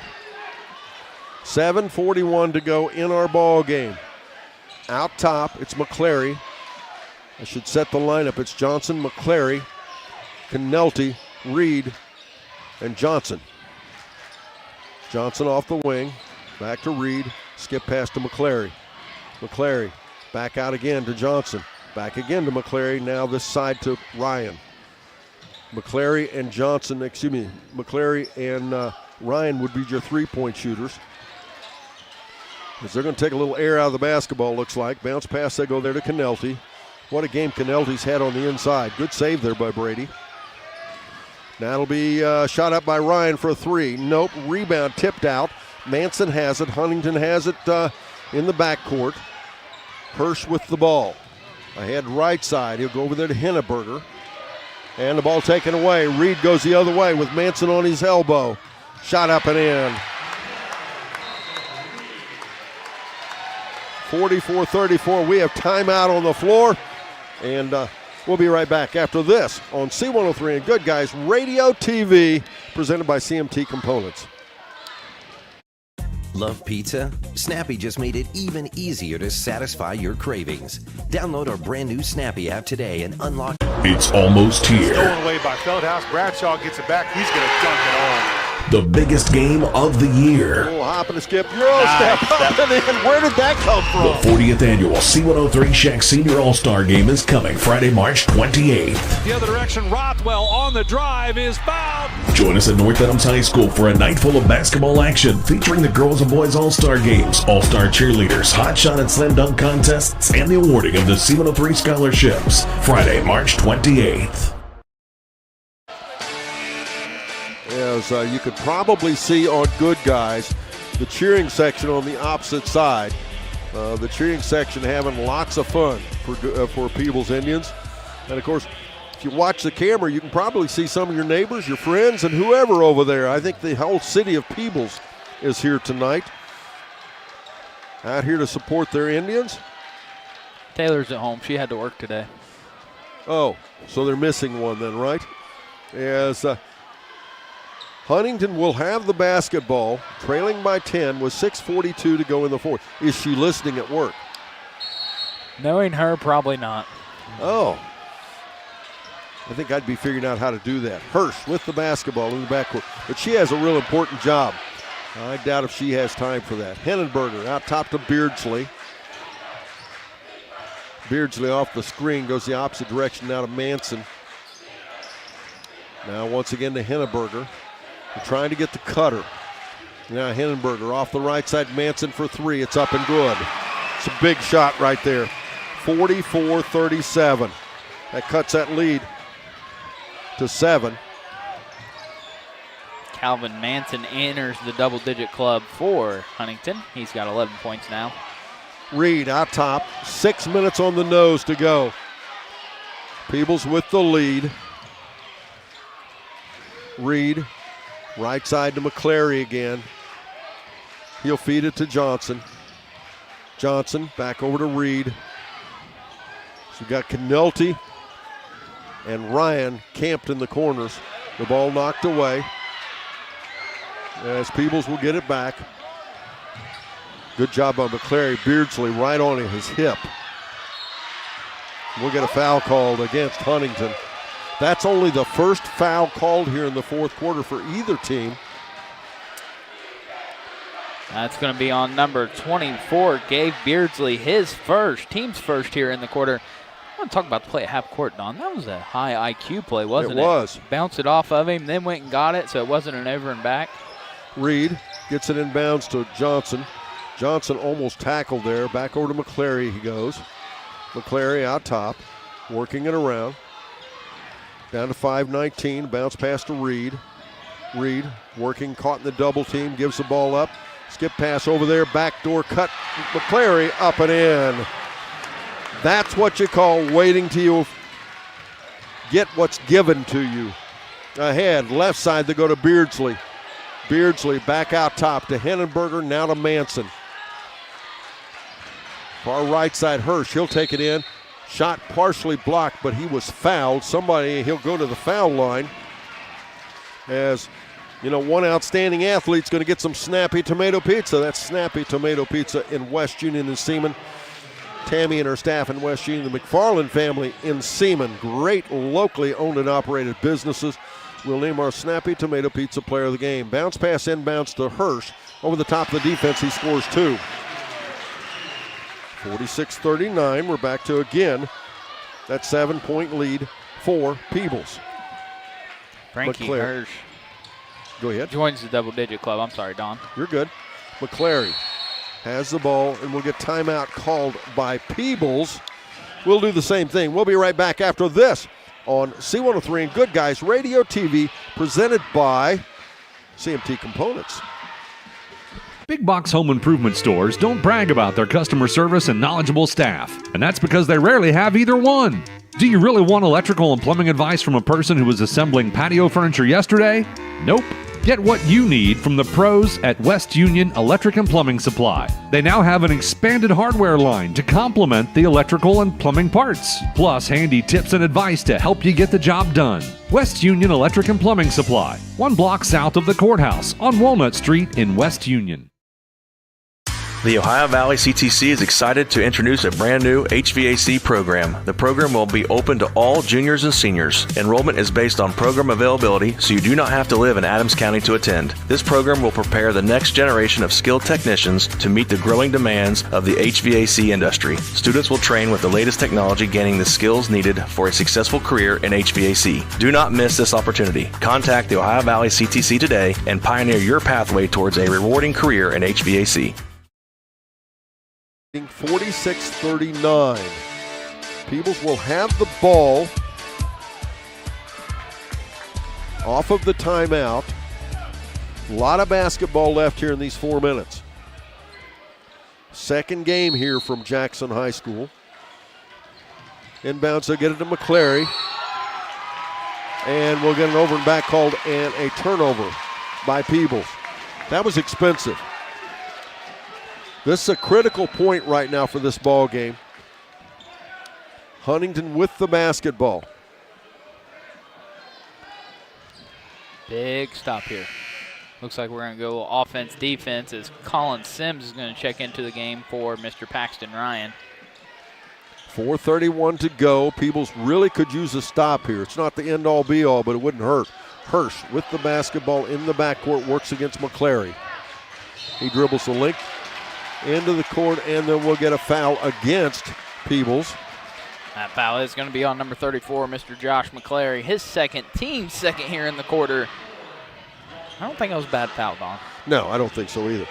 Speaker 1: 7:41 to go in our ball game. Out top, it's McClary. I should set the lineup. It's Johnson, McClary, Canelty, Reed, and Johnson. Johnson off the wing, back to Reed, skip pass to McClary. McClary back out again to Johnson, back again to McClary, now this side to Ryan. McClary and Ryan would be your three-point shooters. As they're going to take a little air out of the basketball, looks like. Bounce pass, they go there to Canelty. What a game Canelty's had on the inside. Good save there by Brady. That'll be shot up by Ryan for a three. Nope, rebound tipped out. Manson has it. Huntington has it in the backcourt. Hirsch with the ball. Ahead right side. He'll go over there to Henneberger. And the ball taken away. Reed goes the other way with Manson on his elbow. Shot up and in. 44-34. We have timeout on the floor. And we'll be right back after this on C103 and Good Guys Radio TV, presented by CMT Components.
Speaker 10: Love pizza? Snappy just made it even easier to satisfy your cravings. Download our brand new Snappy app today and unlock.
Speaker 4: It's almost here.
Speaker 11: Stolen away by Feldhouse. Bradshaw gets it back. He's going to dunk it home.
Speaker 4: The biggest game of the year.
Speaker 1: A little hop and a skip. Euro step up and in. Where did that come from?
Speaker 4: The 40th annual C103 Shack Senior All-Star Game is coming Friday, March 28th.
Speaker 12: The other direction, Rothwell on the drive is fouled.
Speaker 4: Join us at North Adams High School for a night full of basketball action featuring the girls and boys All-Star Games, All-Star Cheerleaders, Hot Shot and Slam Dunk contests, and the awarding of the C103 scholarships. Friday, March 28th.
Speaker 1: As you could probably see on Good Guys, the cheering section on the opposite side. The cheering section having lots of fun for Peebles Indians. And of course, if you watch the camera, you can probably see some of your neighbors, your friends, and whoever over there. I think the whole city of Peebles is here tonight. Out here to support their Indians.
Speaker 5: Taylor's at home. She had to work today.
Speaker 1: Oh, so they're missing one then, right? As Huntington will have the basketball, trailing by 10 with 6:42 to go in the fourth. Is she listening at work?
Speaker 5: Knowing her, probably not.
Speaker 1: Oh. I think I'd be figuring out how to do that. Hirsch with the basketball in the backcourt. But she has a real important job. I doubt if she has time for that. Henneberger out top to Beardsley. Beardsley off the screen, goes the opposite direction now to Manson. Now once again to Henneberger. They're trying to get the cutter. Now Henneberger off the right side. Manson for three. It's up and good. It's a big shot right there. 44-37. That cuts that lead to 7.
Speaker 5: Calvin Manson enters the double-digit club for Huntington. He's got 11 points now.
Speaker 1: Reed out top, 6 minutes on the nose to go. Peebles with the lead. Reed, right side to McClary again. He'll feed it to Johnson. Johnson back over to Reed. So we've got Canelty and Ryan camped in the corners. The ball knocked away as Peebles will get it back. Good job by McClary. Beardsley right on his hip. We'll get a foul called against Huntington. That's only the first foul called here in the fourth quarter for either team.
Speaker 5: That's going to be on number 24, Gabe Beardsley, team's first here in the quarter. I want to talk about the play at half court, Don. That was a high IQ play, wasn't it?
Speaker 1: It was.
Speaker 5: Bounced it off of him, then went and got it, so it wasn't an over and back.
Speaker 1: Reed gets it inbounds to Johnson. Johnson almost tackled there. Back over to McClary he goes. McClary out top, working it around. Down to 5:19, bounce pass to Reed. Reed working, caught in the double team, gives the ball up. Skip pass over there, backdoor cut. McClary up and in. That's what you call waiting till you get what's given to you. Ahead, left side, they go to Beardsley. Beardsley back out top to Hennenberger, now to Manson. Far right side, Hirsch, he'll take it in. Shot partially blocked, but he was fouled. He'll go to the foul line. As, one outstanding athlete's going to get some Snappy Tomato Pizza. That's Snappy Tomato Pizza in West Union and Seaman. Tammy and her staff in West Union, the McFarland family in Seaman. Great locally owned and operated businesses. We'll name our Snappy Tomato Pizza player of the game. Bounce pass inbounds to Hirsch. Over the top of the defense, he scores 2. 46-39, we're back to again that 7-point lead for Peebles.
Speaker 5: Frankie Hirsch.
Speaker 1: Go ahead.
Speaker 5: Joins the double-digit club. I'm sorry, Don.
Speaker 1: You're good. McClary has the ball, and we'll get timeout called by Peebles. We'll do the same thing. We'll be right back after this on C103 and Good Guys Radio TV, presented by CMT Components.
Speaker 2: Big box home improvement stores don't brag about their customer service and knowledgeable staff, and that's because they rarely have either one. Do you really want electrical and plumbing advice from a person who was assembling patio furniture yesterday? Nope. Get what you need from the pros at West Union Electric and Plumbing Supply. They now have an expanded hardware line to complement the electrical and plumbing parts, plus handy tips and advice to help you get the job done. West Union Electric and Plumbing Supply, 1 block south of the courthouse on Walnut Street in West Union.
Speaker 3: The Ohio Valley CTC is excited to introduce a brand new HVAC program. The program will be open to all juniors and seniors. Enrollment is based on program availability, so you do not have to live in Adams County to attend. This program will prepare the next generation of skilled technicians to meet the growing demands of the HVAC industry. Students will train with the latest technology, gaining the skills needed for a successful career in HVAC. Do not miss this opportunity. Contact the Ohio Valley CTC today and pioneer your pathway towards a rewarding career in HVAC.
Speaker 1: 46-39. Peebles will have the ball off of the timeout. A lot of basketball left here in these 4 minutes. Second game here from Jackson High School. Inbounds, they'll get it to McClary. And we'll get an over and back called and a turnover by Peebles. That was expensive. This is a critical point right now for this ball game. Huntington with the basketball.
Speaker 5: Big stop here. Looks like we're going to go offense, defense as Colin Sims is going to check into the game for Mr. Paxton Ryan.
Speaker 1: 4:31 to go. Peebles really could use a stop here. It's not the end-all, be-all, but it wouldn't hurt. Hirsch with the basketball in the backcourt works against McClary. He dribbles the length into the court, and then we'll get a foul against Peebles.
Speaker 5: That foul is going to be on number 34, Mr. Josh McClary. His team second here in the quarter. I don't think it was a bad foul, Don.
Speaker 1: No, I don't think so either.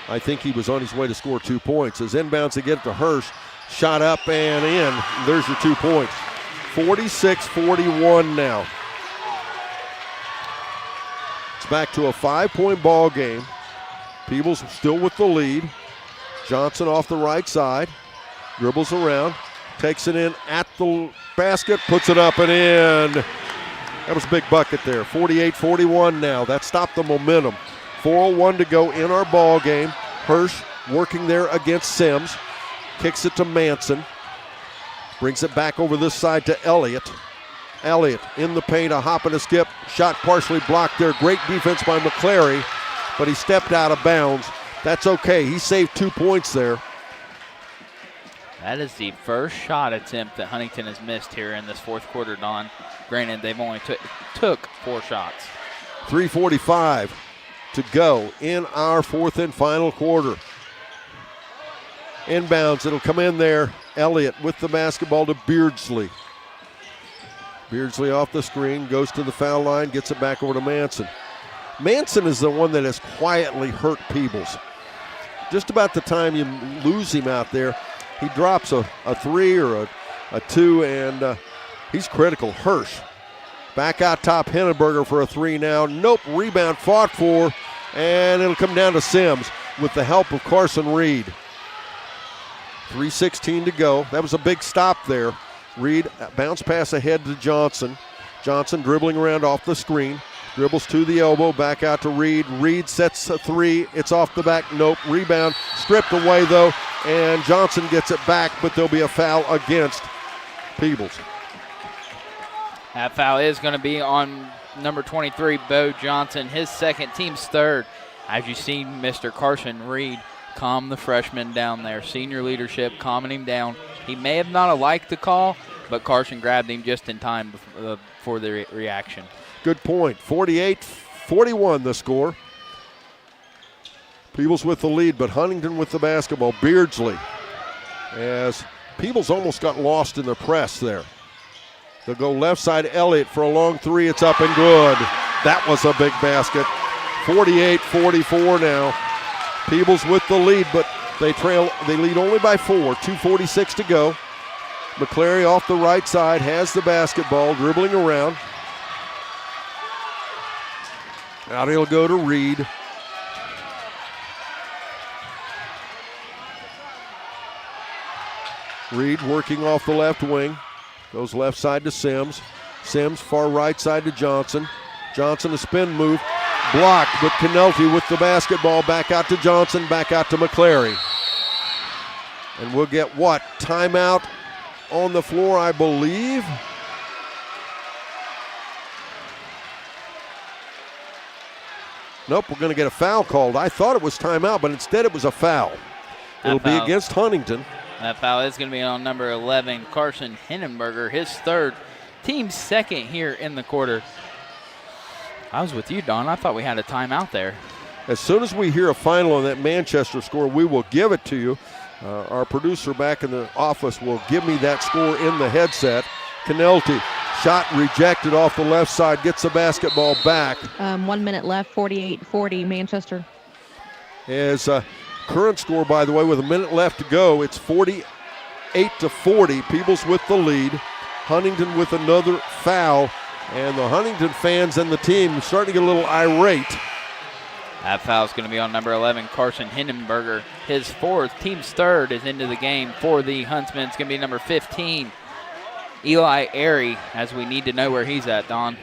Speaker 1: I think he was on his way to score 2 points. As inbounds to get it to Hirsch. Shot up and in. There's your 2 points. 46-41 now. It's back to a 5-point ball game. Peebles still with the lead. Johnson off the right side. Dribbles around. Takes it in at the basket. Puts it up and in. That was a big bucket there. 48-41 now. That stopped the momentum. 4:01 to go in our ball game. Hirsch working there against Sims. Kicks it to Manson. Brings it back over this side to Elliott. Elliott in the paint, a hop and a skip. Shot partially blocked there. Great defense by McClary, but he stepped out of bounds. That's okay. He saved 2 points there.
Speaker 5: That is the first shot attempt that Huntington has missed here in this fourth quarter, Don. Granted, they've only took 4 shots.
Speaker 1: 3:45 to go in our fourth and final quarter. Inbounds, it'll come in there. Elliott with the basketball to Beardsley. Beardsley off the screen, goes to the foul line, gets it back over to Manson. Manson is the one that has quietly hurt Peebles. Just about the time you lose him out there, he drops a 3 or a 2, and he's critical. Hirsch back out top. Hindenberger for a 3 now. Nope, rebound fought for, and it'll come down to Sims with the help of Carson Reed. 3:16 to go. That was a big stop there. Reed bounce pass ahead to Johnson. Johnson dribbling around off the screen. Dribbles to the elbow, back out to Reed. Reed sets a 3. It's off the back. Nope. Rebound stripped away, though, and Johnson gets it back, but there'll be a foul against Peebles.
Speaker 5: That foul is going to be on number 23, Bo Johnson, his second, team's third. As you see, Mr. Carson Reed calm the freshman down there. Senior leadership calming him down. He may have not liked the call, but Carson grabbed him just in time for the reaction.
Speaker 1: Good point. 48-41 the score. Peebles with the lead, but Huntington with the basketball. Beardsley, as Peebles almost got lost in the press there. They'll go left side. Elliott for a long 3. It's up and good. That was a big basket. 48-44 now. Peebles with the lead, but they lead only by 4. 2:46 to go. McClary off the right side has the basketball, dribbling around. Out he'll go to Reed. Reed working off the left wing. Goes left side to Sims. Sims far right side to Johnson. Johnson a spin move. Blocked, but Canelti with the basketball. Back out to Johnson, back out to McClary. And we'll get what? Timeout on the floor, I believe. Nope, we're going to get a foul called. I thought it was timeout, but instead it was a foul. It'll be against Huntington.
Speaker 5: That foul is going to be on number 11, Carson Hindenberger, his third, team's second here in the quarter. I was with you, Don. I thought we had a timeout there.
Speaker 1: As soon as we hear a final on that Manchester score, we will give it to you. Our producer back in the office will give me that score in the headset. Canelti, shot rejected off the left side, gets the basketball back.
Speaker 13: 1 minute left, 48-40 Manchester.
Speaker 1: As current score, by the way, with a minute left to go, it's 48-40. Peebles with the lead. Huntington with another foul. And the Huntington fans and the team starting to get a little irate.
Speaker 5: That foul is going to be on number 11, Carson Hindenberger. His fourth, team's third, is into the game for the Huntsmen. It's going to be number 15, Eli Airy, as we need to know where he's at, Don.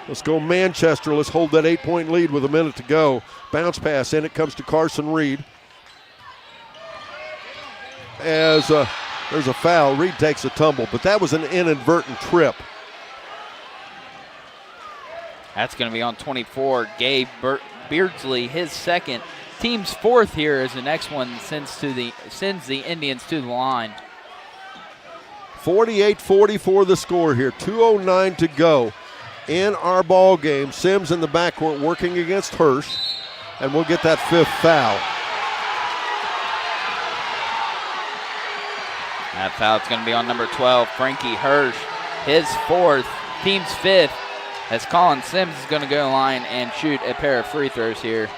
Speaker 1: Let's go Manchester. Let's hold that 8-point lead with a minute to go. Bounce pass in. It comes to Carson Reed. As there's a foul, Reed takes a tumble, but that was an inadvertent trip.
Speaker 5: That's going to be on 24, Gabe Beardsley, his second. Team's fourth here is the next one sends the Indians to the line.
Speaker 1: 48-44 the score here. 2:09 to go in our ball game. Sims in the backcourt working against Hirsch, and we'll get that fifth foul.
Speaker 5: That foul is going to be on number 12, Frankie Hirsch, his fourth, team's fifth, as Colin Sims is going to go line and shoot a pair of free throws here.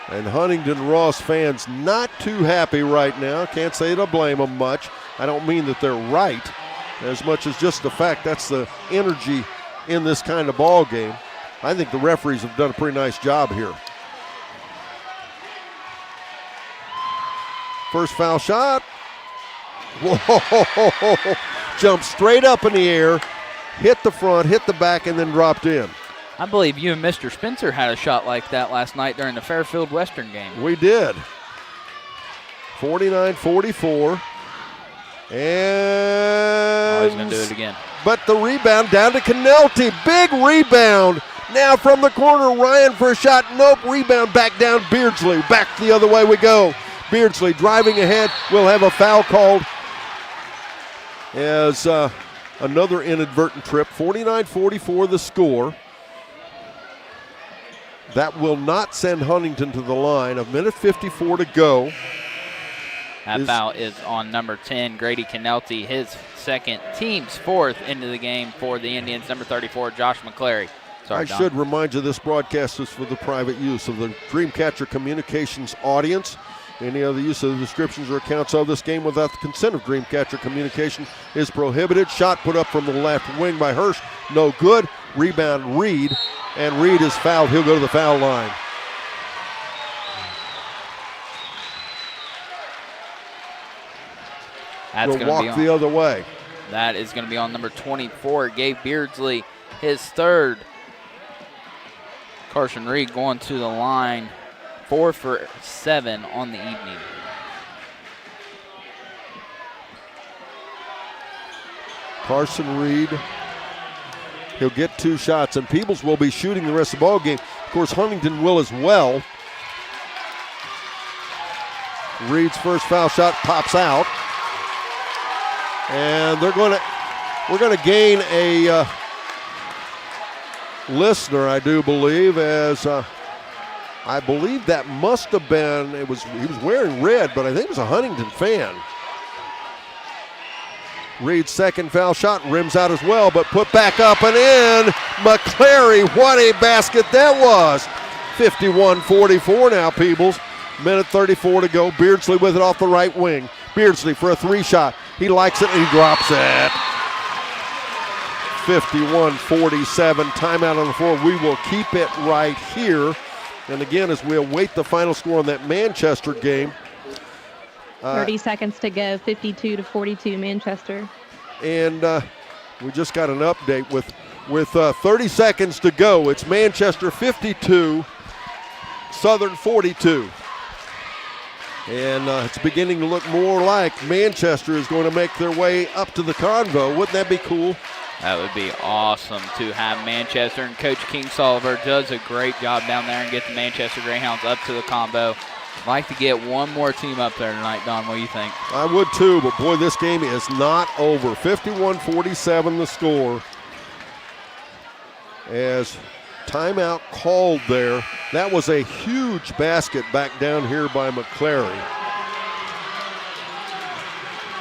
Speaker 1: And Huntington Ross fans not too happy right now. Can't say to blame them much. I don't mean that they're right as much as just the fact that's the energy in this kind of ball game. I think the referees have done a pretty nice job here. First foul shot. Whoa! Jumped straight up in the air, hit the front, hit the back, and then dropped in.
Speaker 5: I believe you and Mr. Spencer had a shot like that last night during the Fairfield Western game.
Speaker 1: We did. 49-44. And
Speaker 5: he's going to do it again.
Speaker 1: But the rebound down to Canelti. Big rebound. Now from the corner, Ryan for a shot. Nope, rebound back down Beardsley. Back the other way we go. Beardsley driving ahead. We'll have a foul called as another inadvertent trip. 49-44 the score. That will not send Huntington to the line. 1:54 to go.
Speaker 5: That foul is on number 10, Grady Canelti, his second, team's fourth into the game for the Indians. Number 34, Josh McClary. Sorry,
Speaker 1: I
Speaker 5: Don.
Speaker 1: should remind you this broadcast is for the private use of the Dreamcatcher Communications audience. Any other use of the descriptions or accounts of this game without the consent of Dreamcatcher Communication is prohibited. Shot put up from the left wing by Hirsch. No good. Rebound Reed. And Reed is fouled. He'll go to the foul line.
Speaker 5: That's
Speaker 1: We'll
Speaker 5: going to
Speaker 1: walk
Speaker 5: be on
Speaker 1: the other way.
Speaker 5: That is going to be on number 24, Gabe Beardsley, his third. Carson Reed going to the line, 4 for 7 on the evening.
Speaker 1: Carson Reed, he'll get 2 shots, and Peebles will be shooting the rest of the ball game. Of course, Huntington will as well. Reed's first foul shot pops out, and we're going to gain a listener, I do believe, as I believe that must have been, he was wearing red, but I think it was a Huntington fan. Reed's second foul shot rims out as well, but put back up and in. McClary, what a basket that was. 51-44 now, Peebles. 1:34 to go. Beardsley with it off the right wing. Beardsley for a 3 shot. He likes it and he drops it. 51-47, timeout on the floor. We will keep it right here. And again, as we await the final score on that Manchester game.
Speaker 13: 30 seconds to go, 52-42 Manchester.
Speaker 1: And we just got an update with 30 seconds to go. It's Manchester 52, Southern 42. And it's beginning to look more like Manchester is going to make their way up to the Convo. Wouldn't that be cool?
Speaker 5: That would be awesome to have Manchester, and Coach King Sullivan does a great job down there and get the Manchester Greyhounds up to the combo. I'd like to get one more team up there tonight, Don. What do you think?
Speaker 1: I would too, but boy, this game is not over. 51-47 the score. As timeout called there. That was a huge basket back down here by McClary.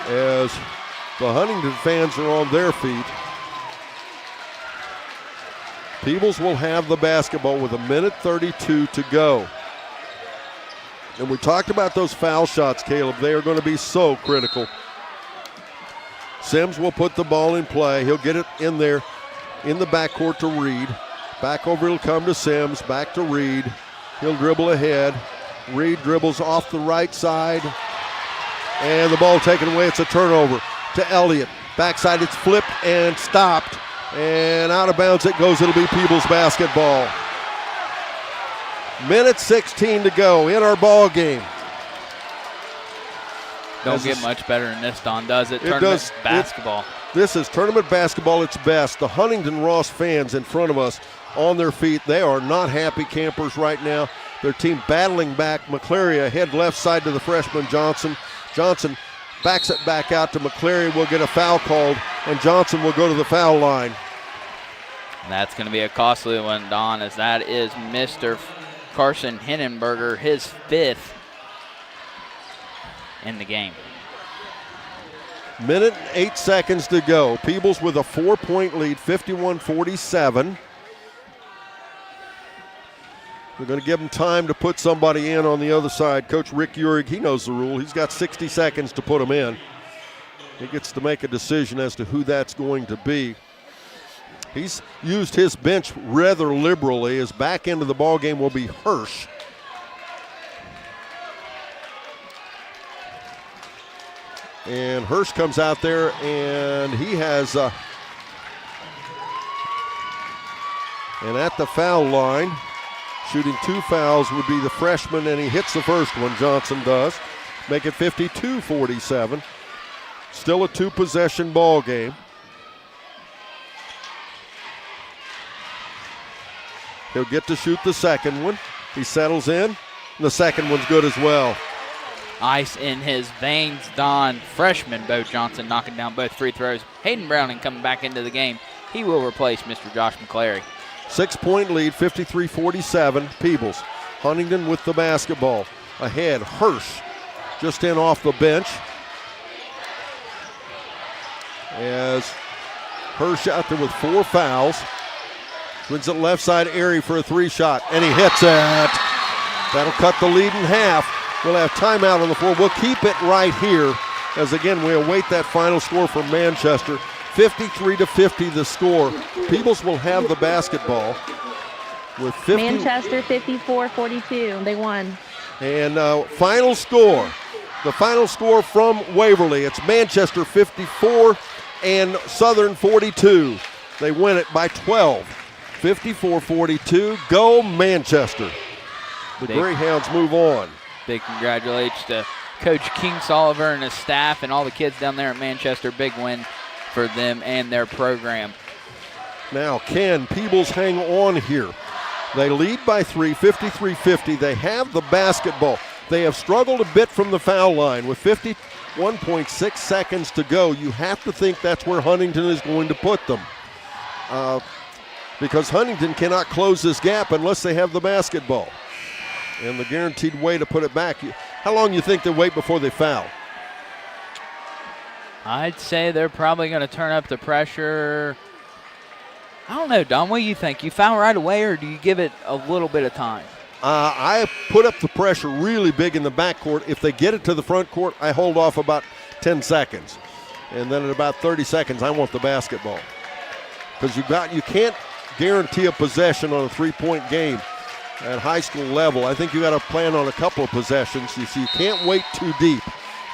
Speaker 1: As the Huntington fans are on their feet. Peebles will have the basketball with 1:32 to go. And we talked about those foul shots, Caleb. They are going to be so critical. Sims will put the ball in play. He'll get it in there in the backcourt to Reed. Back over it'll come to Sims. Back to Reed. He'll dribble ahead. Reed dribbles off the right side. And the ball taken away. It's a turnover to Elliott. Backside it's flipped and stopped. And out of bounds it goes. It'll be Peebles basketball. 1:16 to go in our ball game.
Speaker 5: Don't get much better than this, Don, does it?
Speaker 1: It
Speaker 5: Tournament
Speaker 1: does.
Speaker 5: basketball.
Speaker 1: This is tournament basketball at its best. The Huntington Ross fans in front of us on their feet. They are not happy campers right now. Their team battling back. McClary ahead left side to the freshman Johnson. Johnson backs it back out to McClary. Will get a foul called, and Johnson will go to the foul line.
Speaker 5: That's going to be a costly one, Don, as that is Mr. Carson Hinnenberger, his 5th in the game.
Speaker 1: 1:08 to go. Peebles with a 4-point lead, 51-47. We're going to give them time to put somebody in on the other side. Coach Rick Uhrig, he knows the rule. He's got 60 seconds to put them in. He gets to make a decision as to who that's going to be. He's used his bench rather liberally. His back end of the ball game will be Hirsch. And Hirsch comes out there, and he has, and at the foul line, shooting 2 fouls would be the freshman, and he hits the first one, Johnson does. Make it 52-47. Still a 2-possession ball game. He'll get to shoot the second one. He settles in. The second one's good as well.
Speaker 5: Ice in his veins, Don. Freshman Bo Johnson knocking down both free throws. Hayden Browning coming back into the game. He will replace Mr. Josh McClary.
Speaker 1: 6-point lead, 53-47, Peebles. Huntington with the basketball. Ahead, Hirsch just in off the bench. As Hirsch out there with 4 fouls. Wins it left side, Airy for a 3-shot, and he hits it. That'll cut the lead in half. We'll have timeout on the floor. We'll keep it right here as, again, we await that final score from Manchester. 53-50 the score. Peebles will have the basketball with 50.
Speaker 13: Manchester 54-42. They won.
Speaker 1: And final score. The final score from Waverly. It's Manchester 54 and Southern 42. They win it by 12. 54-42. Go Manchester. The Greyhounds move on.
Speaker 5: Big congratulations to Coach King Soliver and his staff and all the kids down there at Manchester. Big win for them and their program.
Speaker 1: Now, can Peebles hang on here? They lead by 3, 53-50. They have the basketball. They have struggled a bit from the foul line with 51.6 seconds to go. You have to think that's where Huntington is going to put them. Because Huntington cannot close this gap unless they have the basketball. And the guaranteed way to put it back. How long do you think they wait before they foul?
Speaker 5: I'd say they're probably going to turn up the pressure. I don't know, Don. What do you think? You foul right away, or do you give it a little bit of time?
Speaker 1: I put up the pressure really big in the backcourt. If they get it to the front court, I hold off about 10 seconds. And then at about 30 seconds, I want the basketball. Because you can't guarantee a possession on a 3-point game at high school level. I think you got to plan on a couple of possessions. You can't wait too deep.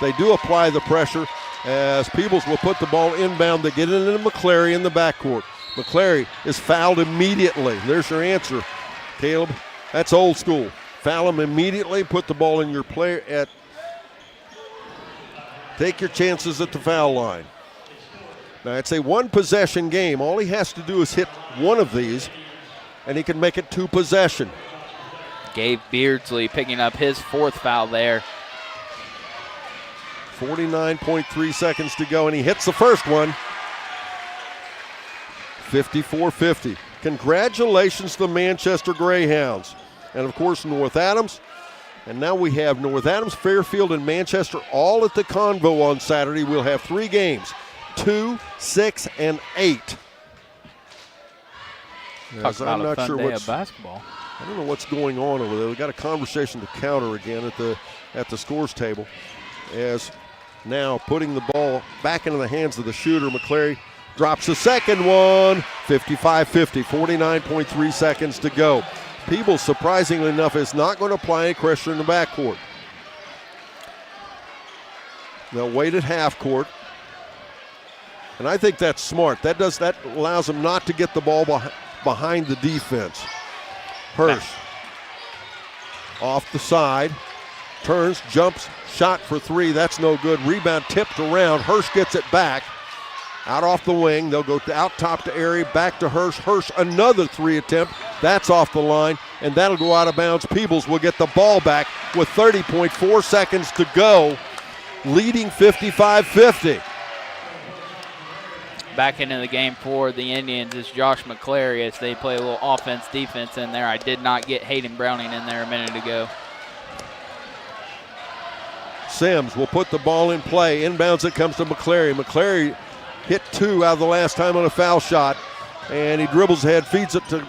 Speaker 1: They do apply the pressure as Peebles will put the ball inbound. They get it into McClary in the backcourt. McClary is fouled immediately. There's your answer, Caleb. That's old school. Foul him immediately, put the ball in your player at. Take your chances at the foul line. Now it's a 1-possession game. All he has to do is hit one of these, and he can make it 2 possession.
Speaker 5: Gabe Beardsley picking up his 4th foul there.
Speaker 1: 49.3 seconds to go, and he hits the first one. 54-50. Congratulations to the Manchester Greyhounds. And, of course, North Adams. And now we have North Adams, Fairfield, and Manchester all at the Convo on Saturday. We'll have 3 games, 2, 6, and 8.
Speaker 5: Talk about a fun day of basketball.
Speaker 1: I don't know what's going on over there. We got a conversation to counter again at the scores table. As now putting the ball back into the hands of the shooter, McClary drops the second one. 55-50, 49.3 seconds to go. Peebles, surprisingly enough, is not going to apply any pressure in the backcourt. They'll wait at half court. And I think that's smart. That allows them not to get the ball behind the defense. Hirsch off the side, turns, jumps, shot for 3. That's no good. Rebound tipped around. Hirsch gets it back. Out off the wing. They'll go out top to Airy, back to Hirsch. Hirsch, another 3 attempt. That's off the line, and that'll go out of bounds. Peebles will get the ball back with 30.4 seconds to go, leading 55-50.
Speaker 5: Back into the game for the Indians is Josh McClary as they play a little offense-defense in there. I did not get Hayden Browning in there a minute ago.
Speaker 1: Sims will put the ball in play. Inbounds it comes to McClary. McClary hit 2 out of the last time on a foul shot, and he dribbles ahead, feeds it to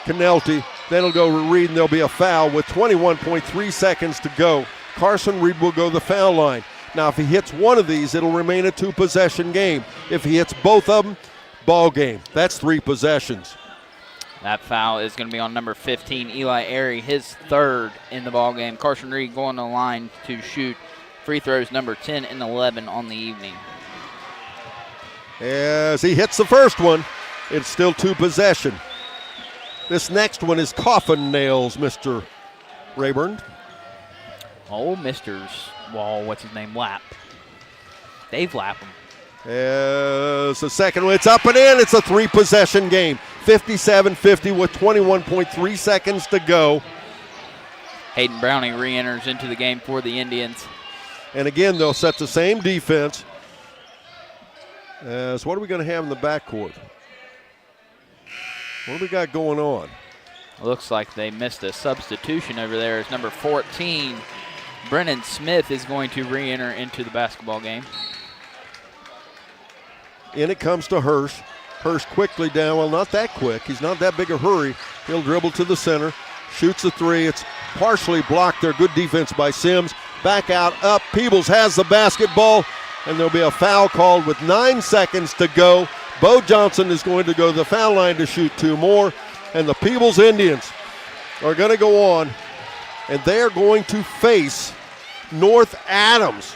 Speaker 1: Canelti. Then he'll go to Reed, and there'll be a foul with 21.3 seconds to go. Carson Reed will go to the foul line. Now, if he hits one of these, it'll remain a 2-possession game. If he hits both of them, ball game. That's 3 possessions.
Speaker 5: That foul is going to be on number 15, Eli Airy, his 3rd in the ball game. Carson Reed going to the line to shoot free throws number 10 and 11 on the evening.
Speaker 1: As he hits the first one, it's still 2 possession. This next one is coffin nails, Mr. Rayburn.
Speaker 5: Oh, what's his name? Lapp. Dave Lapham.
Speaker 1: As the second one, it's up and in. It's a 3 possession game. 57-50 with 21.3 seconds to go.
Speaker 5: Hayden Browning re-enters into the game for the Indians.
Speaker 1: And again, they'll set the same defense. As what are we going to have in the backcourt? What do we got going on?
Speaker 5: Looks like they missed a substitution over there as number 14, Brennan Smith, is going to re-enter into the basketball game.
Speaker 1: In it comes to Hirsch. Hirsch quickly down. Well, not that quick. He's not that big a hurry. He'll dribble to the center. Shoots the 3. It's partially blocked there. Good defense by Sims. Back out, up. Peebles has the basketball, and there'll be a foul called with 9 seconds to go. Bo Johnson is going to go to the foul line to shoot 2 more, and the Peebles Indians are going to go on, and they are going to face North Adams.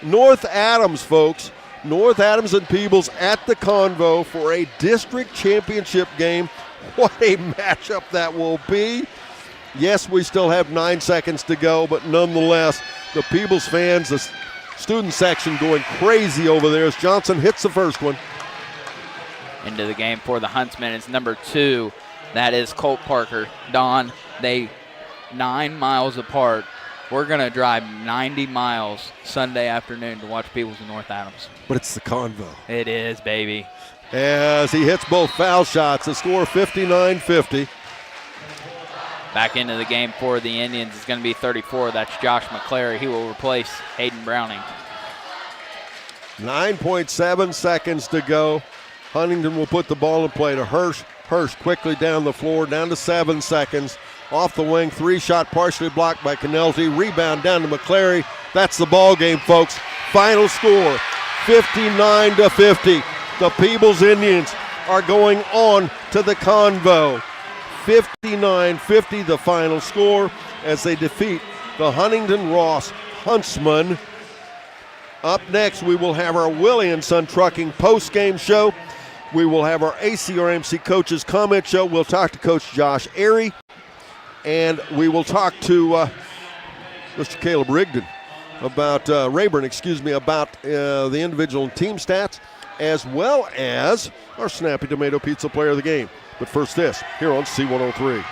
Speaker 1: North Adams, folks. North Adams and Peebles at the Convo for a district championship game. What a matchup that will be. Yes, we still have 9 seconds to go, but nonetheless, the Peebles fans, the student section going crazy over there as Johnson hits the first one.
Speaker 5: Into the game for the Huntsmen is number 2. That is Colt Parker. Don, they 9 miles apart. We're going to drive 90 miles Sunday afternoon to watch Peebles and North Adams.
Speaker 1: But it's the Convo.
Speaker 5: It is, baby.
Speaker 1: As he hits both foul shots, the score 59-50.
Speaker 5: Back into the game for the Indians is going to be 34. That's Josh McClary. He will replace Hayden Browning.
Speaker 1: 9.7 seconds to go. Huntington will put the ball in play to Hirsch. Hirsch quickly down the floor, down to 7 seconds. Off the wing, 3-shot partially blocked by Canelty. Rebound down to McClary. That's the ball game, folks. Final score, 59-50. The Peebles Indians are going on to the Convo. 59-50 the final score as they defeat the Huntington Ross Huntsmen. Up next, we will have our Willie & Son Trucking post-game show. We will have our ACRMC coaches comment show. We'll talk to Coach Josh Airy. And we will talk to Mr. Caleb Rigdon about Rayburn, about the individual and team stats, as well as our Snappy Tomato Pizza Player of the Game. But first this, here on C103.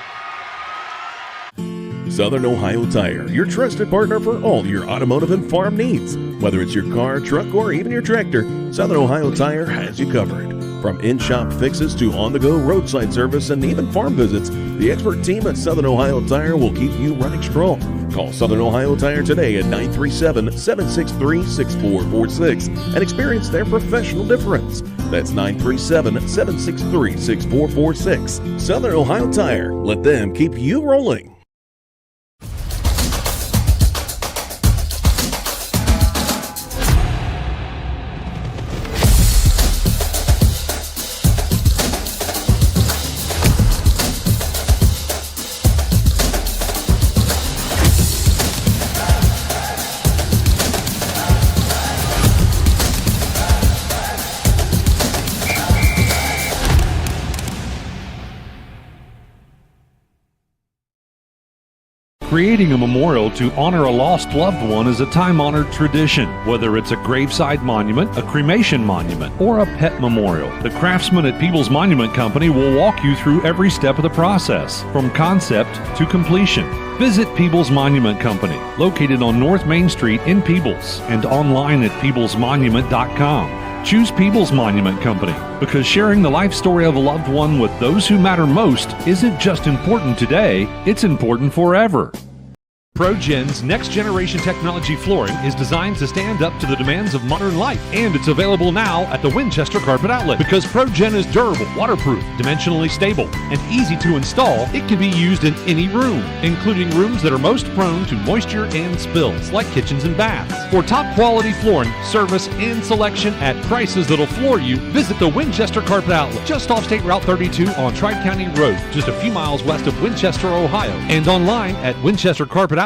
Speaker 4: Southern Ohio Tire, your trusted partner for all your automotive and farm needs. Whether it's your car, truck, or even your tractor, Southern Ohio Tire has you covered. From in-shop fixes to on-the-go roadside service and even farm visits, the expert team at Southern Ohio Tire will keep you running strong. Call Southern Ohio Tire today at 937-763-6446 and experience their professional difference. That's 937-763-6446. Southern Ohio Tire. Let them keep you rolling.
Speaker 2: Creating a memorial to honor a lost loved one is a time-honored tradition. Whether it's a graveside monument, a cremation monument, or a pet memorial, the craftsmen at Peebles Monument Company will walk you through every step of the process, from concept to completion. Visit Peebles Monument Company, located on North Main Street in Peebles, and online at peeblesmonument.com. Choose Peebles Monument Company because sharing the life story of a loved one with those who matter most isn't just important today, it's important forever. ProGen's next-generation technology flooring is designed to stand up to the demands of modern life, and it's available now at the Winchester Carpet Outlet. Because ProGen is durable, waterproof, dimensionally stable, and easy to install, it can be used in any room, including rooms that are most prone to moisture and spills, like kitchens and baths. For top-quality flooring, service, and selection at prices that'll floor you, visit the Winchester Carpet Outlet, just off State Route 32 on Tri-County Road, just a few miles west of Winchester, Ohio, and online at winchestercarpetoutlet.com.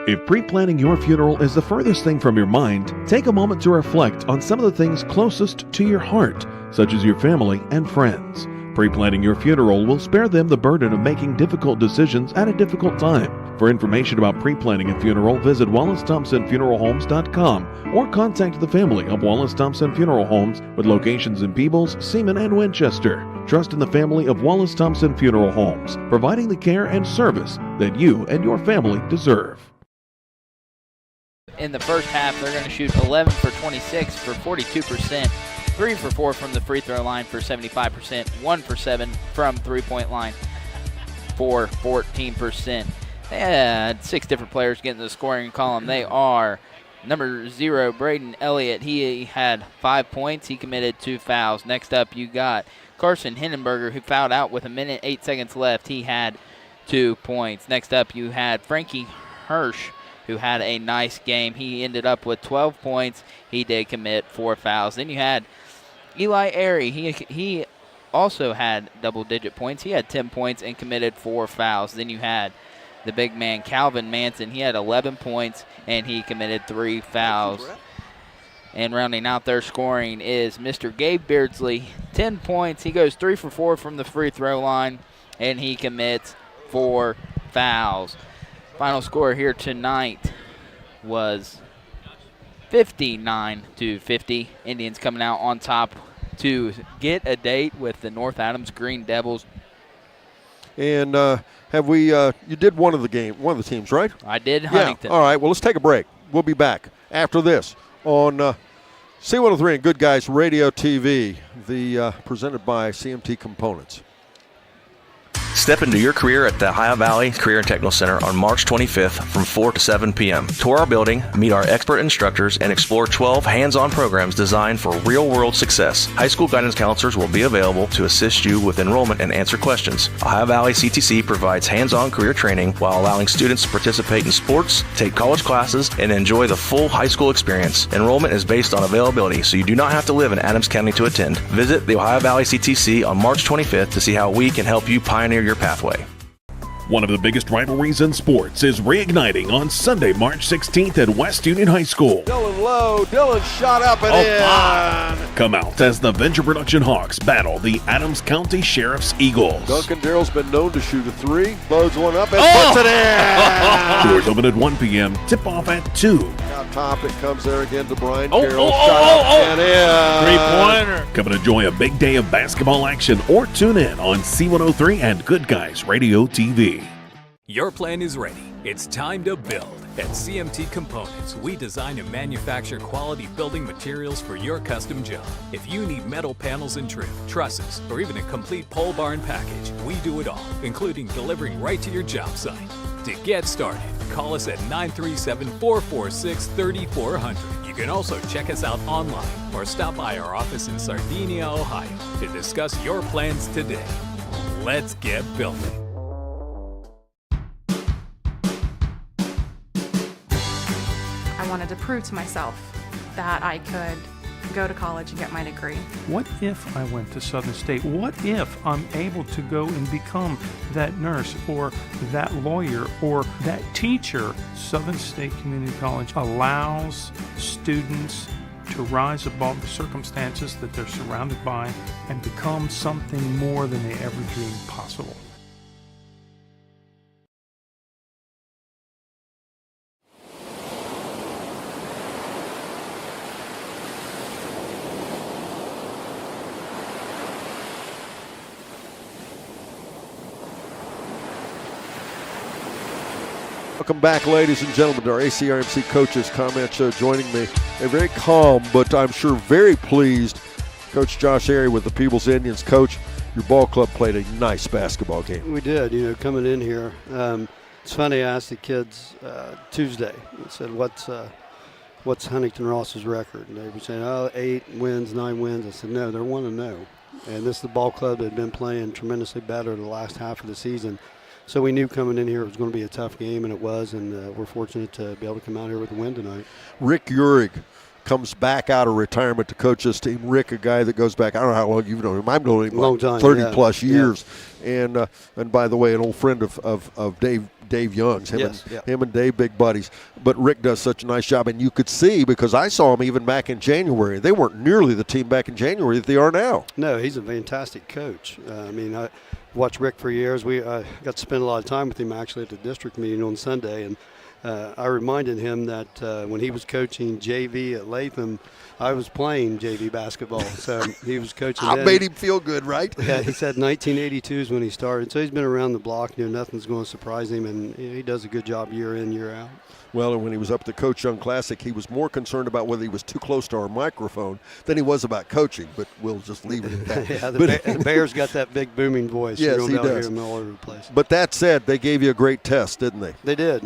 Speaker 4: If pre-planning your funeral is the furthest thing from your mind, take a moment to reflect on some of the things closest to your heart, such as your family and friends. Pre-planning your funeral will spare them the burden of making difficult decisions at a difficult time. For information about pre-planning a funeral, visit WallaceThompsonFuneralHomes.com or contact the family of Wallace Thompson Funeral Homes with locations in Peebles, Seaman, and Winchester. Trust in the family of Wallace Thompson Funeral Homes, providing the care and service that you and your family deserve.
Speaker 5: In the first half, they're going to shoot 11 for 26 for 42%, 3 for 4 from the free throw line for 75%, 1 for 7 from three-point line for 14%. They had 6 different players get in the scoring column. They are number 0, Braden Elliott. He had 5 points. He committed 2 fouls. Next up, you got Carson Hindenberger, who fouled out with 1:08 left. He had 2 points. Next up, you had Frankie Hirsch, who had a nice game. He ended up with 12 points. He did commit 4 fouls. Then you had Eli Airy. He also had double-digit points. He had 10 points and committed 4 fouls. Then you had the big man, Calvin Manson. He had 11 points, and he committed 3 fouls. And rounding out their scoring is Mr. Gabe Beardsley, 10 points. He goes 3 for 4 from the free throw line, and he commits 4 fouls. Final score here tonight was 59-50. Indians coming out on top to get a date with the North Adams Green Devils.
Speaker 1: And have we? You did one of the teams, right?
Speaker 5: I did Huntington.
Speaker 1: Yeah. All right. Well, let's take a break. We'll be back after this on C103 and Good Guys Radio TV, presented by CMT Components.
Speaker 3: Step into your career at the Ohio Valley Career and Technical Center on March 25th from 4 to 7 p.m. Tour our building, meet our expert instructors, and explore 12 hands-on programs designed for real-world success. High school guidance counselors will be available to assist you with enrollment and answer questions. Ohio Valley CTC provides hands-on career training while allowing students to participate in sports, take college classes, and enjoy the full high school experience. Enrollment is based on availability, so you do not have to live in Adams County to attend. Visit the Ohio Valley CTC on March 25th to see how we can help you pioneer your pathway.
Speaker 4: One of the biggest rivalries in sports is reigniting on Sunday, March 16th at West Union High School.
Speaker 1: Dylan low. Dylan shot up and in.
Speaker 4: Come out as the Venture Production Hawks battle the Adams County Sheriff's Eagles.
Speaker 1: Duncan Darrell's been known to shoot a 3. Loads one up and puts it in.
Speaker 4: Doors open at 1 p.m. Tip-off at 2.
Speaker 1: Out top, it comes there again to Brian Carroll. Shot up and in.
Speaker 12: 3-pointer.
Speaker 4: Come and enjoy a big day of basketball action or tune in on C103 and Good Guys Radio TV.
Speaker 6: Your plan is ready. It's time to build. At CMT Components, we design and manufacture quality building materials for your custom job. If you need metal panels and trim, trusses, or even a complete pole barn package, we do it all, including delivering right to your job site. To get started, call us at 937-446-3400. You can also check us out online or stop by our office in Sardinia, Ohio to discuss your plans today. Let's get building.
Speaker 7: I wanted to prove to myself that I could go to college and get my degree.
Speaker 8: What if I went to Southern State? What if I'm able to go and become that nurse or that lawyer or that teacher? Southern State Community College allows students to rise above the circumstances that they're surrounded by and become something more than they ever dreamed possible.
Speaker 1: Welcome back, ladies and gentlemen, to our ACRMC Coaches Comment Show. Joining me, a very calm, but I'm sure very pleased, Coach Josh Airy with the Peebles Indians. Coach, your ball club played a nice basketball game.
Speaker 14: We did, coming in here. It's funny, I asked the kids Tuesday, I said, what's Huntington Ross's record? And they were saying, 8 wins, 9 wins. I said, no, they're 1-0. And this is the ball club that had been playing tremendously better the last half of the season. So we knew coming in here it was going to be a tough game, and it was, and we're fortunate to be able to come out here with a win tonight.
Speaker 1: Rick Uhrig comes back out of retirement to coach this team. Rick, a guy that goes back, I don't know how long you've known him. I've known him
Speaker 14: long time,
Speaker 1: 30-plus years. Yeah. And by the way, an old friend of Dave Young's. Him and Dave, big buddies. But Rick does such a nice job, and you could see, because I saw him even back in January. They weren't nearly the team back in January that they are now.
Speaker 14: No, he's a fantastic coach. I watched Rick for years. We got to spend a lot of time with him actually at the district meeting on Sunday, and I reminded him that when he was coaching JV at Latham, I was playing JV basketball, so he was coaching.
Speaker 1: I made him feel good, right?
Speaker 14: Yeah, he said 1982 is when he started, so he's been around the block. Nothing's going to surprise him, and he does a good job year in, year out.
Speaker 1: Well, and when he was up at the Coach Young Classic, he was more concerned about whether he was too close to our microphone than he was about coaching, but we'll just leave it at that.
Speaker 14: The Bear's got that big booming voice.
Speaker 1: Yes,
Speaker 14: he
Speaker 1: does.
Speaker 14: Hear him all over the place.
Speaker 1: But that said, they gave you a great test, didn't they?
Speaker 14: They did.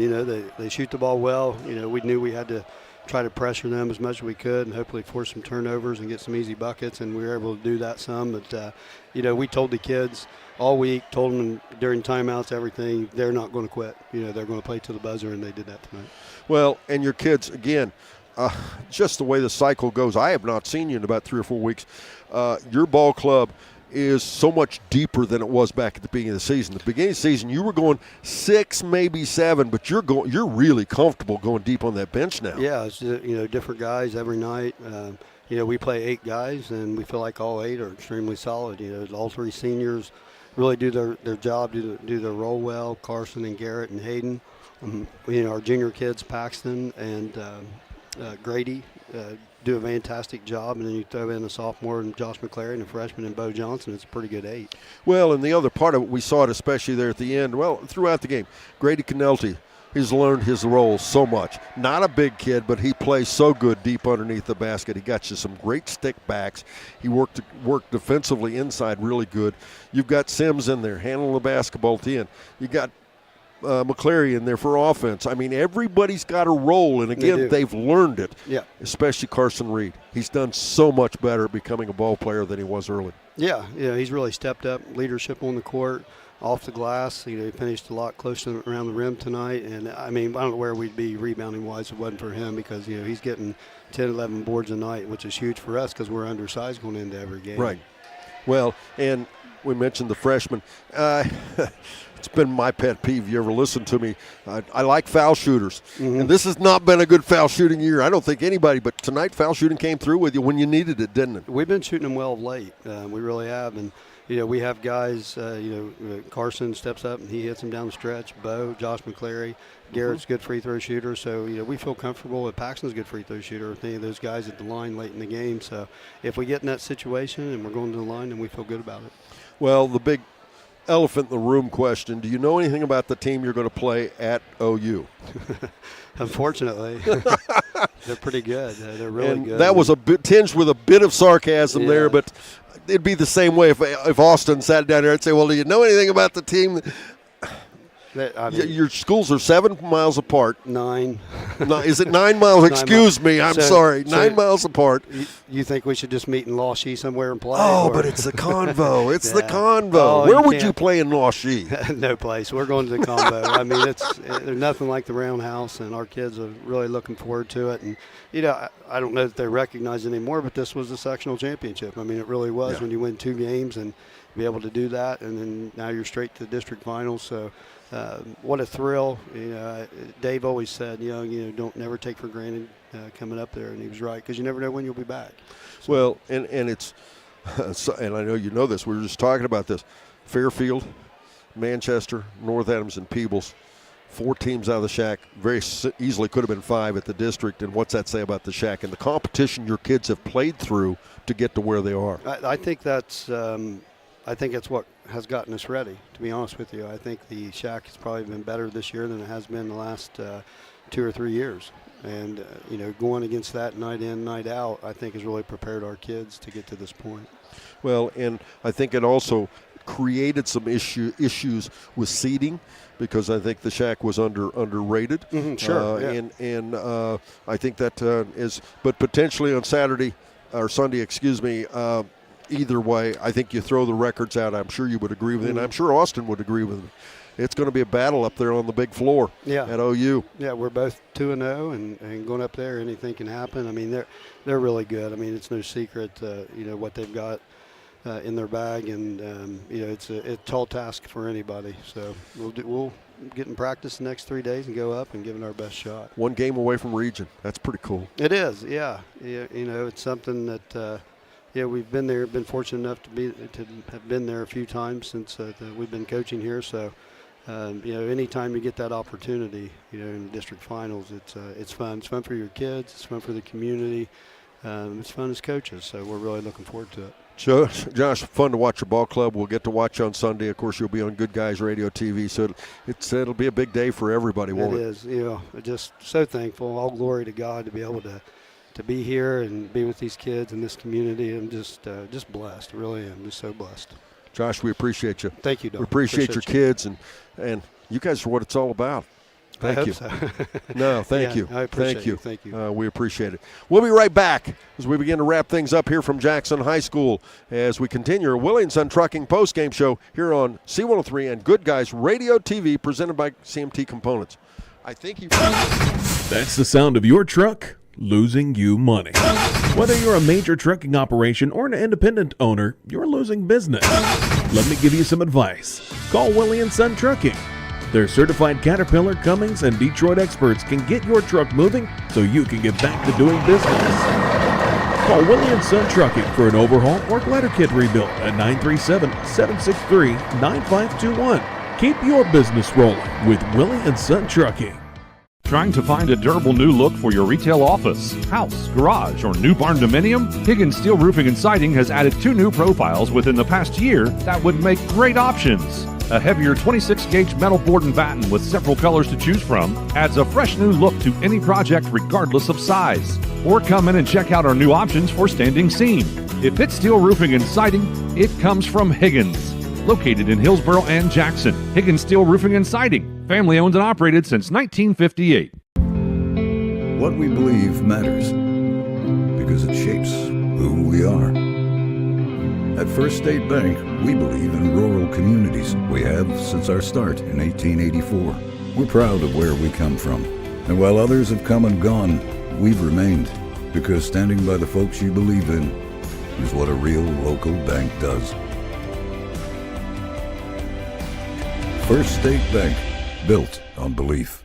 Speaker 14: They shoot the ball well. We knew we had to try to pressure them as much as we could and hopefully force some turnovers and get some easy buckets, and we were able to do that some. But, we told the kids all week, told them during timeouts, everything, they're not going to quit. They're going to play to the buzzer, and they did that tonight.
Speaker 1: Well, and your kids, again, just the way the cycle goes, I have not seen you in about 3 or 4 weeks. Your ball club is so much deeper than it was back at the beginning of the season. At the beginning of the season, you were going 6, maybe 7, but you're really comfortable going deep on that bench now.
Speaker 14: Yeah, it's different guys every night. We play 8 guys, and we feel like all 8 are extremely solid. All 3 seniors really do their job, do their role well. Carson and Garrett and Hayden. Our junior kids, Paxton and Grady, do a fantastic job, and then you throw in a sophomore and Josh McClary and a freshman and Bo Johnson. It's a pretty good 8.
Speaker 1: Well, and the other part of it, we saw it especially there at the end. Well, throughout the game, Grady Canelty, he's learned his role so much. Not a big kid, but he plays so good deep underneath the basket. He got you some great stick backs. He worked defensively inside really good. You've got Sims in there handling the basketball at the end. You got McClary in there for offense. I mean, everybody's got a role, and again, they've learned it.
Speaker 14: Yeah.
Speaker 1: Especially Carson Reed. He's done so much better at becoming a ball player than he was early.
Speaker 14: Yeah, he's really stepped up leadership on the court, off the glass. He finished a lot closer around the rim tonight, and I don't know where we'd be rebounding-wise if it wasn't for him, because he's getting 10, 11 boards a night, which is huge for us because we're undersized going into every game.
Speaker 1: Right. Well, and we mentioned the freshman. It's been my pet peeve. You ever listen to me? I like foul shooters. Mm-hmm. And this has not been a good foul shooting year. I don't think anybody, but tonight foul shooting came through with you when you needed it, didn't it?
Speaker 14: We've been shooting them well of late. We really have. And, we have guys, Carson steps up and he hits them down the stretch. Bo, Josh McClary, Garrett's good free throw shooter. So, we feel comfortable with Paxton's a good free throw shooter with any of those guys at the line late in the game. So if we get in that situation and we're going to the line, then we feel good about it.
Speaker 1: Well, the big elephant in the room question, do you know anything about the team you're going to play at OU?
Speaker 14: Unfortunately. They're pretty good. They're really good.
Speaker 1: That was a bit tinged with a bit of sarcasm there, but it'd be the same way if Austin sat down there and say, well, do you know anything about the team? Your schools are 7 miles apart.
Speaker 14: 9.
Speaker 1: Is it 9 miles? Excuse me. I'm sorry. 9 miles apart.
Speaker 14: You think we should just meet in Lachey somewhere and play?
Speaker 1: Oh, but it's the Convo. It's the Convo. Where would you play in Lachey?
Speaker 14: No place. We're going to the Convo. There's nothing like the Roundhouse, and our kids are really looking forward to it. And, I don't know that they recognize it anymore, but this was the sectional championship. It really was when you win 2 games and be able to do that, and then now you're straight to the district finals. So what a thrill. Dave always said, don't never take for granted coming up there, and he was right, because you never know when you'll be back. So.
Speaker 1: Well, and it's and I know you know this, we were just talking about this. Fairfield, Manchester, North Adams, and Peebles, 4 teams out of the SHAC. Very easily could have been 5 at the district, and what's that say about the SHAC and the competition your kids have played through to get to where they are?
Speaker 14: I think that's what has gotten us ready, to be honest with you. I think the SHAC has probably been better this year than it has been the last 2 or 3 years. And, going against that night in, night out, I think has really prepared our kids to get to this point.
Speaker 1: Well, and I think it also created some issues with seating, because I think the Shack was underrated.
Speaker 14: Sure.
Speaker 1: And I think that is, but potentially on Saturday or Sunday, excuse me. Either way, I think you throw the records out. I'm sure you would agree with it, and I'm sure Austin would agree with me. It's going to be a battle up there on the big floor at OU.
Speaker 14: Yeah, we're both 2-0, and going up there, anything can happen. I mean, they're really good. I mean, it's no secret, what they've got in their bag, and it's a tall task for anybody. So we'll get in practice the next 3 days and go up and give it our best shot.
Speaker 1: One game away from region. That's pretty cool.
Speaker 14: It is, yeah. It's something that. We've been there, been fortunate enough to have been there a few times since we've been coaching here. So, anytime you get that opportunity, in the district finals, it's fun. It's fun for your kids. It's fun for the community. It's fun as coaches. So we're really looking forward to it.
Speaker 1: Josh, fun to watch your ball club. We'll get to watch you on Sunday. Of course, you'll be on Good Guys Radio TV. So it'll be a big day for everybody, won't it?
Speaker 14: It is. Just so thankful. All glory to God to be able to be here and be with these kids in this community. I'm just blessed. Really am. Just so blessed.
Speaker 1: Josh, we appreciate you.
Speaker 14: Thank you, Don.
Speaker 1: We appreciate your kids, and you guys are what it's all about. Thank you.
Speaker 14: So.
Speaker 1: No, thank you.
Speaker 14: I appreciate
Speaker 1: thank you.
Speaker 14: Thank you.
Speaker 1: We appreciate it. We'll be right back as we begin to wrap things up here from Jackson High School as we continue our Willie & Son Trucking postgame show here on C103 and Good Guys Radio TV, presented by CMT Components. I think
Speaker 4: That's the sound of your truck losing you money. Whether you're a major trucking operation or an independent owner, you're losing business. Let me give you some advice. Call Willie & Son Trucking. Their certified Caterpillar, Cummins, and Detroit experts can get your truck moving so you can get back to doing business. Call Willie & Son Trucking for an overhaul or glider kit rebuild at 937-763-9521. Keep your business rolling with Willie & Son Trucking.
Speaker 2: Trying to find a durable new look for your retail office, house, garage, or new barn dominium? Higgins Steel Roofing and Siding has added 2 new profiles within the past year that would make great options. A heavier 26-gauge metal board and batten with several colors to choose from adds a fresh new look to any project regardless of size. Or come in and check out our new options for standing seam. If it's steel roofing and siding, it comes from Higgins. Located in Hillsboro and Jackson, Higgins Steel Roofing and Siding, family owned and operated since 1958.
Speaker 9: What we believe matters because it shapes who we are. At First State Bank, we believe in rural communities. We have since our start in 1884. We're proud of where we come from. And while others have come and gone, we've remained, because standing by the folks you believe in is what a real local bank does. First State Bank, built on belief.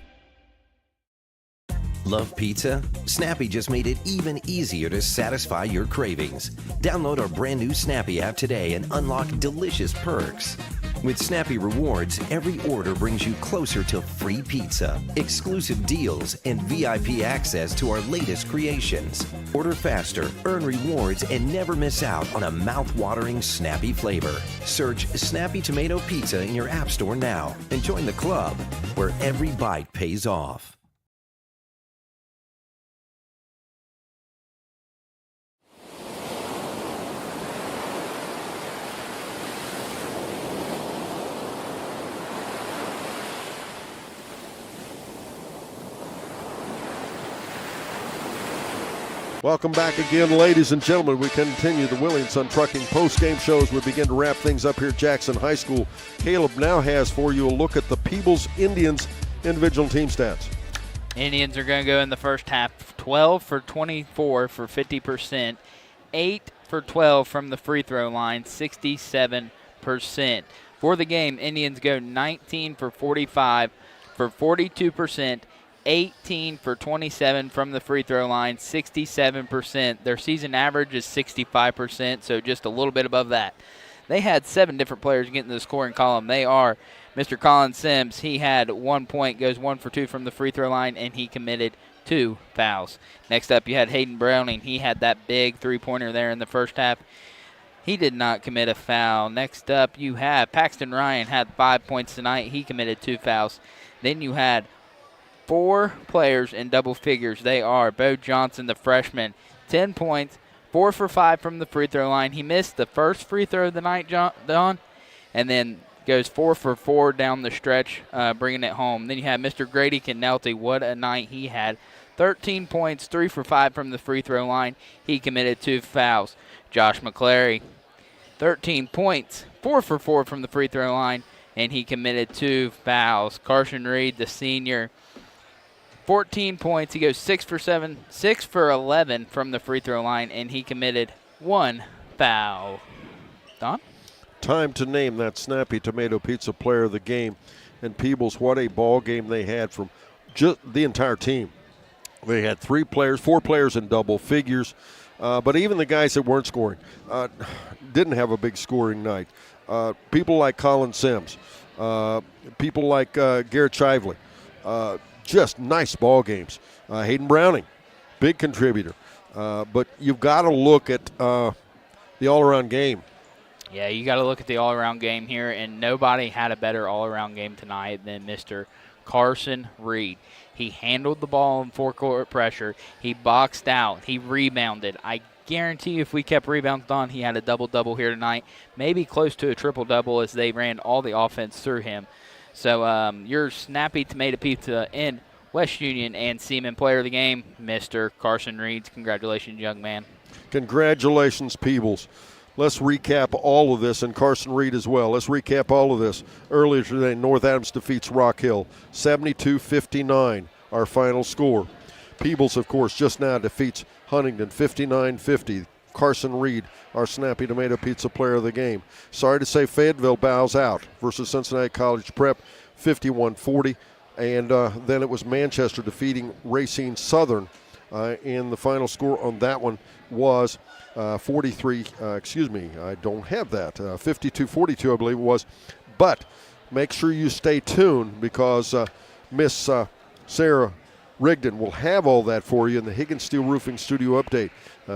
Speaker 10: Love pizza? Snappy just made it even easier to satisfy your cravings. Download our brand new Snappy app today and unlock delicious perks. With Snappy Rewards, every order brings you closer to free pizza, exclusive deals, and VIP access to our latest creations. Order faster, earn rewards, and never miss out on a mouth-watering Snappy flavor. Search Snappy Tomato Pizza in your app store now and join the club where every bite pays off.
Speaker 1: Welcome back again, ladies and gentlemen. We continue the Willie & Son Trucking post-game show as we begin to wrap things up here at Jackson High School. Caleb now has for you a look at the Peebles Indians individual team stats.
Speaker 5: Indians are going to go in the first half 12 for 24 for 50%, 8 for 12 from the free throw line, 67%. For the game, Indians go 19 for 45 for 42%, 18 for 27 from the free throw line, 67%. Their season average is 65%, so just a little bit above that. They had 7 different players get in the scoring column. They are Mr. Colin Sims. He had 1 point, goes 1 for 2 from the free throw line, and he committed 2 fouls. Next up, you had Hayden Browning. He had that big three-pointer there in the first half. He did not commit a foul. Next up, you have Paxton Ryan had 5 points tonight. He committed 2 fouls. Then you had 4 players in double figures. They are Bo Johnson, the freshman, 10 points, 4 for 5 from the free throw line. He missed the first free throw of the night, Don, and then goes 4 for 4 down the stretch, bringing it home. Then you have Mr. Grady Canelty. What a night he had. 13 points, 3 for 5 from the free throw line. He committed 2 fouls. Josh McClary, 13 points, 4 for 4 from the free throw line, and he committed 2 fouls. Carson Reed, the senior, 14 points. He goes 6 for 11 from the free throw line, and he committed 1 foul. Don?
Speaker 1: Time to name that Snappy Tomato Pizza player of the game. And Peebles, what a ball game they had from just the entire team. They had 4 players in double figures. But even the guys that weren't scoring didn't have a big scoring night. People like Colin Sims, people like Garrett Shively, just nice ball games. Hayden Browning, big contributor. But you've got to look at the all-around game.
Speaker 5: Yeah, you got to look at the all-around game here, and nobody had a better all-around game tonight than Mr. Carson Reed. He handled the ball in four-court pressure. He boxed out. He rebounded. I guarantee you if we kept rebounds on, he had a double-double here tonight, maybe close to a triple-double as they ran all the offense through him. So your Snappy Tomato Pizza in West Union and Seaman player of the game, Mr. Carson Reed. Congratulations, young man.
Speaker 1: Congratulations, Peebles. Let's recap all of this, and Carson Reed as well. Let's recap all of this. Earlier today, North Adams defeats Rock Hill, 72-59, our final score. Peebles, of course, just now defeats Huntington, 59-50. Carson Reed, our Snappy Tomato Pizza player of the game. Sorry to say Fayetteville bows out versus Cincinnati College Prep, 51-40. And then it was Manchester defeating Racine Southern. And the final score on that one was 52-42, I believe it was. But make sure you stay tuned because Miss Sarah Rigdon will have all that for you in the Higgins Steel Roofing Studio update.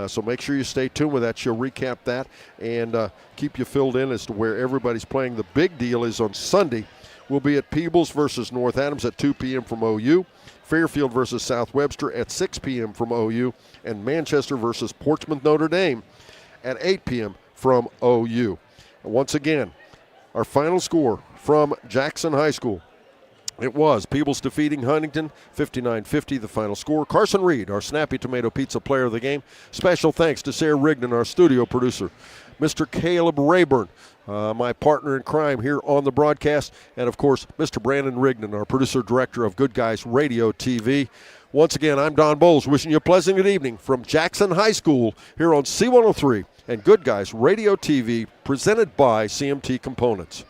Speaker 1: So make sure you stay tuned with that. She'll recap that and keep you filled in as to where everybody's playing. The big deal is on Sunday. We'll be at Peebles versus North Adams at 2 p.m. from OU. Fairfield versus South Webster at 6 p.m. from OU, and Manchester versus Portsmouth Notre Dame at 8 p.m. from OU. And once again, our final score from Jackson High School. It was Peebles defeating Huntington, 59-50, the final score. Carson Reed, our Snappy Tomato Pizza player of the game. Special thanks to Sarah Rigdon, our studio producer. Mr. Caleb Rayburn, my partner in crime here on the broadcast. And, of course, Mr. Brandon Rigdon, our producer-director of Good Guys Radio TV. Once again, I'm Don Bowles, wishing you a pleasant good evening from Jackson High School here on C103 and Good Guys Radio TV, presented by CMT Components.